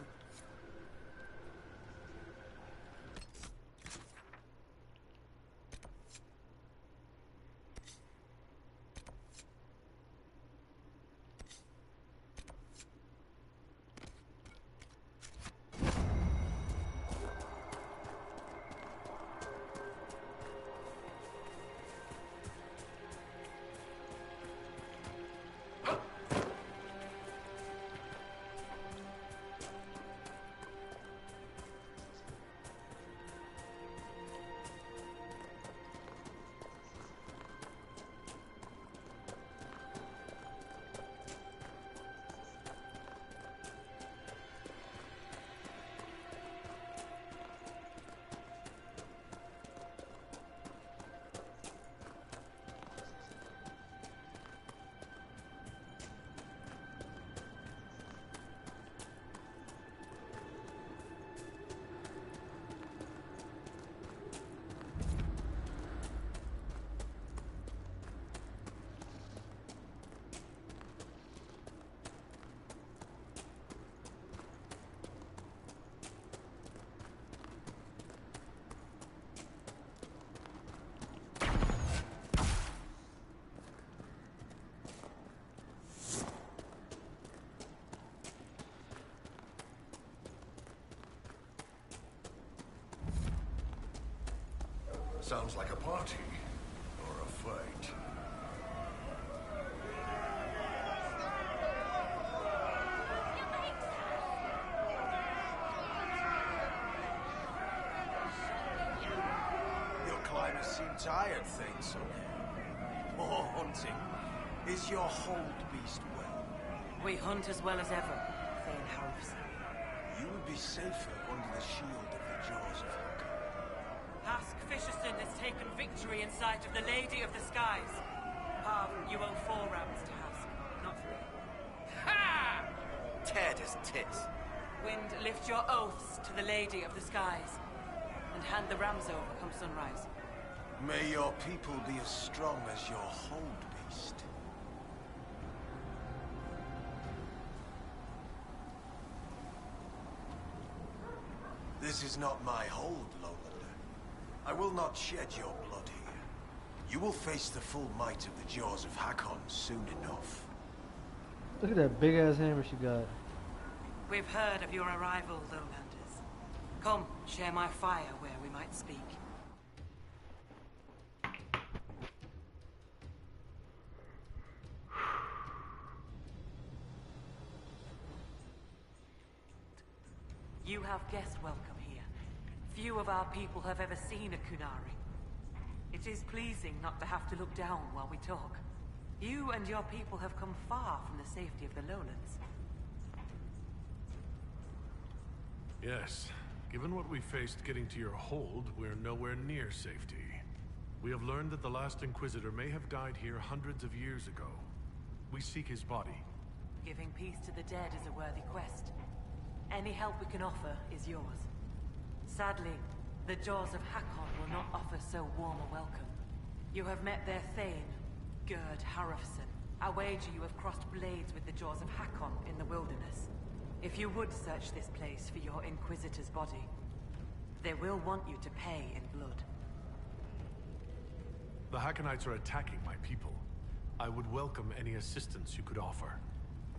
Sounds like a party. Or a fight. Your climbers seem tired, thanks, More hunting. Is your hold beast well? We hunt as well as ever, Thane Harrison. You would be safer under the shield of the jaws of Hawk. Hask Fisherson has taken victory in sight of the Lady of the Skies. Pav, you owe 4 rams to Hask, not 3. Ha! Tear his tits. Wind, lift your oaths to the Lady of the Skies, and hand the rams over come sunrise. May your people be as strong as your hold beast. This is not my hold, Lowlander. I will not shed your blood here. You will face the full might of the jaws of Hakon soon enough. Look at that big ass hammer she got. We've heard of your arrival, Lowlanders. Come, share my fire where we might speak. You have guest welcome here. Few of our people have ever seen a Kunari. It is pleasing not to have to look down while we talk. You and your people have come far from the safety of the lowlands. Yes. Given what we faced getting to your hold, we're nowhere near safety. We have learned that the last Inquisitor may have died here hundreds of years ago. We seek his body. Giving peace to the dead is a worthy quest. Any help we can offer is yours. Sadly, the jaws of Hakon will not offer so warm a welcome. You have met their Thane, Gerd Harrofson. I wager you have crossed blades with the jaws of Hakon in the wilderness. If you would search this place for your Inquisitor's body, they will want you to pay in blood. The Hakkonites are attacking my people. I would welcome any assistance you could offer.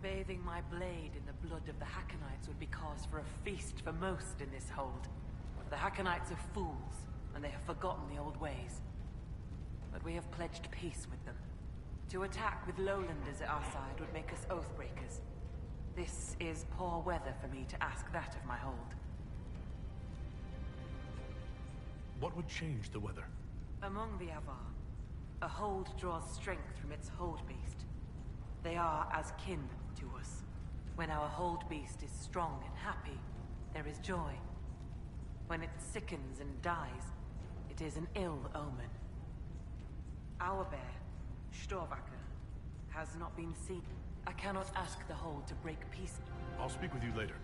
Bathing my blade in the blood of the Hakkonites would be cause for a feast for most in this hold. The Hakkonites are fools, and they have forgotten the old ways. But we have pledged peace with them. To attack with lowlanders at our side would make us oathbreakers. This is poor weather for me to ask that of my hold. What would change the weather? Among the Avar, a hold draws strength from its hold beast. They are as kin to us. When our hold beast is strong and happy, there is joy. When it sickens and dies, it is an ill omen. Our bear, Storvaker, has not been seen. I cannot ask the hold to break peace. I'll speak with you later.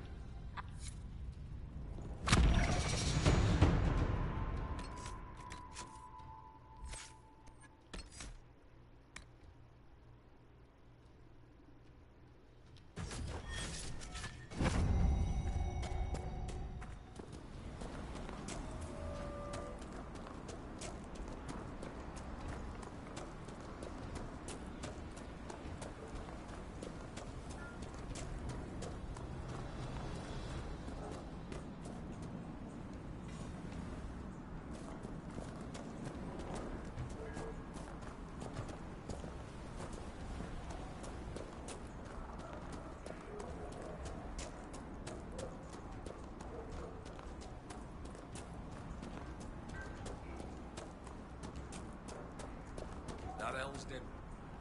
That Elsden.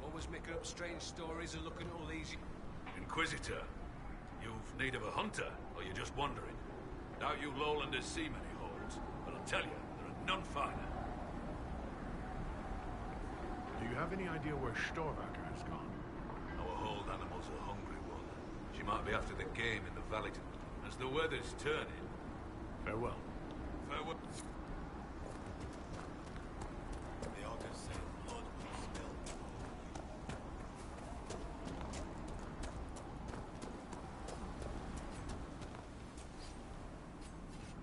Always making up strange stories and looking at all these... Inquisitor, you've need of a hunter, or you're just wandering? Doubt you lowlanders see many holds, but I'll tell you, there are none finer. Do you have any idea where Storvaker has gone? Our hold animal's a hungry one. She might be after the game in the valley. As the weather's turning... Farewell. Farewell. The augurs say blood will spill.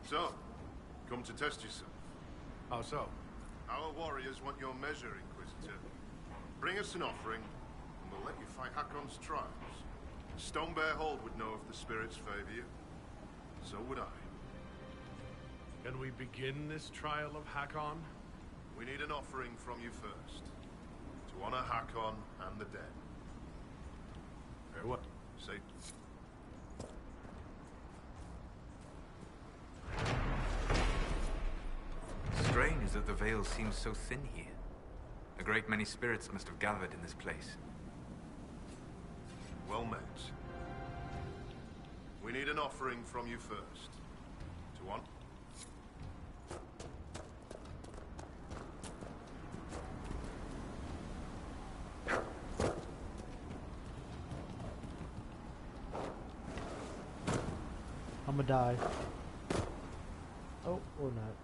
So, come to test yourself. How so? Our warriors want your measure, Inquisitor. Bring us an offering, and we'll let you fight Hakon's tribes. Stonebear Hold would know if the spirits favor you. So would I. Can we begin this trial of Hakon? We need an offering from you first. To honor Hakon and the dead. Farewell. Say... Strange that the veil seems so thin here. A great many spirits must have gathered in this place. Well met. We need an offering from you first. To honor... I'ma die. Oh, or not.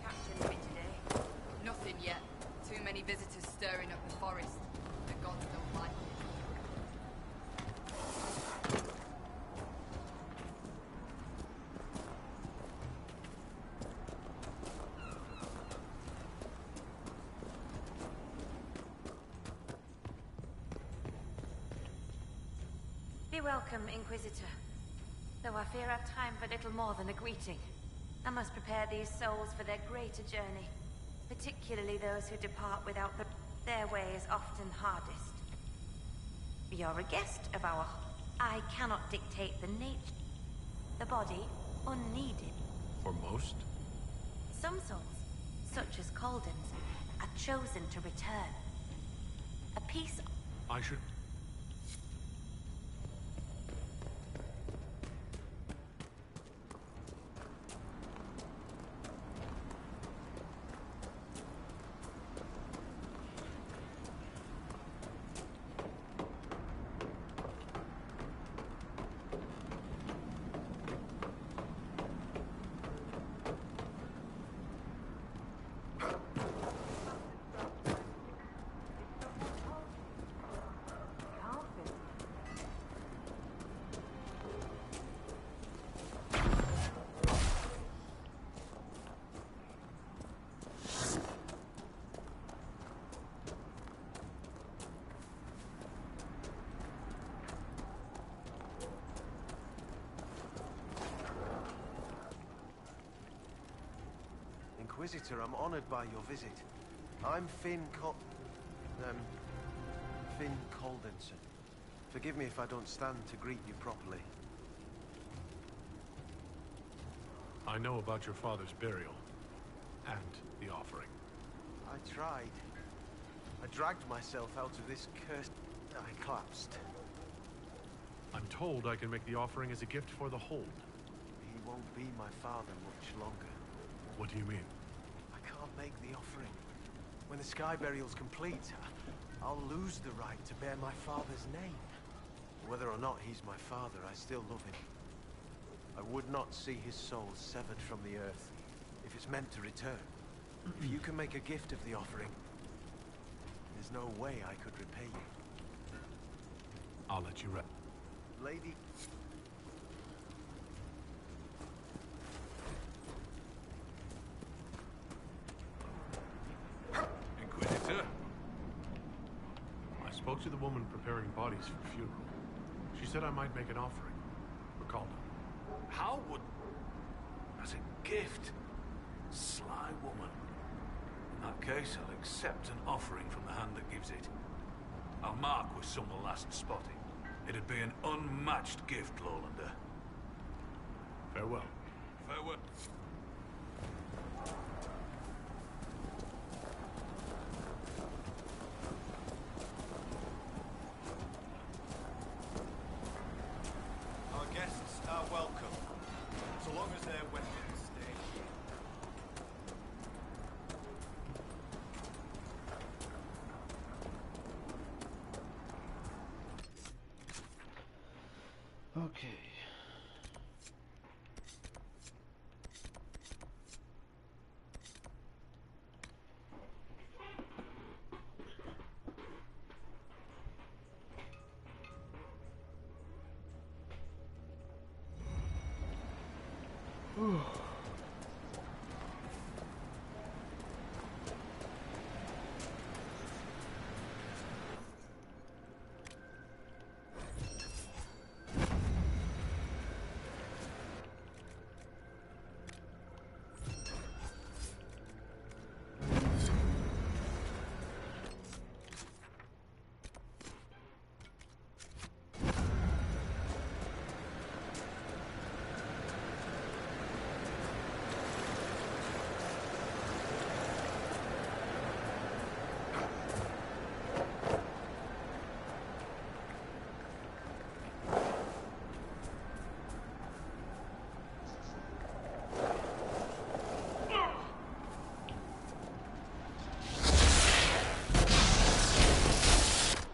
Captain with me today? Nothing yet. Too many visitors stirring up the forest. The gods don't like it. welcome, Inquisitor. Though I fear I've time for little more than a greeting. I must prepare these souls for their greater journey. Particularly those who depart without their way is often hardest. You're a guest of our... I cannot dictate the nature. The body, unneeded. For most? Some souls, such as Calden's, are chosen to return. A piece... I should... Inquisitor, I'm honored by your visit. I'm Finn Caldenson. Forgive me if I don't stand to greet you properly. I know about your father's burial. And the offering. I tried. I dragged myself out of this cursed... I collapsed. I'm told I can make the offering as a gift for the hold. He won't be my father much longer. What do you mean? I can't make the offering. When the sky burial's complete, I'll lose the right to bear my father's name. Whether or not he's my father, I still love him. I would not see his soul severed from the earth if it's meant to return. If you can make a gift of the offering, there's no way I could repay you. I'll let you rest. Lady... Inquisitor? I spoke to the woman preparing bodies for funeral. She said I might make an offering. Recall it. How would... As a gift? Sly woman. In that case, I'll accept an offering from the hand that gives it. I'll mark where someone last spotted. It'd be an unmatched gift, Lowlander. Farewell. Farewell. Our guests are welcome, so long as their weapons stay here. Okay.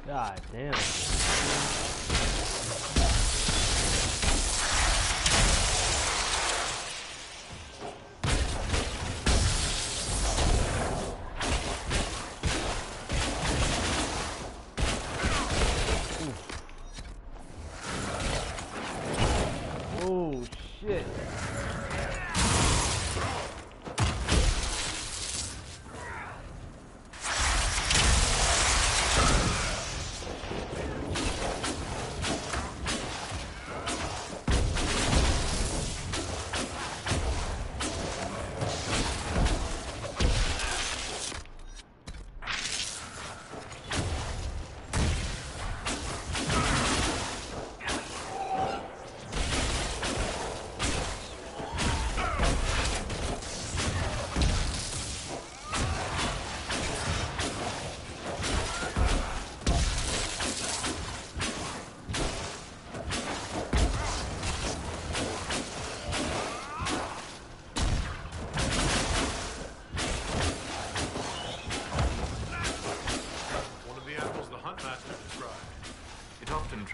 God damn. Oh shit.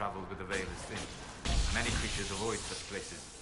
traveled with the Veil is thin. Many creatures avoid such places.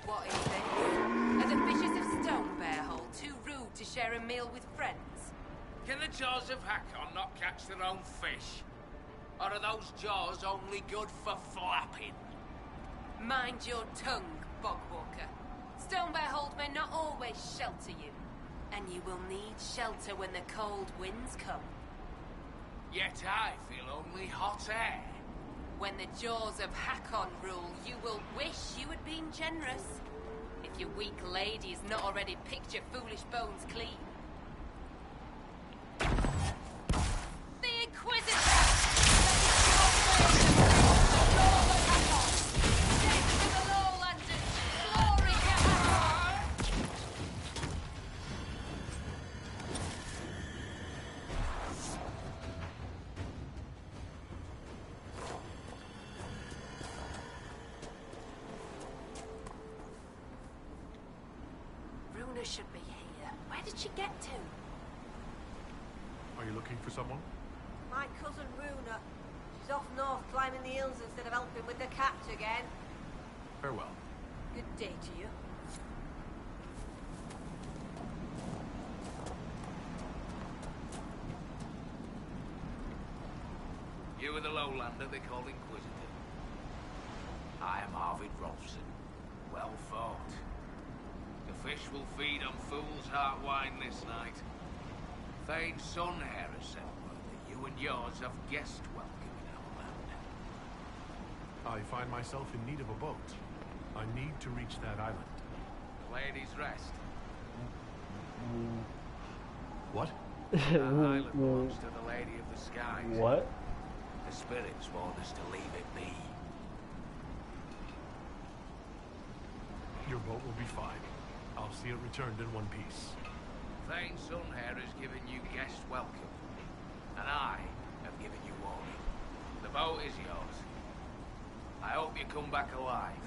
What is this? Are the fishes of Stone Bear Hole too rude to share a meal with friends? Can the jaws of Hakon not catch their own fish? Or are those jaws only good for flapping? Mind your tongue, Bogwalker. Stone Bear Hold may not always shelter you, and you will need shelter when the cold winds come. Yet I feel only hot air. When the jaws of Hakon rule, you will wish you had been generous. If your weak lady has not already picked your foolish bones clean. The Inquisitor! Death to the Lowlanders! Glory to Hakon! Runa should be here. Where did she get to? Are you looking for someone? My cousin Runa. She's off north climbing the hills instead of helping with the cats again. Farewell. Good day to you. You are the Lowlander they call Inquisitor. I am Arvid Rolfson. Well fought. The fish will feed on fool's heart wine this night. Thane's son here has said word that you and yours have guest welcome in our land. I find myself in need of a boat. I need to reach that island. The Lady's Rest. What? That island belongs to the Lady of the Skies. What? The spirits warned us to leave it be. Your boat will be fine. I'll see it returned in one piece. Thane's son here has given you guest welcome. And I have given you warning. The boat is yours. I hope you come back alive.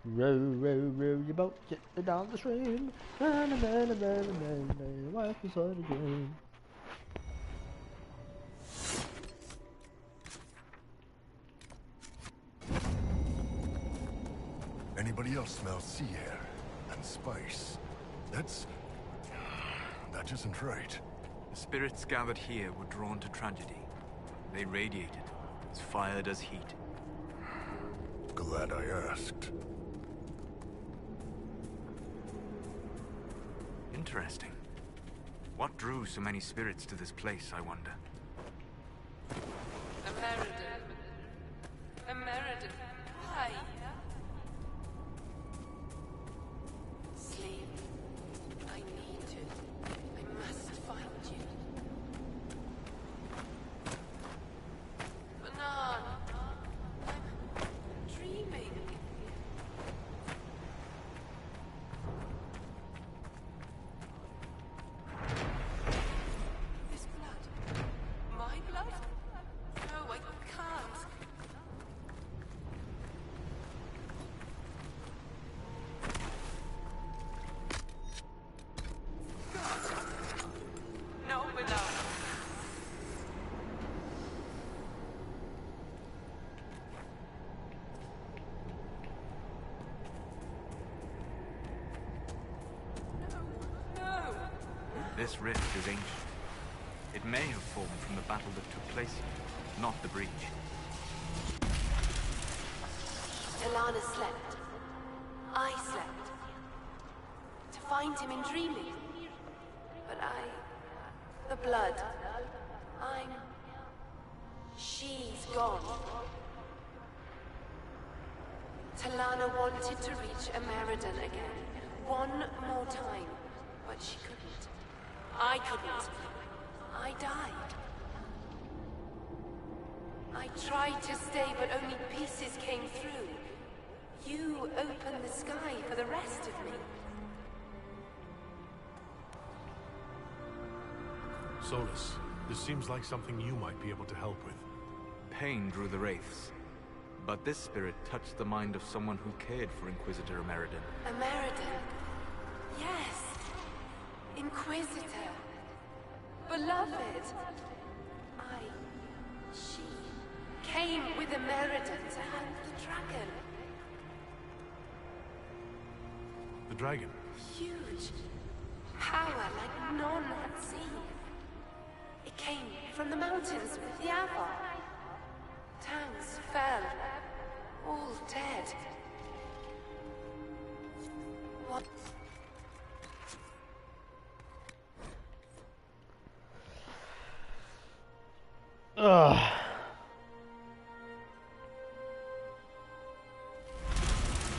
Row, row, row your boat gently down the stream. Wife is on the dream. Anybody else smell sea air and spice? That isn't right. The spirits gathered here were drawn to tragedy. They radiated, as fire does heat. Glad I asked. Interesting. What drew so many spirits to this place, I wonder? American. Hi. Sleep. I need to This rift is ancient. It may have formed from the battle that took place here, not the breach. Ilana slept. I slept. To find him in dreaming. But the blood. She's gone. Talana wanted to reach Ameridan again. One more time. But she couldn't. I couldn't. I died. I tried to stay, but only pieces came through. You opened the sky for the rest of me. Solus, this seems like something you might be able to help with. Pain drew the wraiths, but this spirit touched the mind of someone who cared for Inquisitor Ameridan. Ameridan? Yes. Inquisitor. Beloved. She came with Ameridan to hunt the dragon. The dragon? Huge. Power like none had seen. It came from the mountains with the Avar. Tanks fell. All dead. What? Ugh.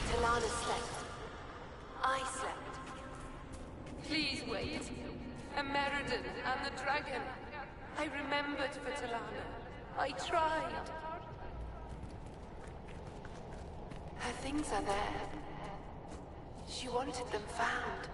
Talana slept. I slept. Please wait. Ameridan and the dragon. I remembered for Talana. I tried. Her things are there. She wanted them found.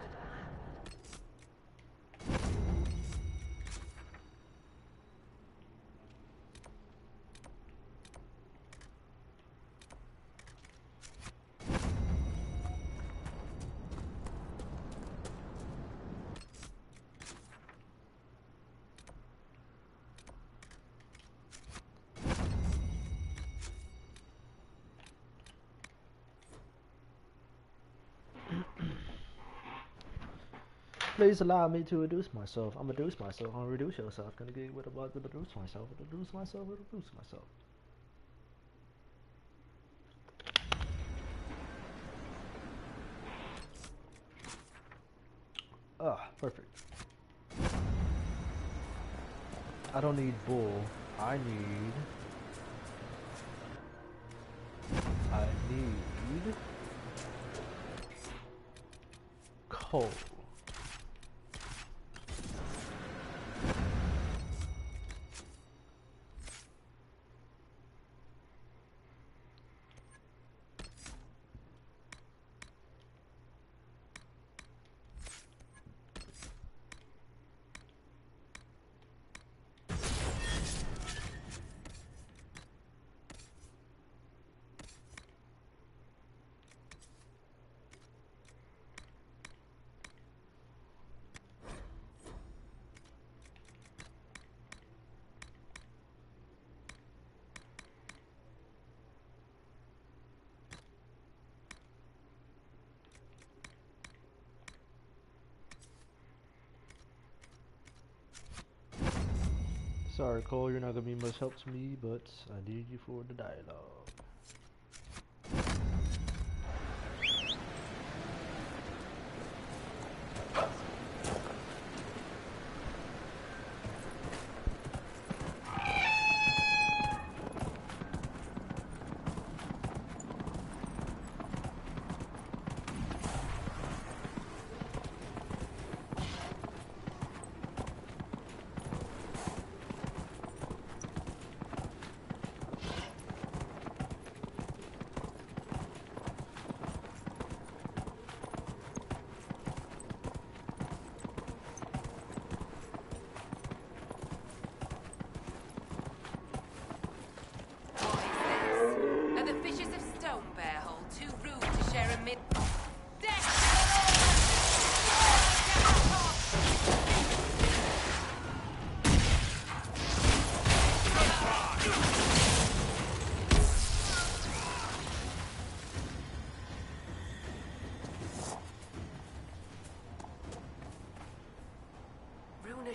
Please allow me to reduce myself. I'm reduce myself. I'm reduce yourself. Gonna get what about to reduce myself. Reduce myself. Reduce myself. Ah, perfect. I don't need bull. I need coal. Sorry, Cole, you're not gonna be much help to me, but I need you for the dialogue.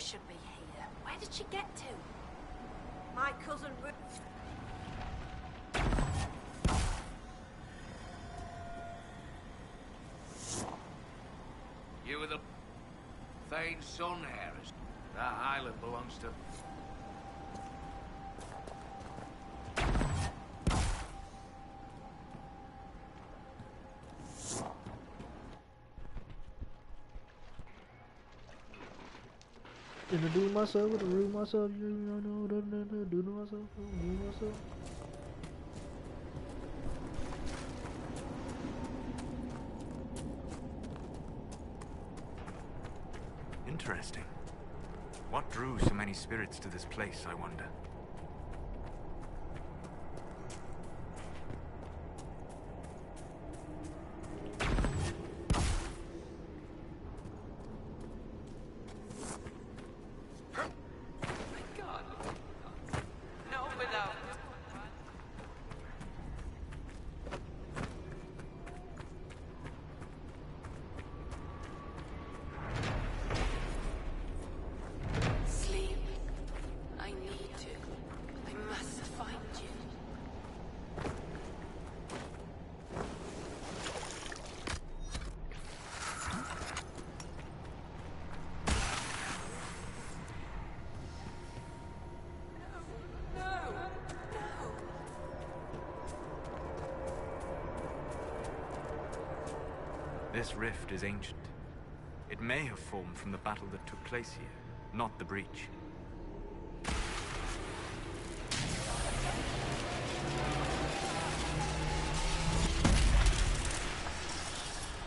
should be here. Where did she get to? My cousin Ru... You were the Thane's son, Harris. That island belongs to... Introduce myself, introduce myself, you know, do myself, do myself. Interesting. What drew so many spirits to this place, I wonder? This rift is ancient. It may have formed from the battle that took place here, not the breach.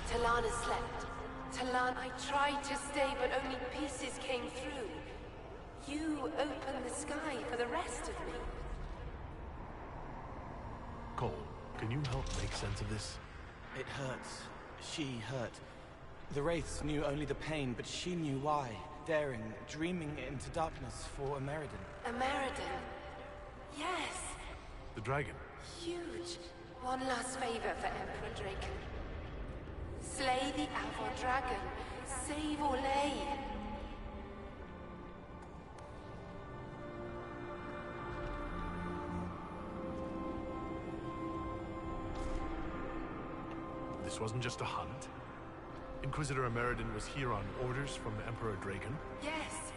Talana slept. Talana, I tried to stay, but only pieces came through. You opened the sky for the rest of me. Cole, can you help make sense of this? It hurts. She hurt. The Wraiths knew only the pain, but she knew why. Daring, dreaming into darkness for Ameridan. Ameridan? Yes. The dragon. Huge. One last favor for Emperor Draken. Slay the Avor dragon. Save Orlais. This wasn't just a hunt. Inquisitor Ameridan was here on orders from Emperor Draken. Yes.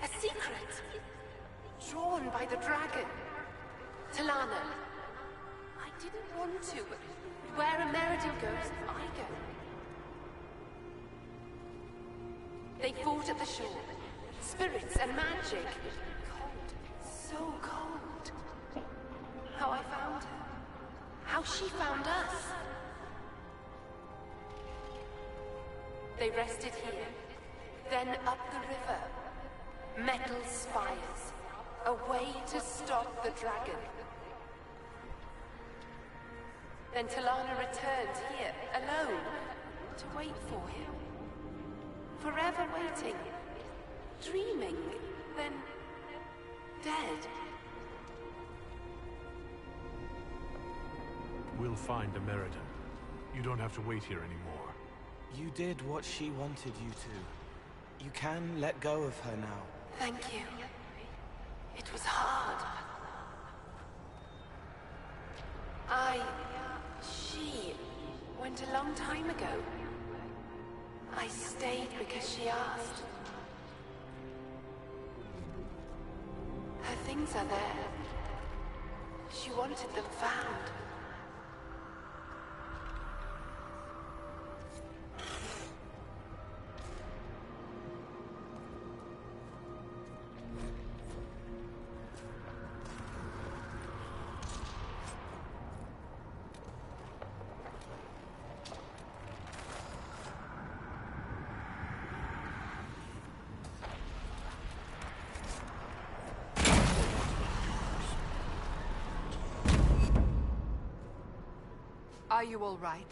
A secret. Drawn by the dragon. Talana. I didn't want to, but where Ameridan goes, I go. They fought at the shore. Spirits and magic. Cold. So cold. How I found her. How she found us. They rested here, then up the river. Metal spires. A way to stop the dragon. Then Talana returned here, alone, to wait for him. Forever waiting. Dreaming, then dead. We'll find Ameridan. You don't have to wait here anymore. You did what she wanted you to. You can let go of her now. Thank you. It was hard. She went a long time ago. I stayed because she asked. Her things are there. She wanted them found. Are you all right?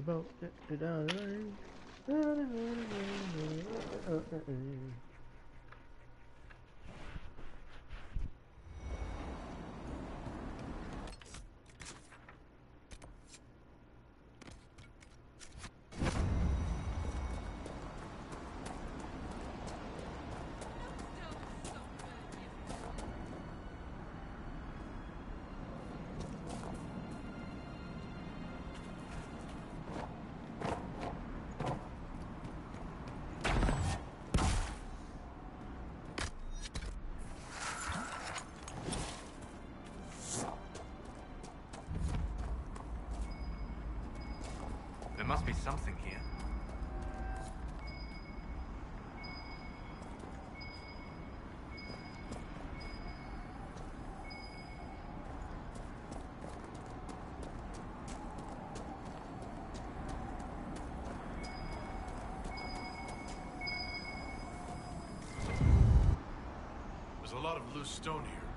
boat down the lane. There must be something here. There's a lot of loose stone here,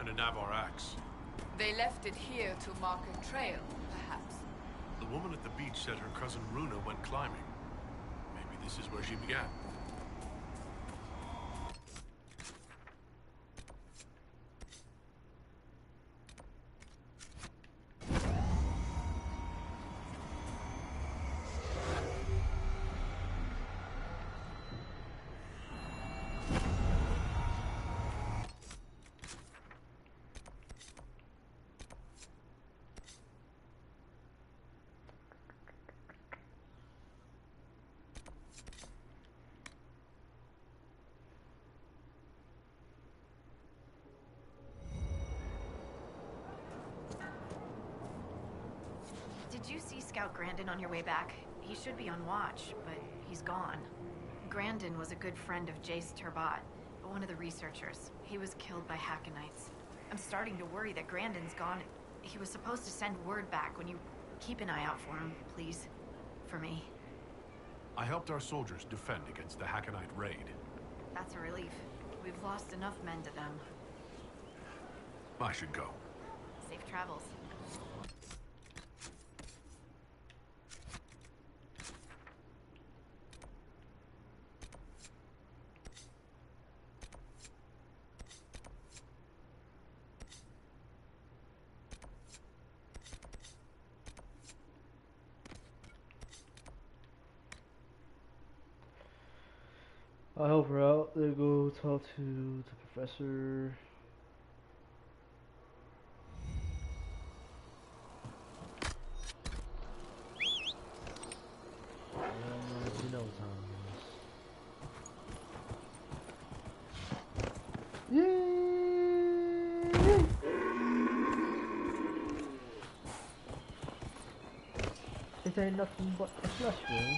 and a Navarre axe. They left it here to mark a trail, perhaps. The woman at the beach said her cousin Runa went climbing. Maybe this is where she began. Did you see Scout Grandin on your way back? He should be on watch, but he's gone. Grandin was a good friend of Jace Turbat, one of the researchers. He was killed by Hackenites. I'm starting to worry that Grandin's gone. He was supposed to send word back when you... Keep an eye out for him, please. For me. I helped our soldiers defend against the Hackenite raid. That's a relief. We've lost enough men to them. I should go. Safe travels. I'll help her out. They go talk to the professor. You know what time it is. Yay! It ain't nothing but a flesh wound.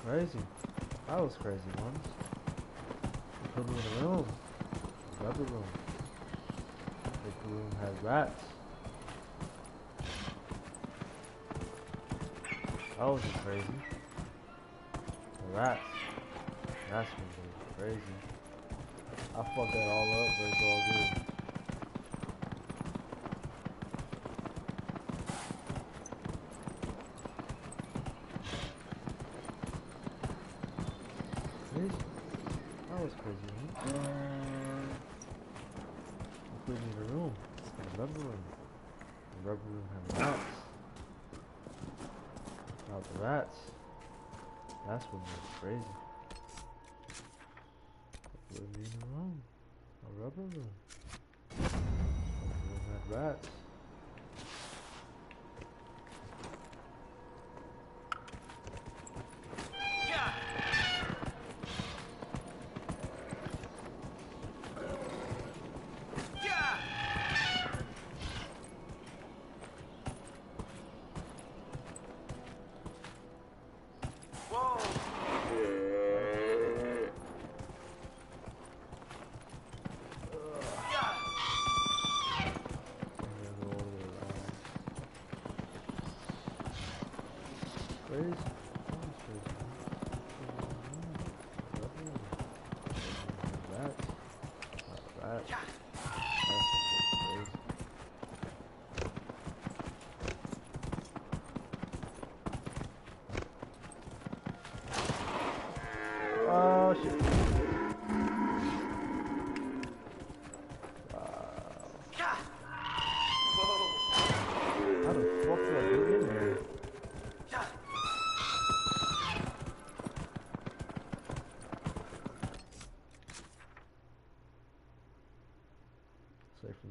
Crazy. I was crazy once. They put me in a room. A rubber room. The room had rats. I wasn't crazy. The rats. That's when they were crazy. I fucked that all up, but it's all good. Crazy. That was crazy, man. They put me in a room. In a rubber room. The rubber room had rats. Out the rats. That's what made it crazy. They put me in a room. A rubber room. The room had rats. Crazy.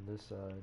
this side.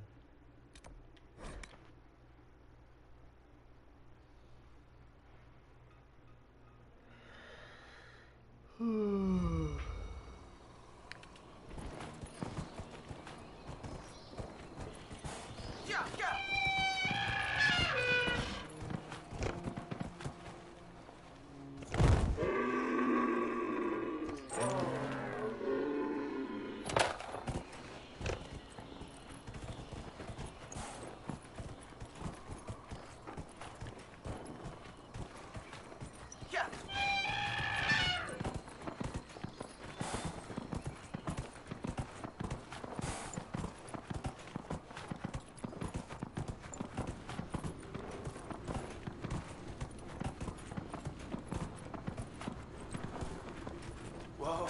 Whoa.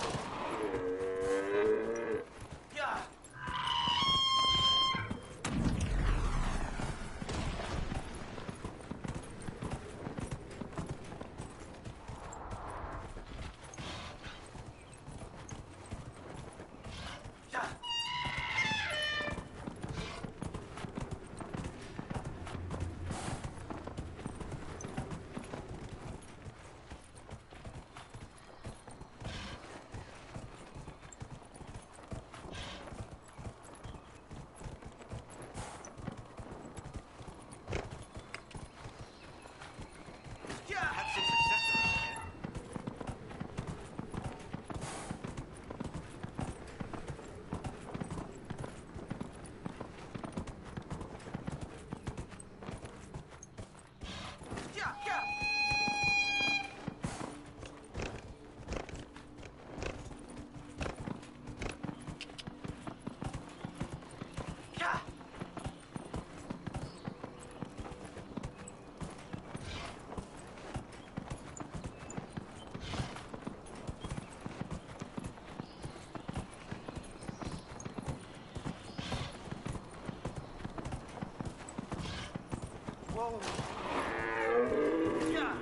Yeah. Had some success around here. Whoa. Yeah.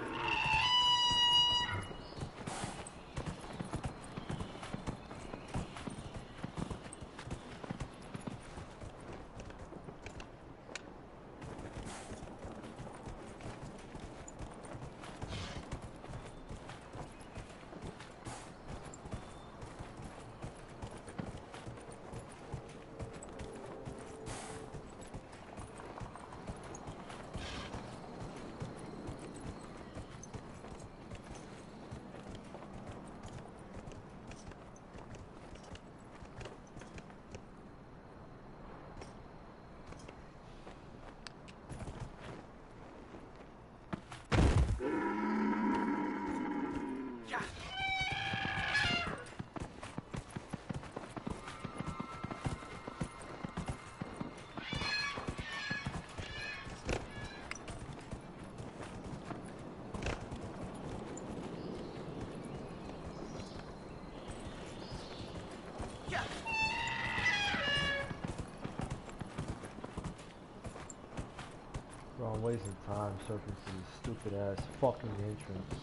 Bro, I'm wasting time surfing through this stupid ass fucking entrance.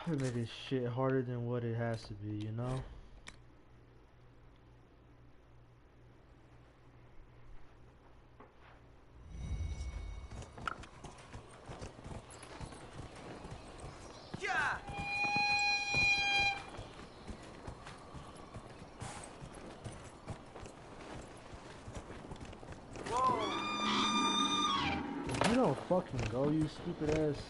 We made this shit harder than what it has to be, you know? Yeah. You don't fucking go, you stupid ass.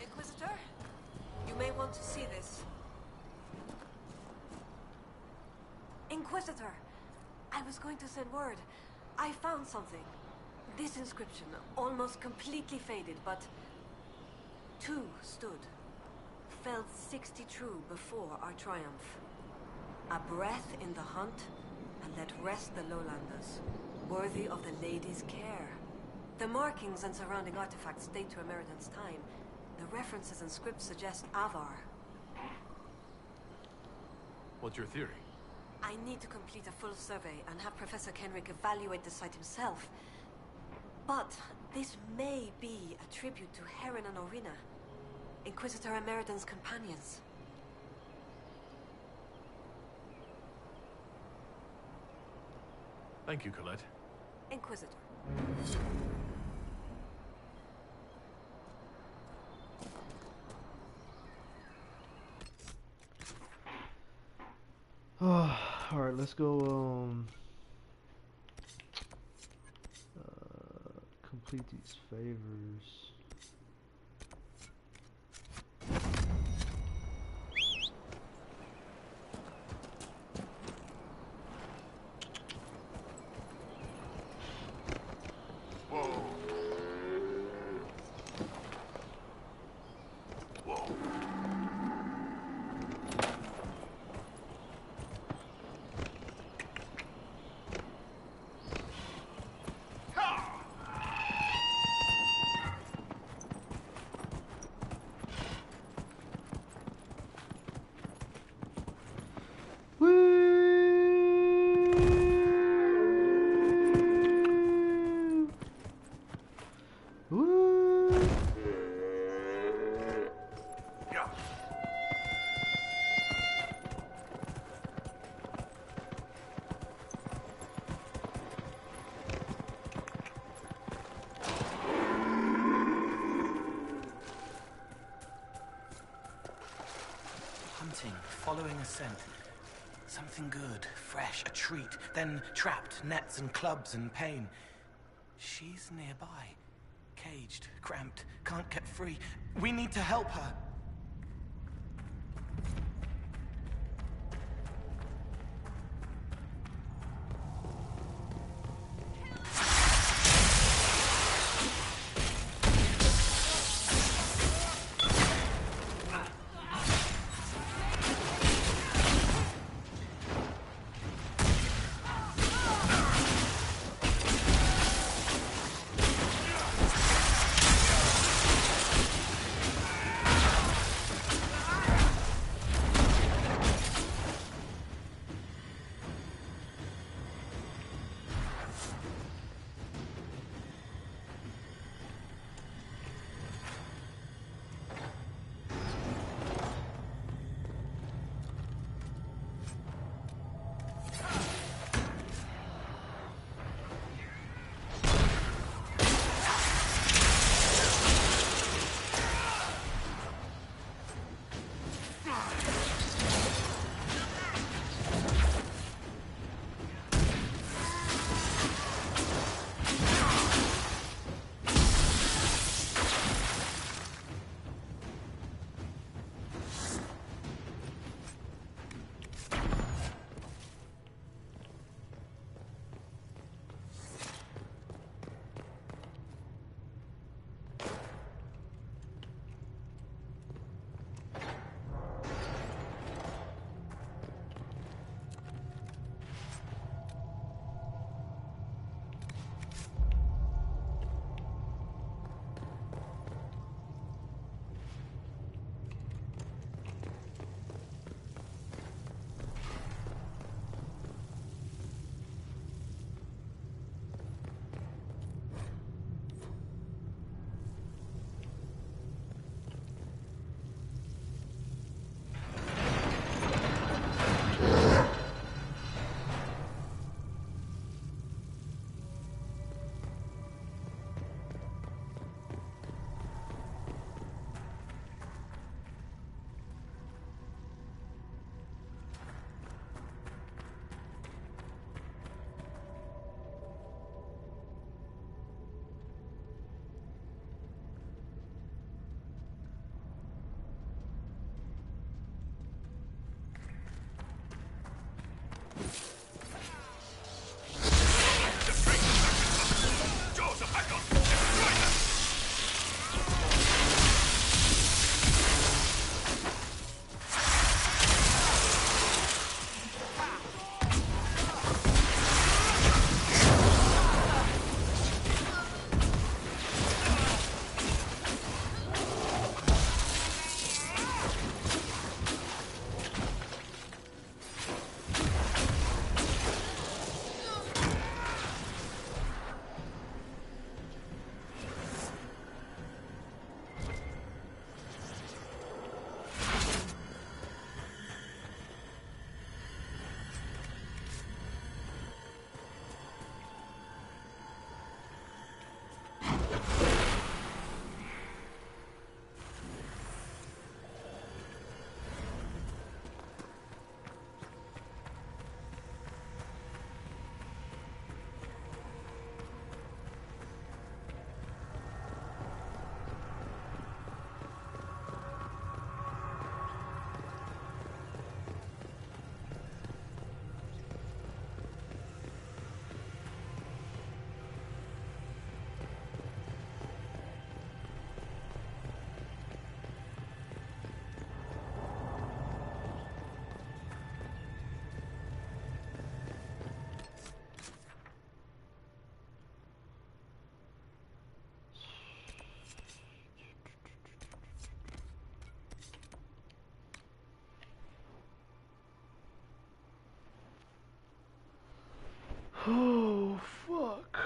Inquisitor? You may want to see this. Inquisitor! I was going to send word. I found something. This inscription, almost completely faded, but... two stood. Felled 60 true before our triumph. A breath in the hunt, and let rest the lowlanders, worthy of the lady's care. The markings and surrounding artifacts date to Ameritan's time. The references and scripts suggest Avar. What's your theory? I need to complete a full survey and have Professor Kenrick evaluate the site himself. But this may be a tribute to Heron and Orina, Inquisitor Emeritan's companions. Thank you, Colette. Inquisitor. Alright, let's go, complete these favors. Following a scent. Something good, fresh, a treat. Then trapped, nets and clubs and pain. She's nearby. Caged, cramped, can't get free. We need to help her. Oh, fuck.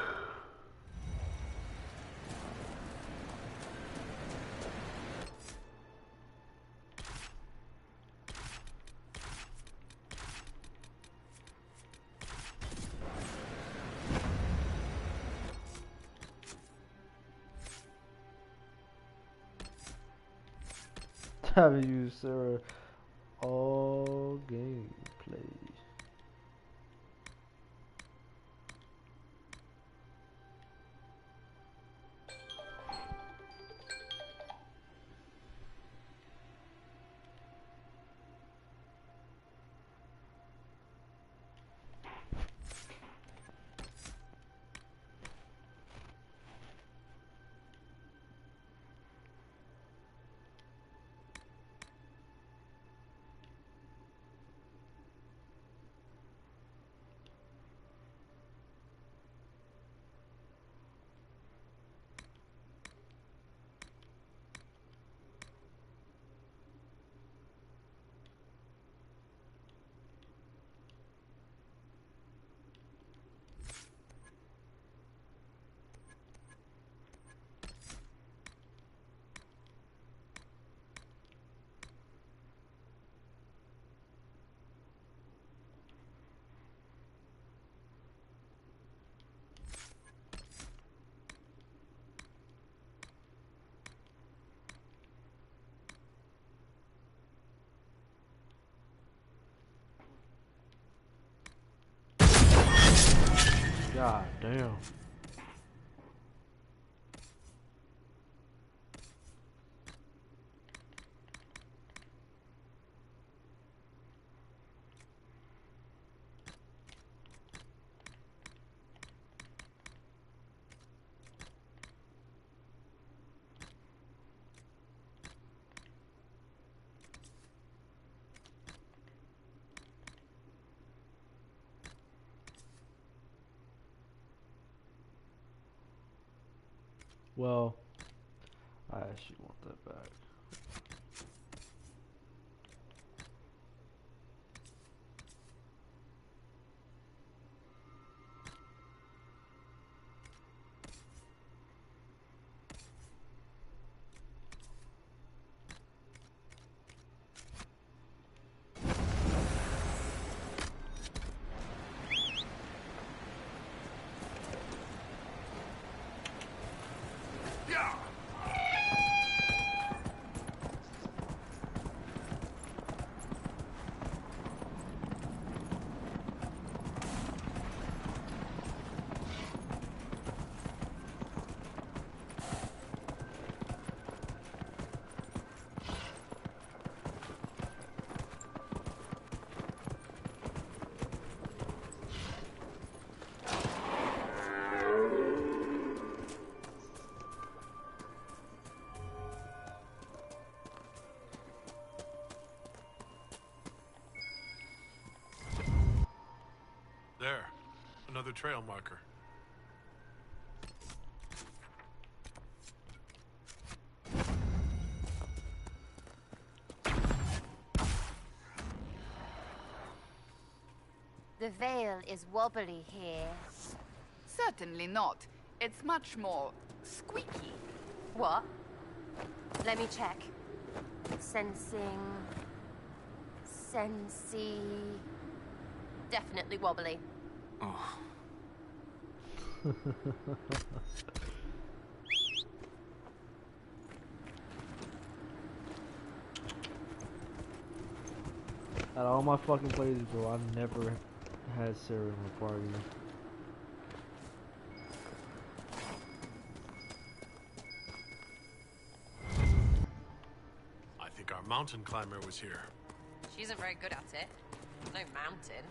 Haven't used Sarah all gameplay. God damn. Well, I actually want that back. There. Another trail marker. The veil is wobbly here. Certainly not. It's much more squeaky. What? Let me check. Sensing... Sensey... Definitely wobbly. Oh. Out of all my fucking plays, bro, I've never had Sarah in my party. I think our mountain climber was here. She isn't very good at it. No mountain.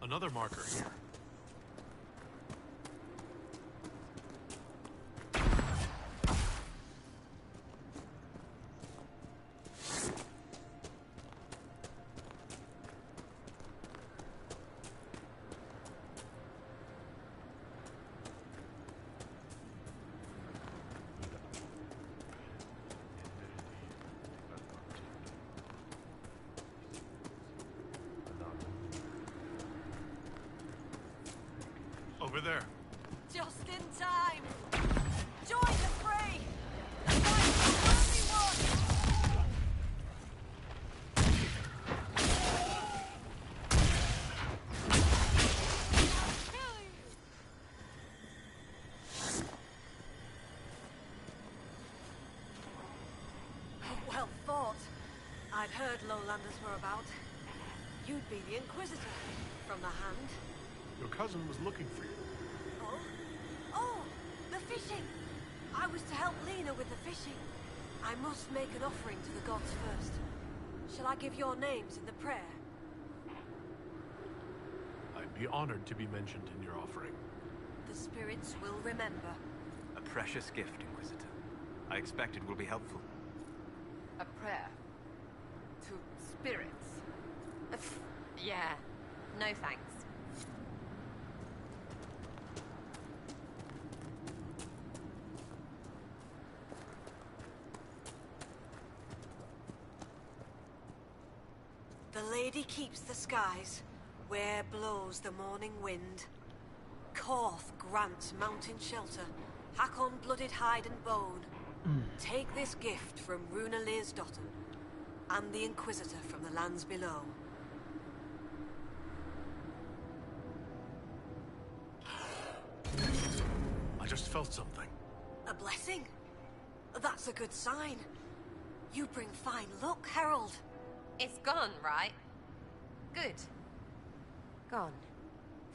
Another marker here. there. Just in time. Join the fray. Fight for everyone. Well fought. I'd heard lowlanders were about. You'd be the Inquisitor, from the hand. Your cousin was looking for you. Oh? Oh! The fishing! I was to help Lena with the fishing. I must make an offering to the gods first. Shall I give your names in the prayer? I'd be honored to be mentioned in your offering. The spirits will remember. A precious gift, Inquisitor. I expect it will be helpful. A prayer. To spirits. Yeah. No thanks. The lady keeps the skies, where blows the morning wind. Korth grants mountain shelter, Hakon blooded hide and bone. Take this gift from Runa Learsdotten, and the Inquisitor from the lands below. I just felt something. A blessing? That's a good sign. You bring fine luck, Herald. It's gone, right? Good. Gone.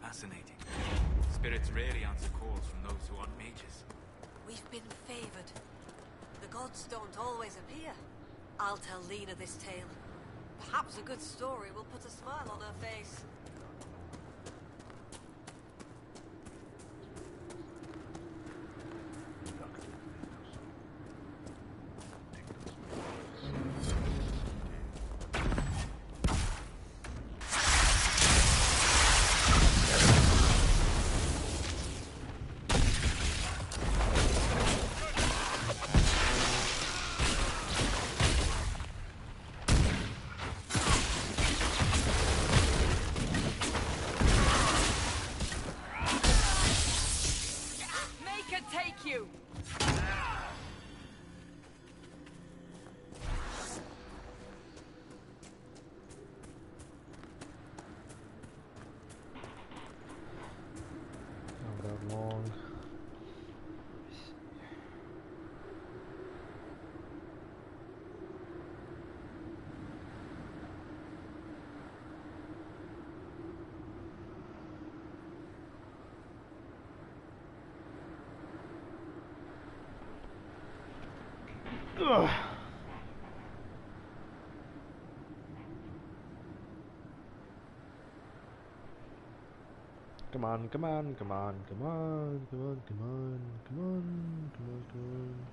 Fascinating. Spirits rarely answer calls from those who aren't mages. We've been favored. The gods don't always appear. I'll tell Lena this tale. Perhaps a good story will put a smile on her face. Ugh. Come on, come on, come on, come on, come on, come on, come on, come on, come on.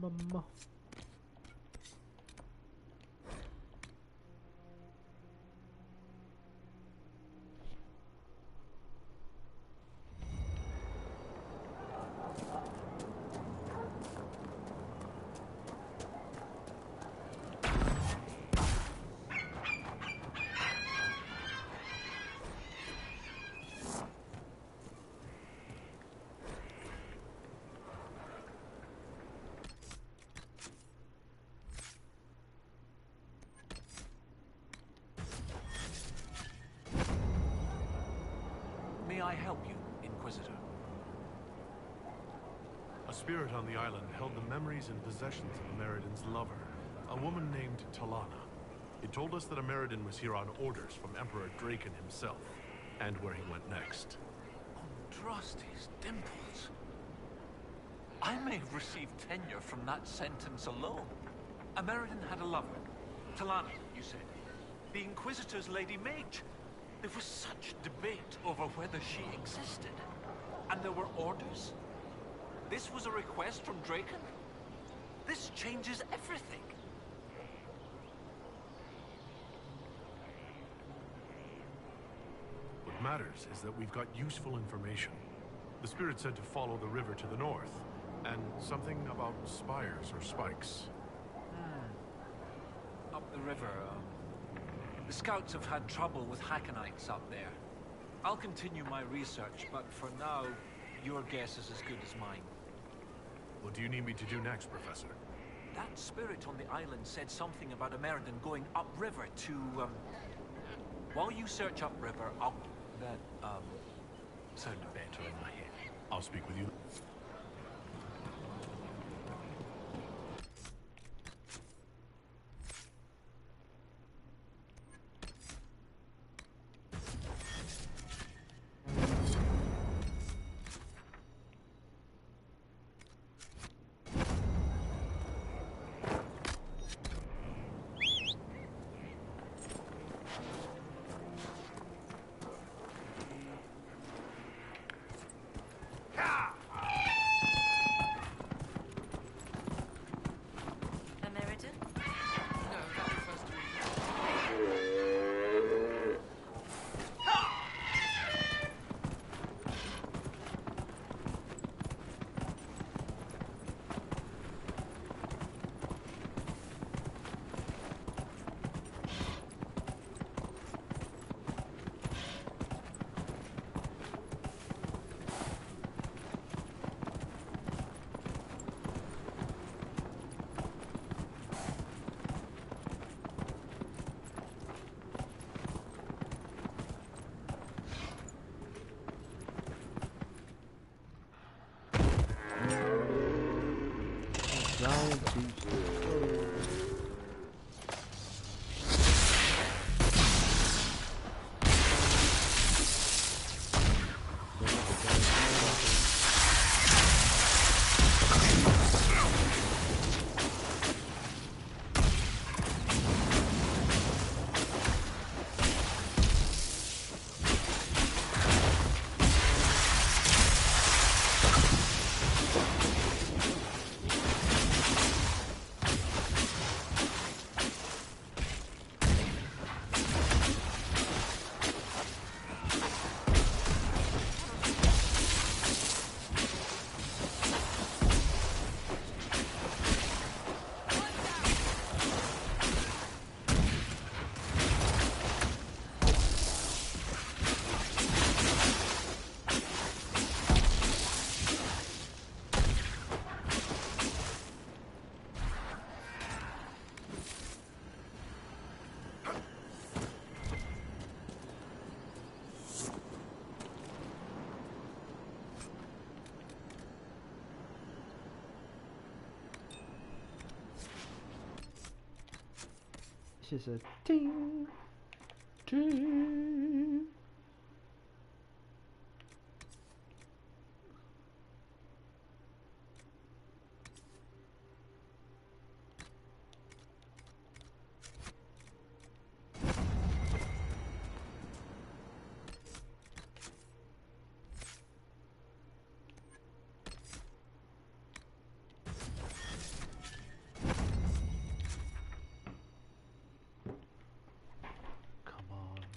Mama. may I help you, Inquisitor? A spirit on the island held the memories and possessions of Ameridan's lover, a woman named Talana. It told us that Ameridan was here on orders from Emperor Draken himself, and where he went next. Drusty's dimples. I may have received tenure from that sentence alone. Ameridan had a lover. Talana, you said. The Inquisitor's Lady Mage. There was such debate over whether she existed. And there were orders? This was a request from Draken? This changes everything. What matters is that we've got useful information. The spirit said to follow the river to the north, and something about spires or spikes. Up the river, the scouts have had trouble with Hackonites up there. I'll continue my research, but for now, your guess is as good as mine. What do you need me to do next, Professor? That spirit on the island said something about Ameridan going upriver to, While you search upriver, that, sounded better in my head. I'll speak with you. Giant beast. She said, ting, ting.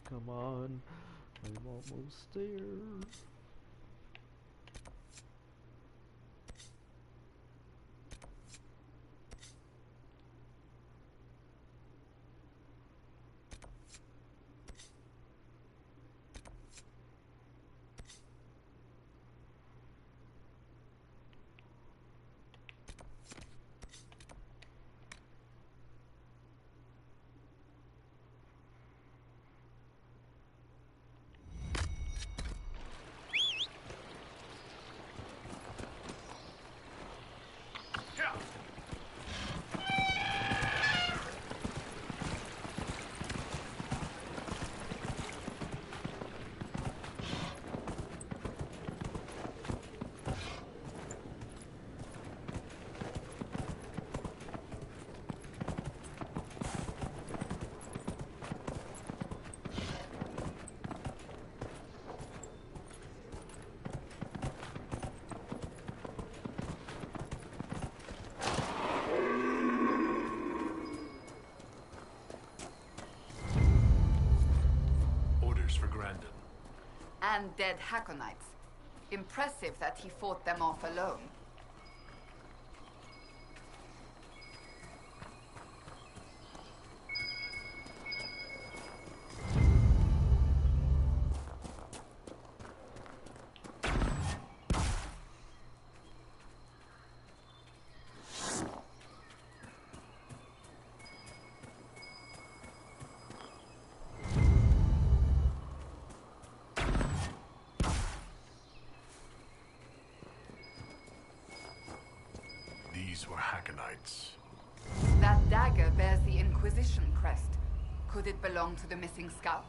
Come on, I'm almost there. orders for Grandin. And dead Hackonites. Impressive that he fought them off alone. These were Hackonites. That dagger bears the Inquisition crest. Could it belong to the missing scout?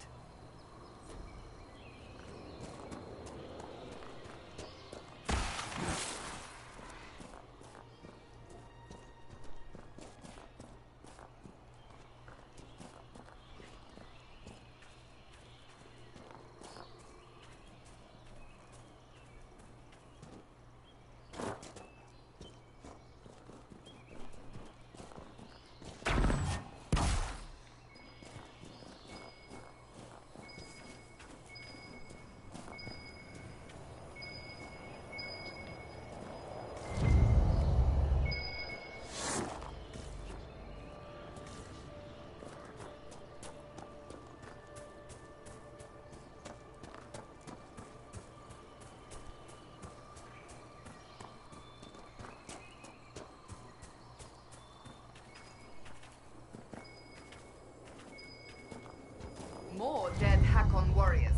More dead Hakon warriors.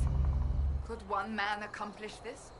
Could one man accomplish this?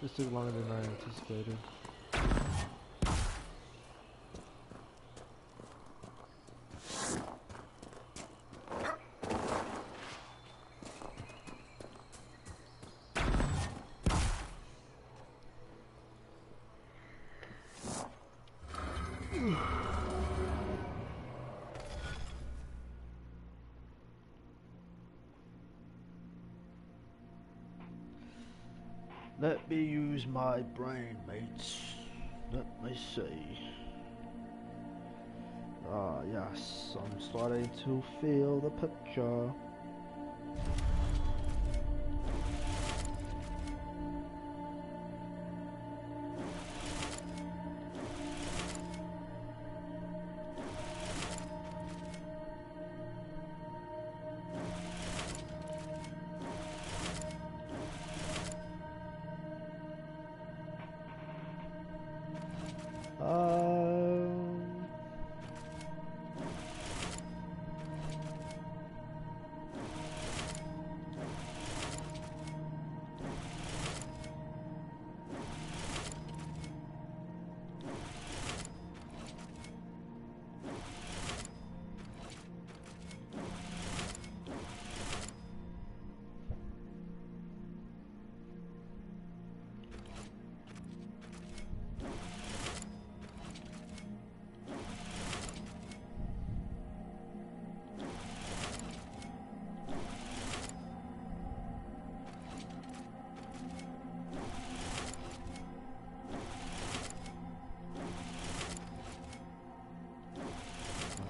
This took longer than I anticipated. Let me use my brain, mates. Let me see. Ah, yes, I'm starting to feel the picture.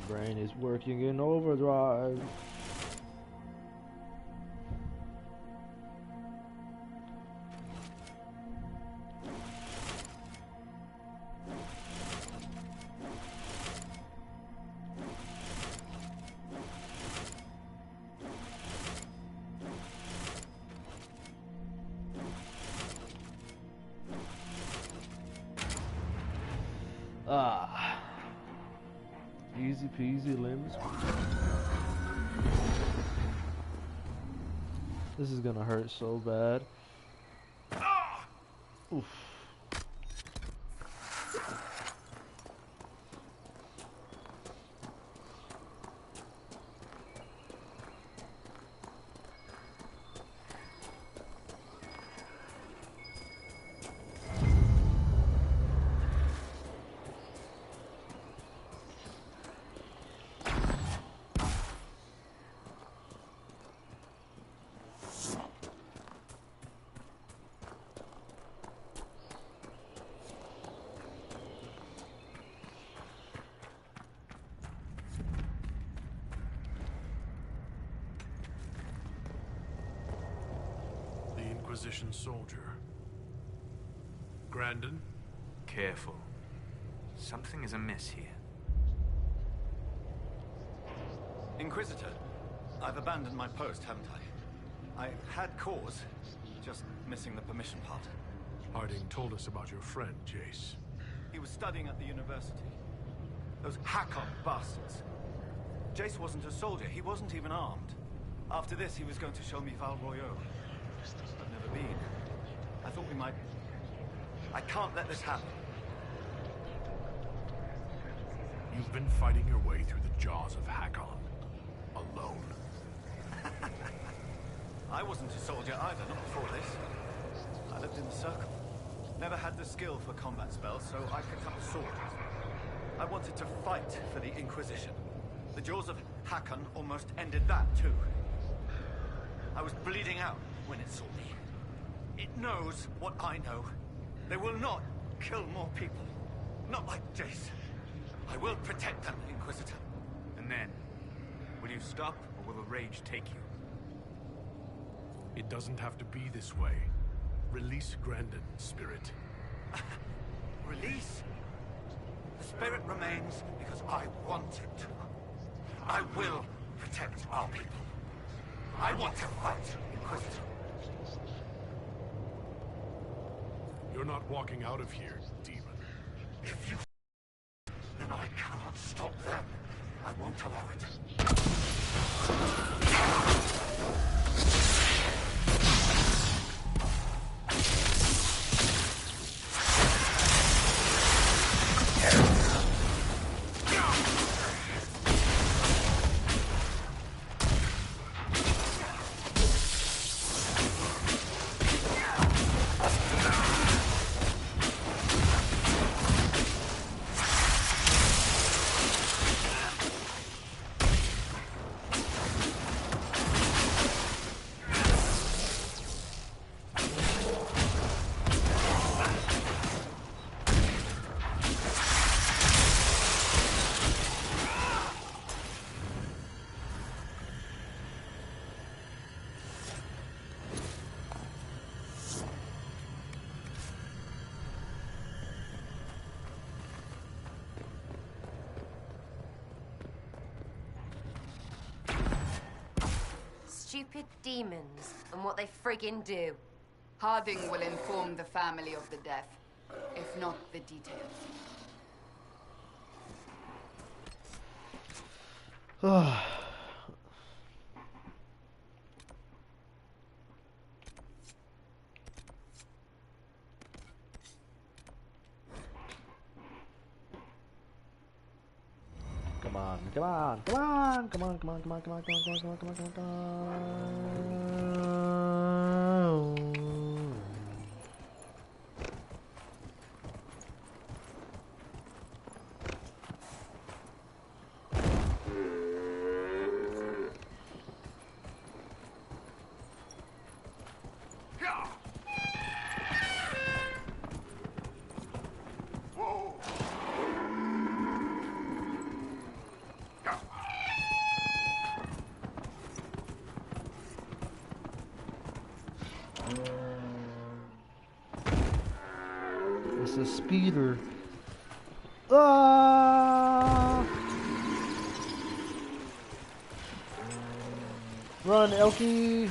Brain is working in overdrive. Ah. Easy peasy lemon squeezy. This is gonna hurt so bad. Oof. Inquisition soldier. Grandin? Careful. Something is amiss here. Inquisitor, I've abandoned my post, haven't I? I had cause, just missing the permission part. Harding told us about your friend, Jace. He was studying at the university. Those Hakon bastards. Jace wasn't a soldier, he wasn't even armed. After this, he was going to show me Val Royeaux. I've never been. I thought we might... I can't let this happen. You've been fighting your way through the jaws of Hakon. Alone. I wasn't a soldier either, not before this. I lived in the Circle. Never had the skill for combat spells, so I picked up a sword. I wanted to fight for the Inquisition. The jaws of Hakon almost ended that, too. I was bleeding out when it saw me. It knows what I know. They will not kill more people. Not like Jace. I will protect them, Inquisitor. And then, will you stop, or will the rage take you? It doesn't have to be this way. Release Grandin, Spirit. Release? The Spirit remains because I want it to. I will protect our people. I want to fight, Inquisitor. You're not walking out of here, demon. If you... then I cannot stop them. I won't allow it. Stupid demons, and what they friggin' do. Harding will inform the family of the death, if not the details. Come on, come on, come on, come on, come on, come on, come on, come on, come on, come on, come on, come on. It's a speeder. Ah! Run, Elkie!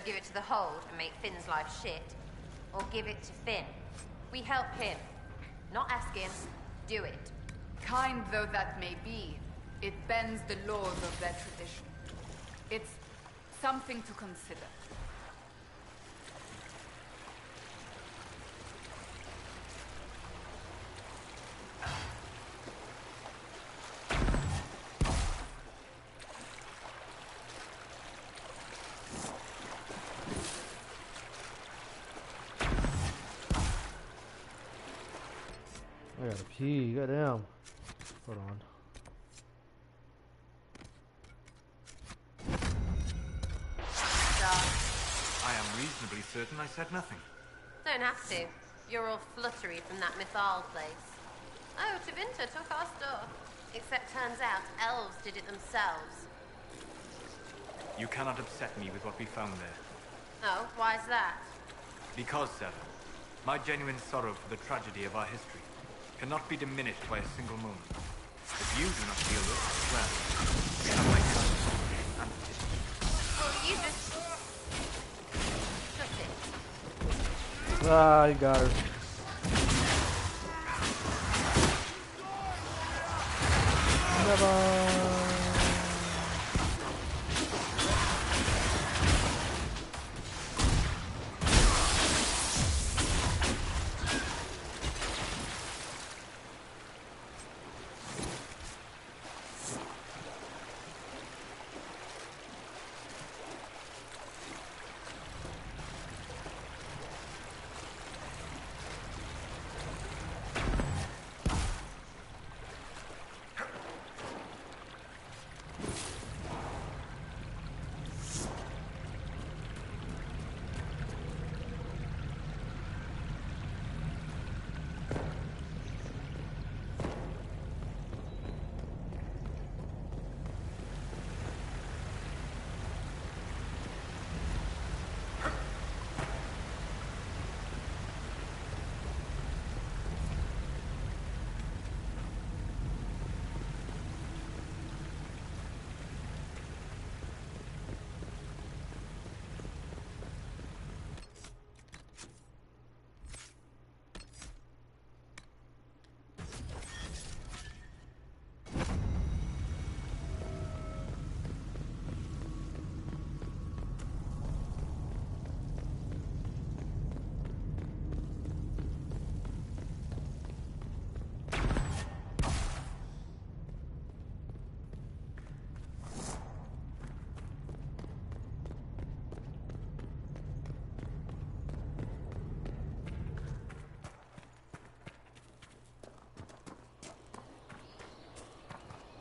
give it to the Hold and make Finn's life shit, or give it to Finn. We help him. Not ask him, do it. Kind though that may be, it bends the laws of their tradition. It's something to consider. I gotta pee, goddamn. Hold on. I am reasonably certain I said nothing. Don't have to. You're all fluttery from that Mythal place. Oh, Tevinter took our stuff. Except turns out elves did it themselves. You cannot upset me with what we found there. Oh, why's that? Because, Sarah, my genuine sorrow for the tragedy of our history cannot be diminished by a single moment. If you do not feel this, well, you have my trust and pity. Well, you just... shut it. Ah, you got her. Never.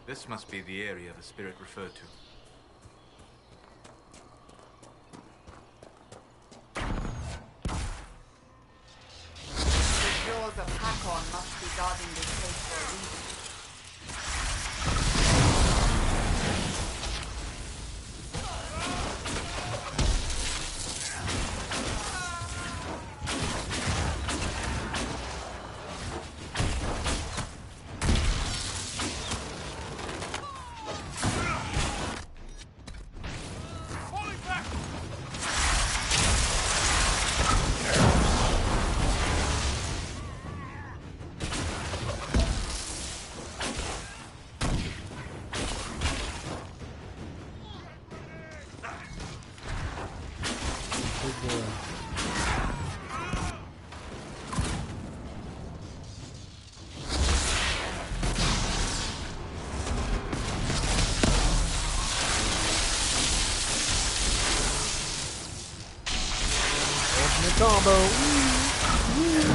This must be the area the spirit referred to. The jaws of Hakon must be guarding this place for a reason. Combo. Woo.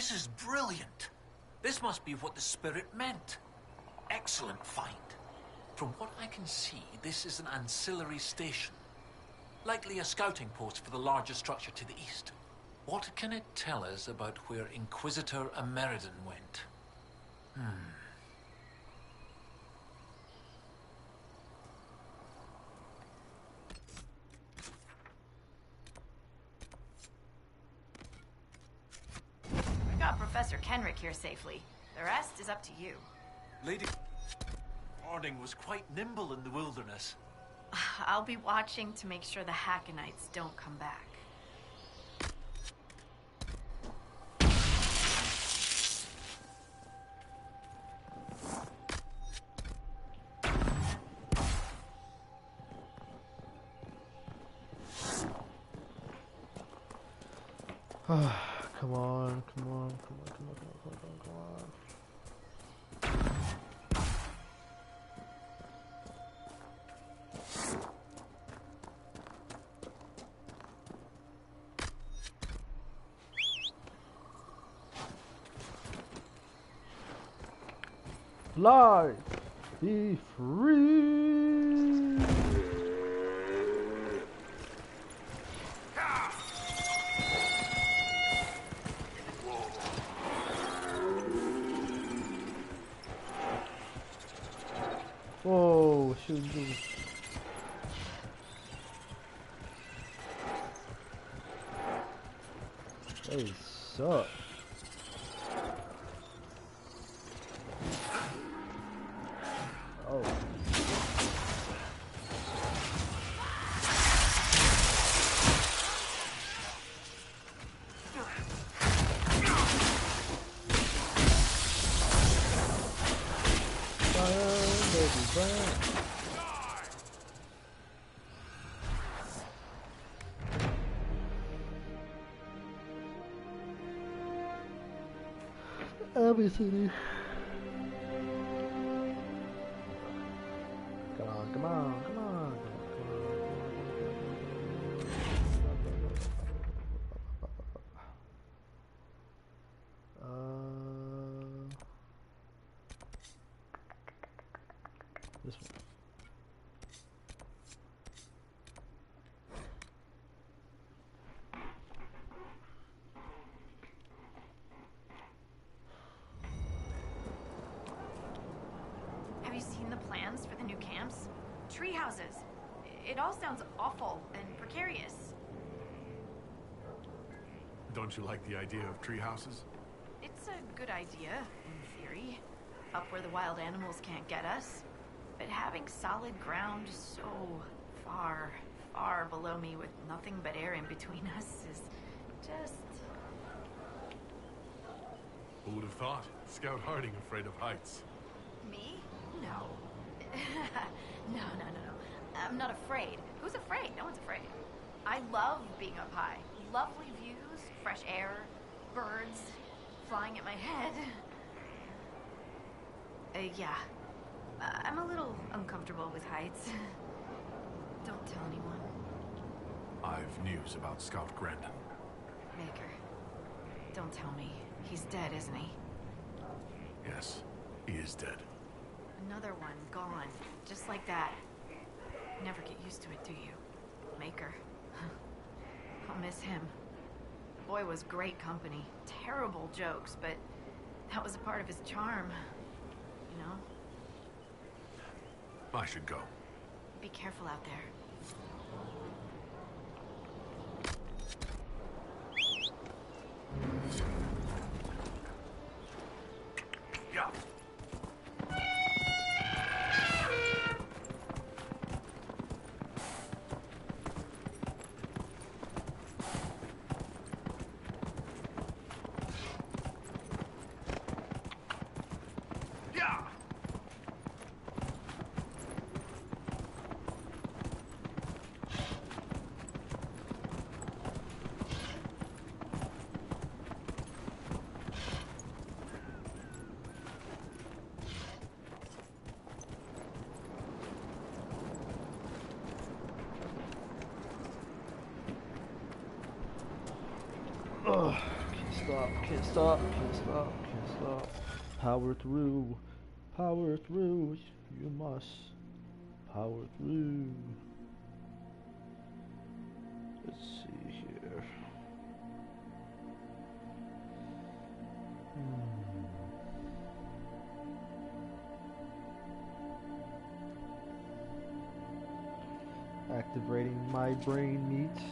This is brilliant. This must be what the spirit meant. Excellent find. From what I can see, this is an ancillary station. Likely a scouting post for the larger structure to the east. What can it tell us about where Inquisitor Ameridan went? We got Professor Kenrick here safely. The rest is up to you. Lady Morning was quite nimble in the wilderness. I'll be watching to make sure the Hackonites don't come back. Come on, come on, come on, come on, come on, come on, come on. Fly! Be free! Whoa, shoot. They suck. Oh. Burn, baby, burn. Abbey City. Come on, come on, come on. This one. Have you seen the plans for the new camps? Tree houses. It all sounds awful and precarious. Don't you like the idea of tree houses? It's a good idea, in theory. Up where the wild animals can't get us. But having solid ground so far, far below me with nothing but air in between us is just... Who would have thought? Scout Harding afraid of heights. Me? No. No. I'm not afraid. Who's afraid? No one's afraid. I love being up high. Lovely views, fresh air, birds flying at my head. Yeah. I'm a little uncomfortable with heights. Don't tell anyone. I've news about Scout Grandin. Maker. Don't tell me. He's dead, isn't he? Yes, he is dead. Another one gone. Just like that. Never get used to it, do you? Maker. I'll miss him. Boy was great company. Terrible jokes, but that was a part of his charm. You know? I should go. Be careful out there. Yeah. stop, can't stop, can't stop, can't stop. Power through, you must power through. Let's see here. Activating my brain meat.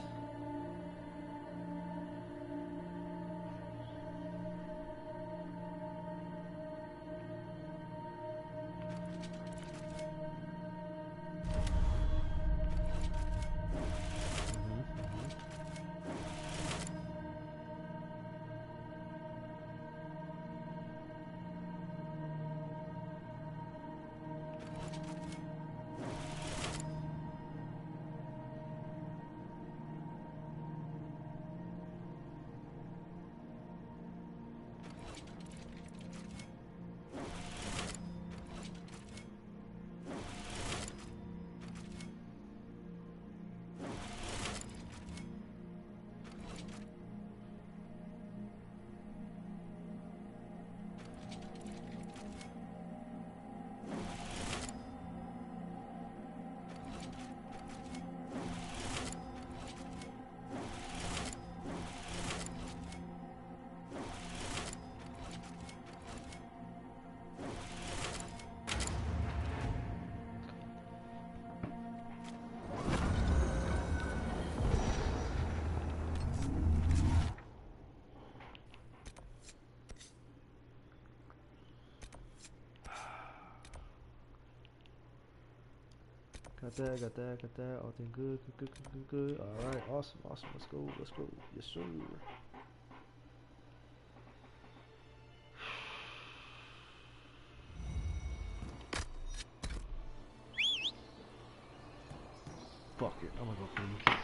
Got that. All thing good. Alright, awesome. Let's go. Yes, sir. Fuck it, I'm gonna go food.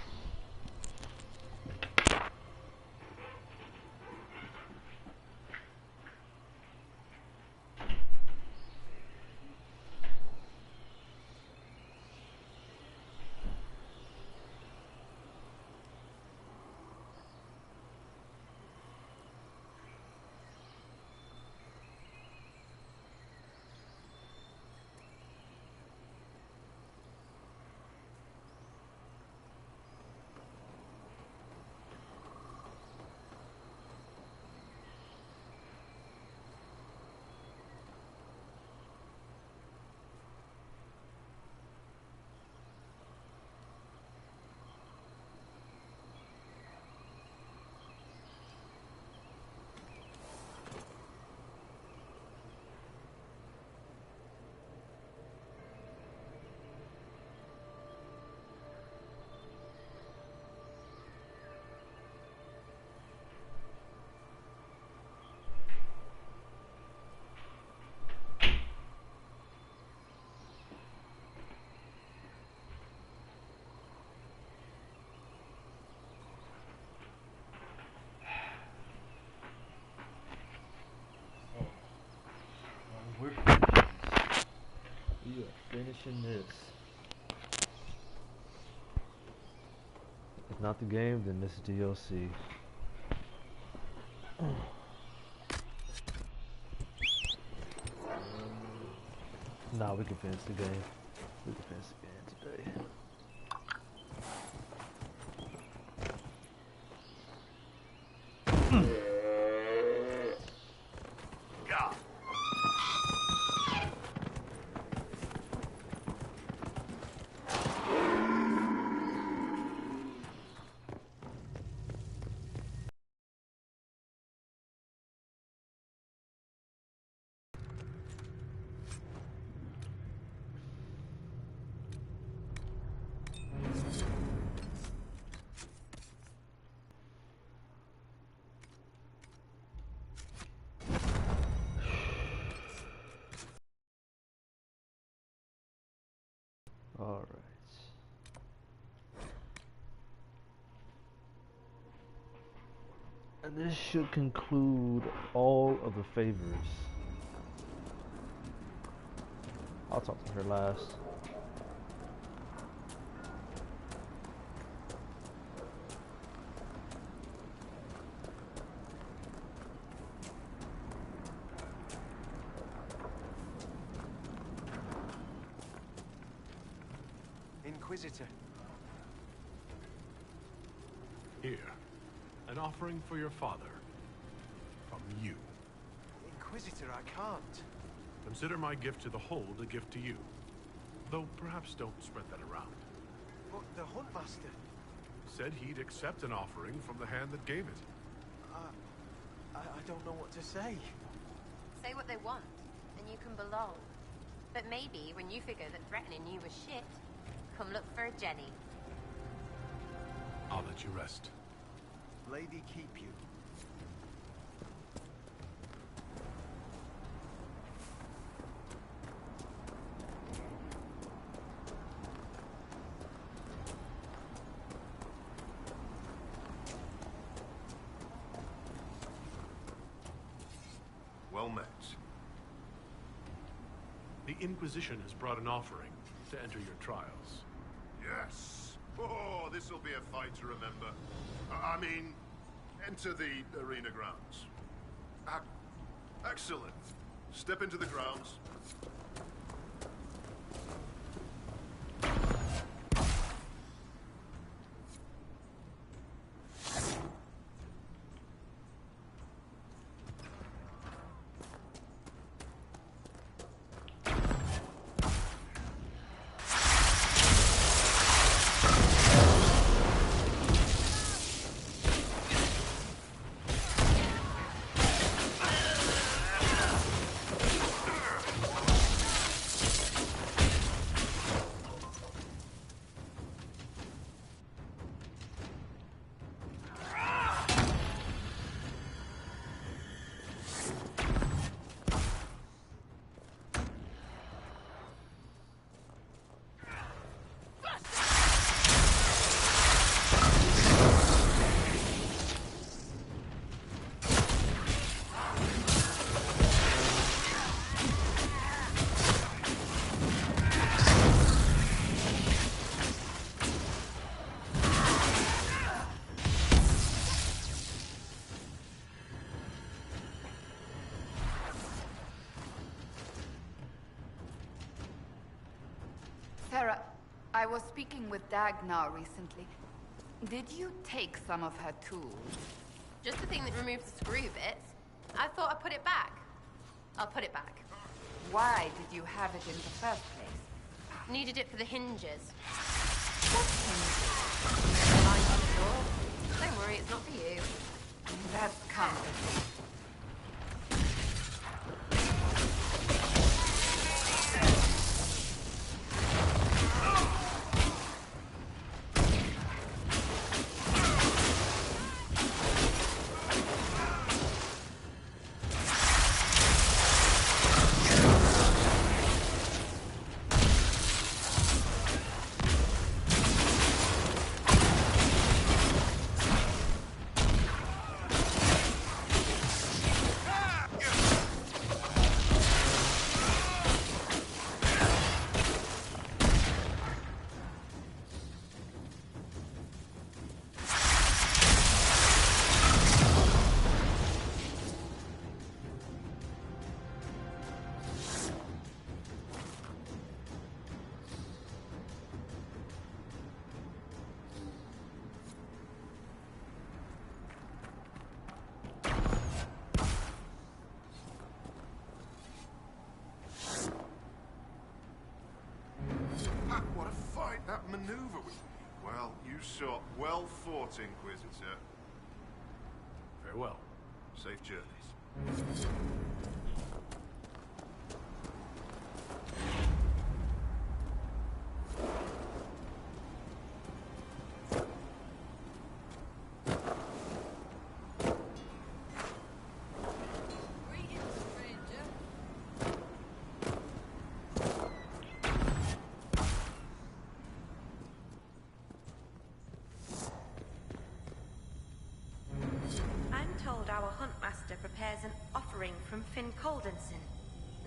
We are finishing this. If not the game, then this is DLC. Nah, we can finish the game. We can finish the game today. Alright. And this should conclude all of the favors. I'll talk to her last. Inquisitor. Here, an offering for your father. From you. Inquisitor, I can't. Consider my gift to the Hold a gift to you. Though perhaps don't spread that around. But the Huntmaster... Said he'd accept an offering from the hand that gave it. I don't know what to say. Say what they want, and you can belong. But maybe when you figure that threatening you was shit, come look for Jenny. I'll let you rest. Lady keep you. Well met. The Inquisition has brought an offering to enter your trials. Yes. Oh, this'll be a fight to remember. I mean, enter the arena grounds. Excellent. Step into the grounds. Sarah, I was speaking with Dagnar recently. Did you take some of her tools? Just the thing that removes the screw bits. I thought I'd put it back. I'll put it back. Why did you have it in the first place? Needed it for the hinges. What hinges? Lying on the door. Don't worry, it's not for you. That's comforting. What a fight! That maneuver was... Well, you saw. Well fought, Inquisitor. Farewell. Safe journeys. Our Huntmaster prepares an offering from Finn Coldenson.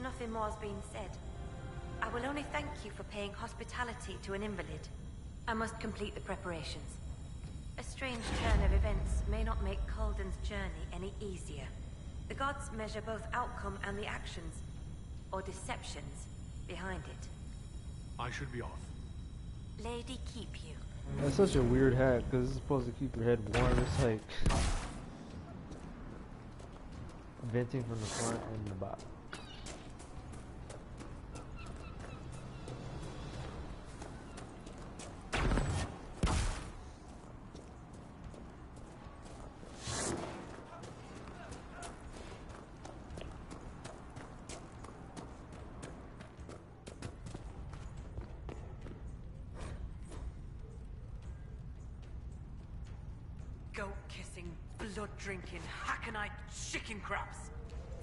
Nothing more's been said. I will only thank you for paying hospitality to an invalid. I must complete the preparations. A strange turn of events may not make Colden's journey any easier. The gods measure both outcome and the actions, or deceptions, behind it. I should be off. Lady keep you. That's such a weird hat because it's supposed to keep your head warm. It's like venting from the front and the bottom. Goat-kissing, blood-drinking, Hacknite chicken crabs!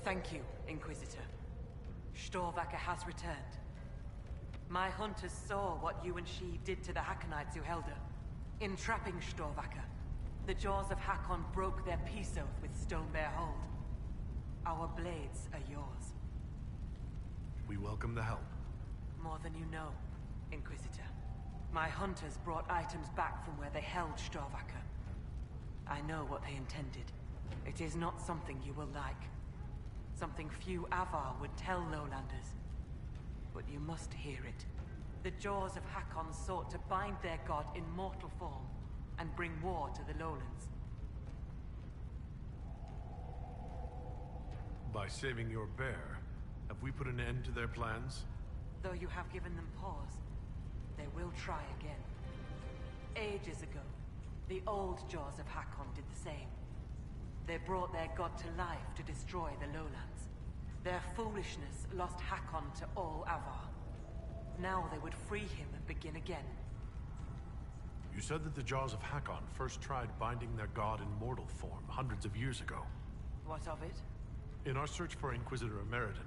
Thank you, Inquisitor. Storvacker has returned. My hunters saw what you and she did to the Hacknites who held her. In trapping Storvacker, the jaws of Hakon broke their peace oath with Stonebear Hold. Our blades are yours. We welcome the help. More than you know, Inquisitor. My hunters brought items back from where they held Storvacker. I know what they intended. It is not something you will like. Something few Avar would tell Lowlanders. But you must hear it. The jaws of Hakon sought to bind their god in mortal form and bring war to the Lowlands. By saving your bear, have we put an end to their plans? Though you have given them pause, they will try again. Ages ago, the old jaws of Hakon did the same. They brought their god to life to destroy the Lowlands. Their foolishness lost Hakon to all Avar. Now they would free him and begin again. You said that the Jaws of Hakon first tried binding their god in mortal form hundreds of years ago. What of it? In our search for Inquisitor Emeridon,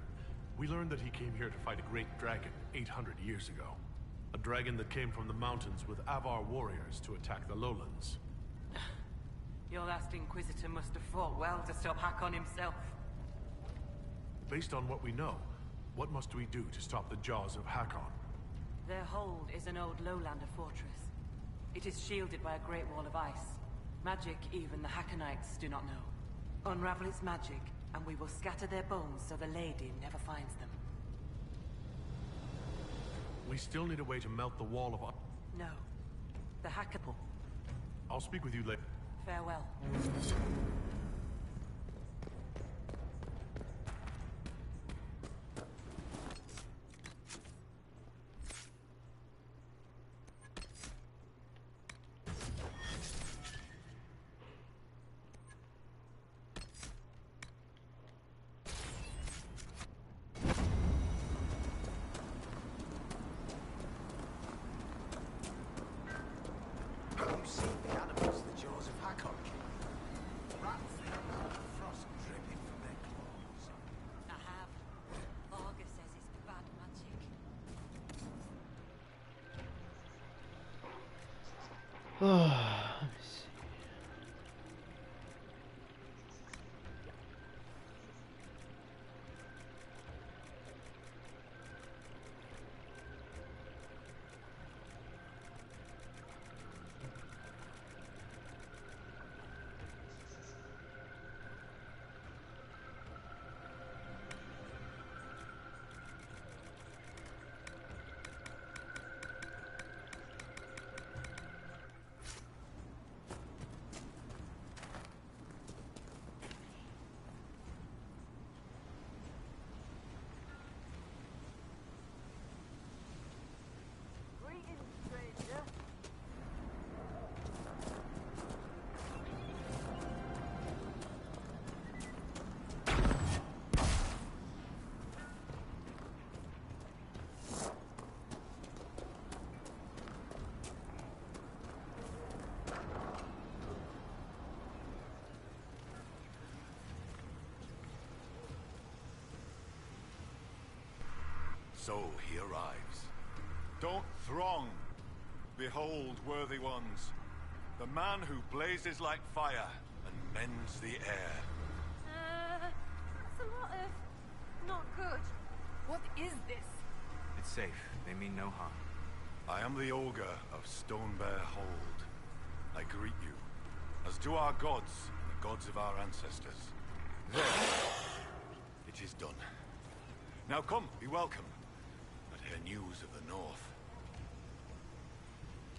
we learned that he came here to fight a great dragon 800 years ago. A dragon that came from the mountains with Avar warriors to attack the lowlands. Your last Inquisitor must have fought well to stop Hakon himself. Based on what we know, what must we do to stop the Jaws of Hakon? Their hold is an old Lowlander fortress. It is shielded by a great wall of ice. Magic even the Hackonites do not know. Unravel its magic, and we will scatter their bones so the lady never finds them. We still need a way to melt the wall of... No. The Hackable. I'll speak with you later. Farewell. Have you seen the animals the jaws of Hakon killed? Rats and frost dripping from their claws. I have. Varga says it's bad magic. Let me see. So he arrives. Don't throng. Behold, worthy ones, the man who blazes like fire and mends the air. That's a lot of... not good. What is this? It's safe. They mean no harm. I am the Ogre of Stonebear Hold. I greet you, as do our gods and the gods of our ancestors. There. It is done. Now come, be welcome. But hear news of the north.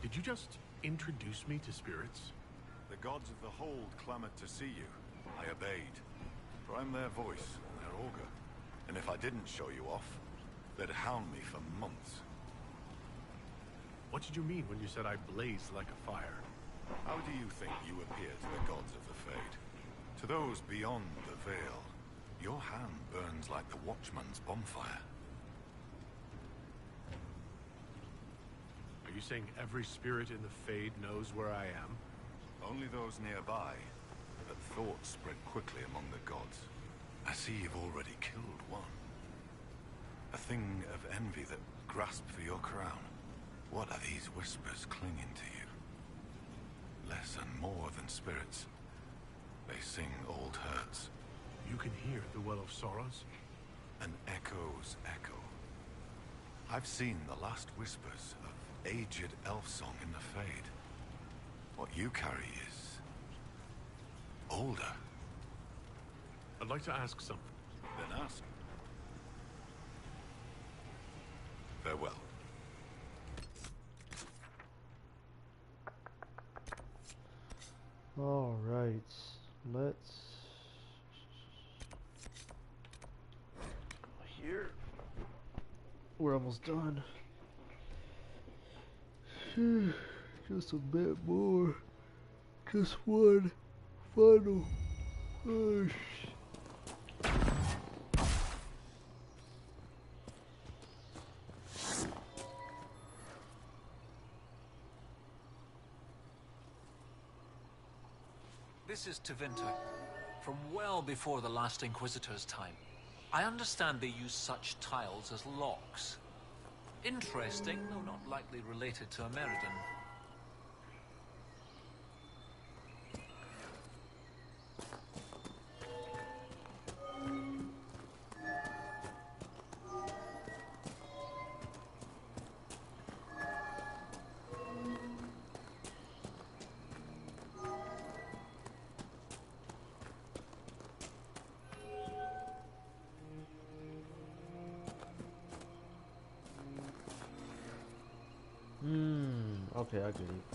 Did you just introduce me to spirits? The gods of the hold clamored to see you. I obeyed. For I'm their voice, their augur. And if I didn't show you off, they'd hound me for months. What did you mean when you said I blazed like a fire? How do you think you appear to the gods of the Fade? To those beyond the veil, your hand burns like the Watchman's bonfire. Are you saying every spirit in the Fade knows where I am? Only those nearby, but thoughts spread quickly among the gods. I see you've already killed one. A thing of envy that grasped for your crown. What are these whispers clinging to you? Less and more than spirits. They sing old hurts. You can hear the Well of Sorrows? An echo's echo. I've seen the last whispers of aged elf song in the Fade. What you carry is... older. I'd like to ask something. Then ask. Farewell. All right, let's go here. We're almost done. Just a bit more. Just one final push. This is Tevinter, from well before the last Inquisitor's time. I understand they use such tiles as locks. Interesting, though not likely related to Ameridan. Okay, I get it.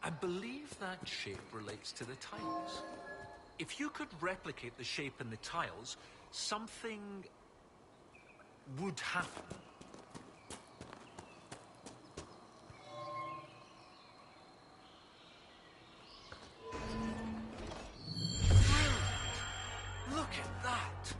I believe that shape relates to the tiles. If you could replicate the shape in the tiles, something would happen. Look at that!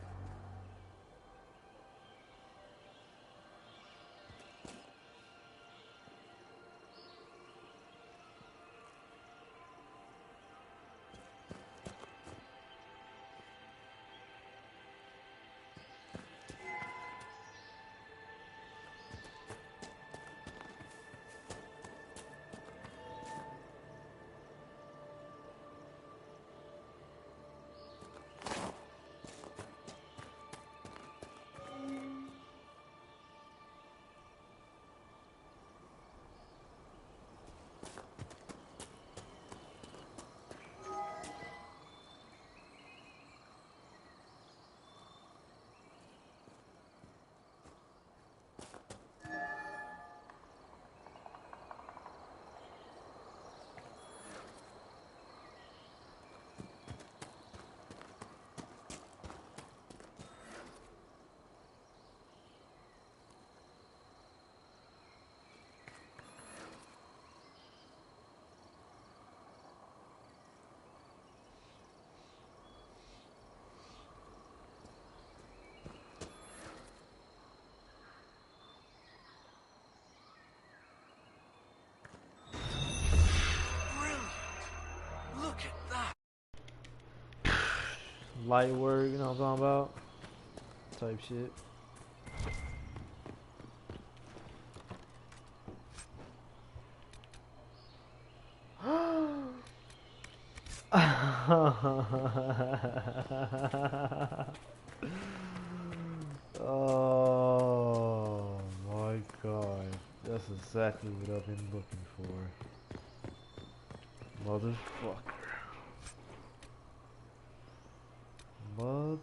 Look at that! Light work, you know what I'm talking about? Type shit. Oh my god. That's exactly what I've been looking for. Motherfucker. Motherfucker.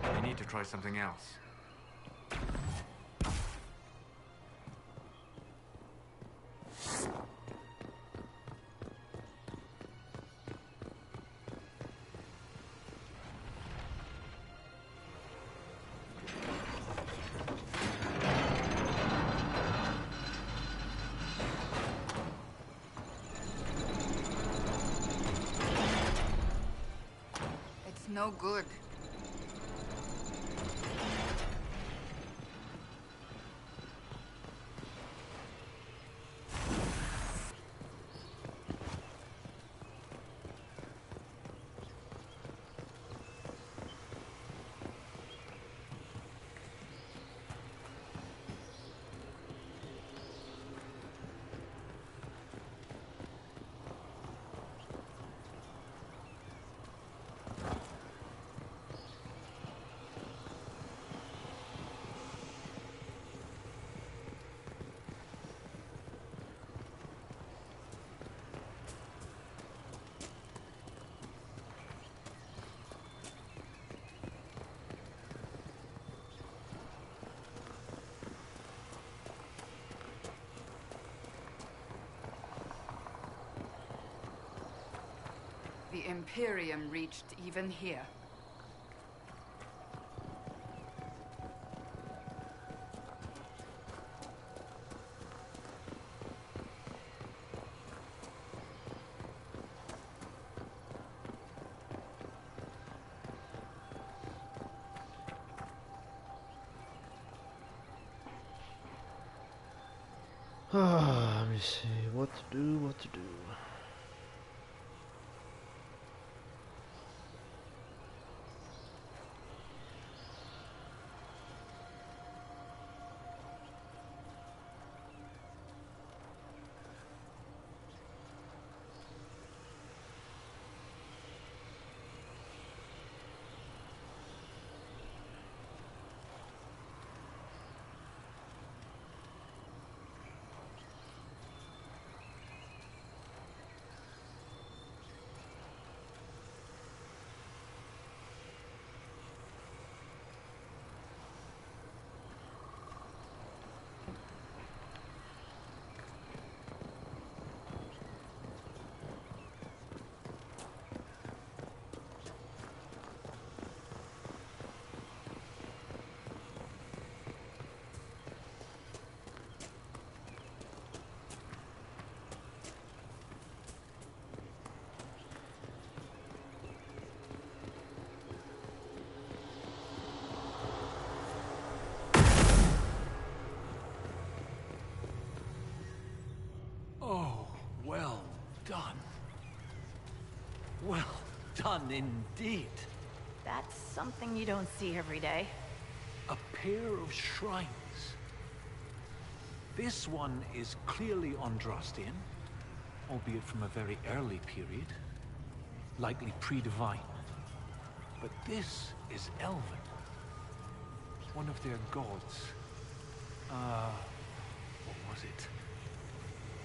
I need to try something else. It's no good. The Imperium reached even here. Let me see what to do, what to do. done. Well done indeed. That's something you don't see every day. A pair of shrines. This one is clearly Andrastian, albeit from a very early period, likely pre-divine. But this is Elven, one of their gods. What was it?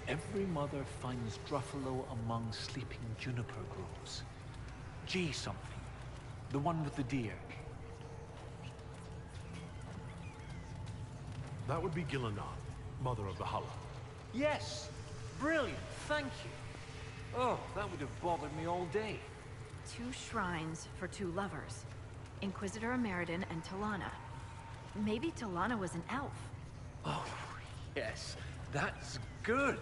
Every mother finds Druffalo among sleeping juniper groves. G something. The one with the deer. That would be Gillenan, mother of the Hala. Yes! Brilliant, thank you. Oh, that would have bothered me all day. 2 shrines for 2 lovers. Inquisitor Ameridan and Talana. Maybe Talana was an elf. Oh, yes. That's good.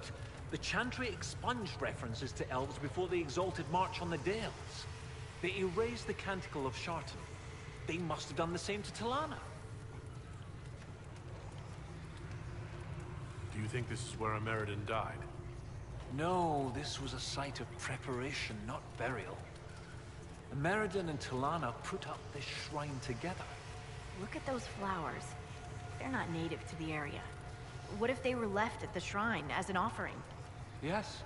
The Chantry expunged references to elves before the Exalted March on the Dales. They erased the Canticle of Shartan. They must have done the same to Talana. Do you think this is where Ameridan died? No, this was a site of preparation, not burial. Ameridan and Talana put up this shrine together. Look at those flowers. They're not native to the area. What if they were left at the shrine as an offering? Yes.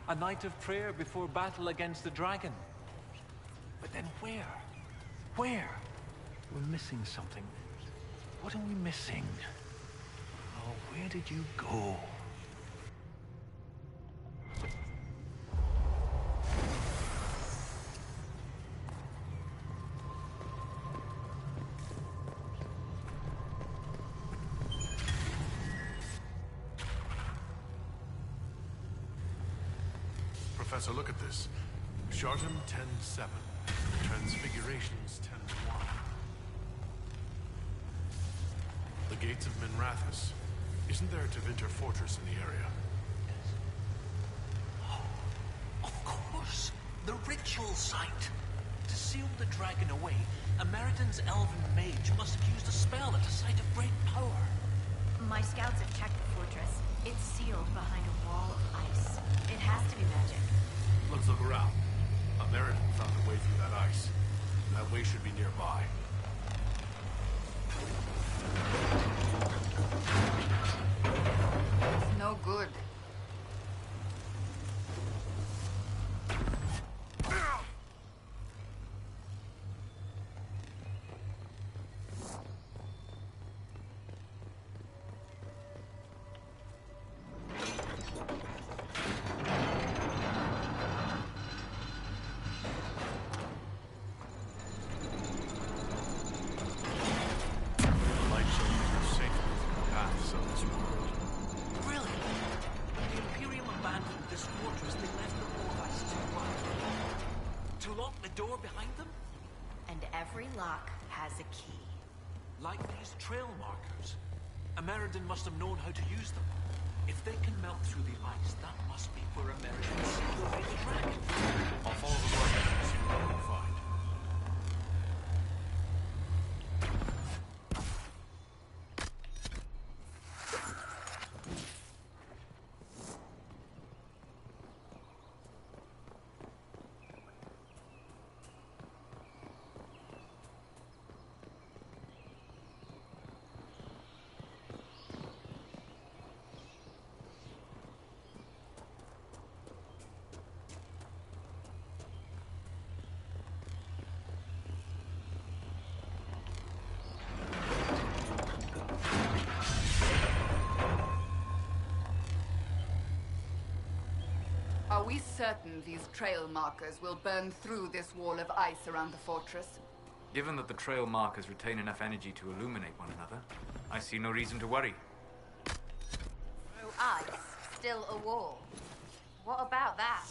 A night of prayer before battle against the dragon. But then where? Where? We're missing something. What are we missing? Oh, where did you go? Professor, look at this. Shartan 10-7. Transfigurations 10-1. The gates of Minrathous. Isn't there a Tevinter fortress in the area? Of course! The ritual site! To seal the dragon away, Ameridan's elven mage must have used a spell at a site of great power. My scouts have checked the fortress. It's sealed behind a wall of ice. It has to be magic. Let's look around. Ameridan found a way through that ice. That way should be nearby. It's no good. Ameridan must have known how to use them. If they can melt through the ice, that must be where Ameridan sealed away the dragon. I'll follow the markers and see what we can find. Are we certain these trail markers will burn through this wall of ice around the fortress? Given that the trail markers retain enough energy to illuminate one another, I see no reason to worry. Through ice, still a wall. What about that?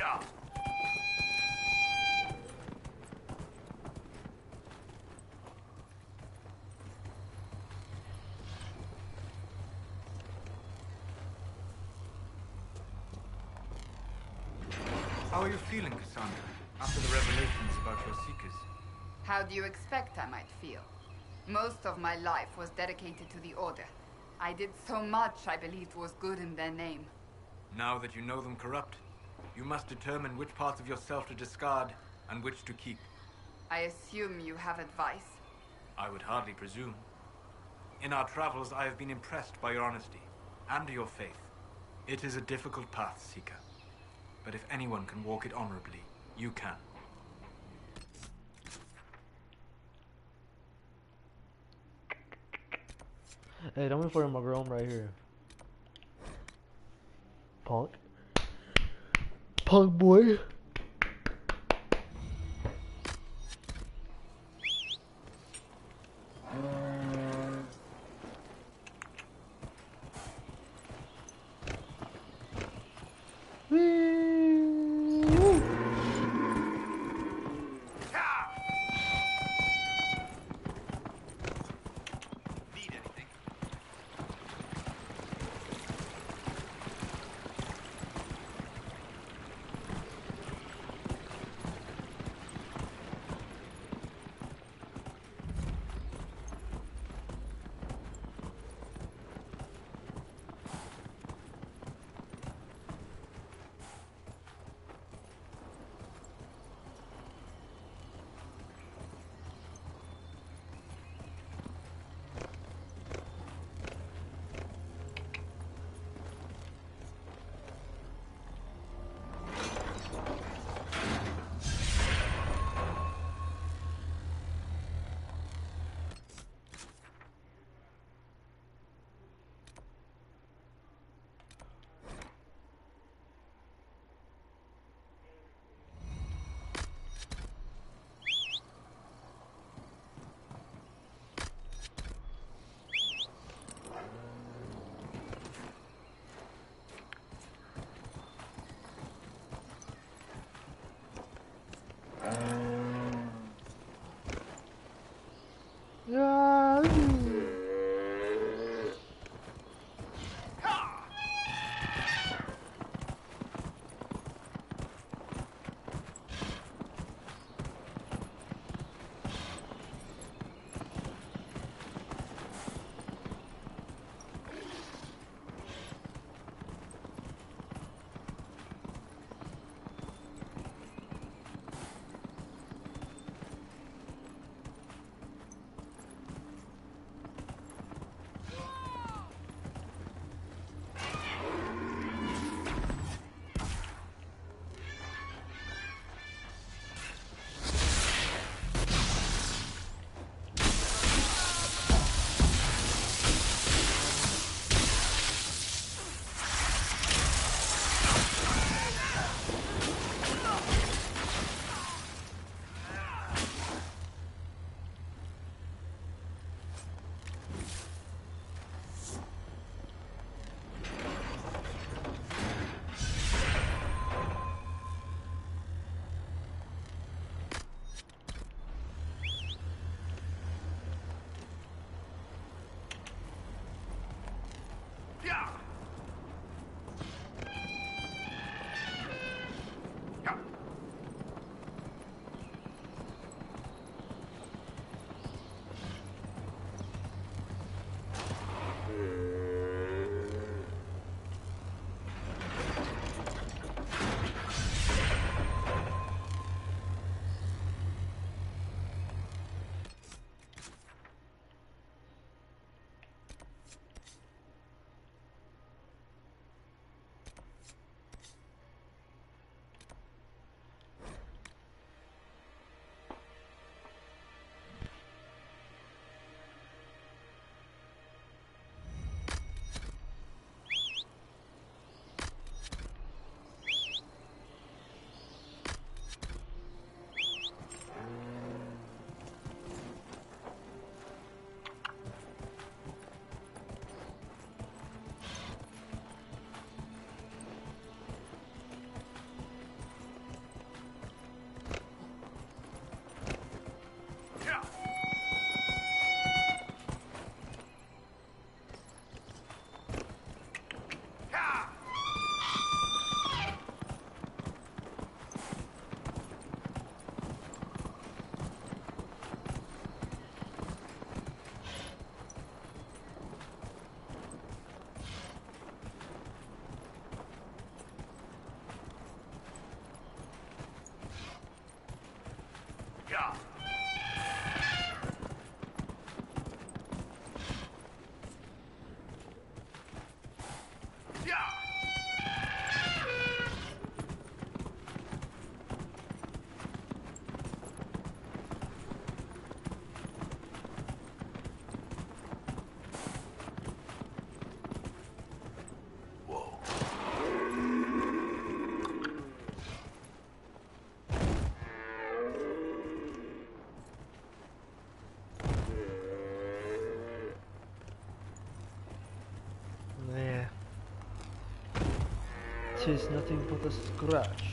Yeah. How are you feeling, Cassandra, after the revelations about your Seekers? How do you expect I might feel? Most of my life was dedicated to the Order. I did so much I believed was good in their name. Now that you know them corrupt, you must determine which parts of yourself to discard and which to keep. I assume you have advice? I would hardly presume. In our travels, I have been impressed by your honesty and your faith. It is a difficult path, Seeker. But if anyone can walk it honorably, you can. Hey, don't wait for my girl. I'm right here. Punk. Punk boy. 'tis nothing but a scratch.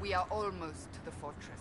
We are almost to the fortress.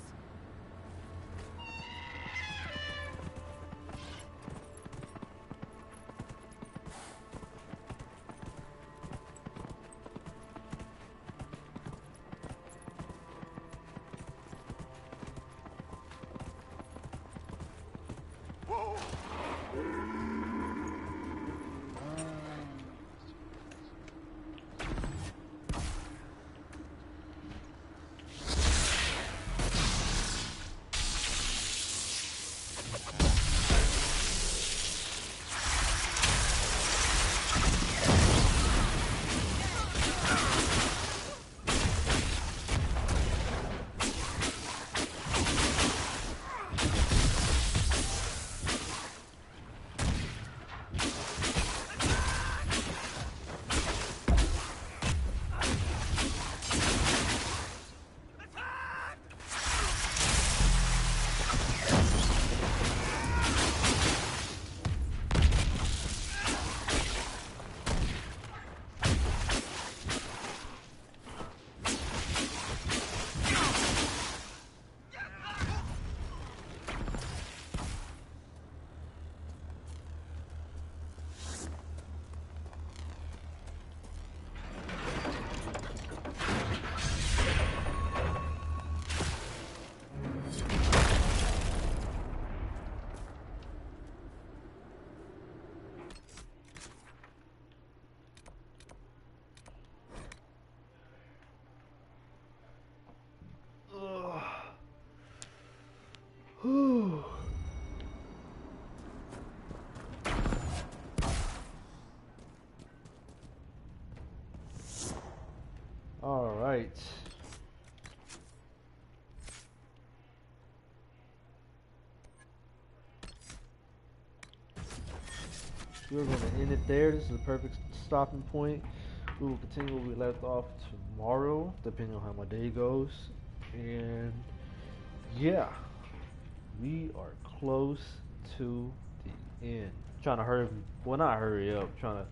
Whew. All right. We're going to end it there. This is a perfect stopping point. We will continue where we left off tomorrow, depending on how my day goes. And yeah, we are close to the end. Trying to hurry, well, not hurry up. Trying to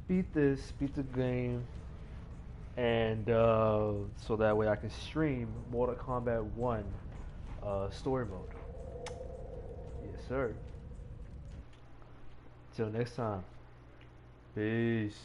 beat the game, and so that way I can stream Mortal Kombat 1 story mode. Yes, sir. Till next time. Peace.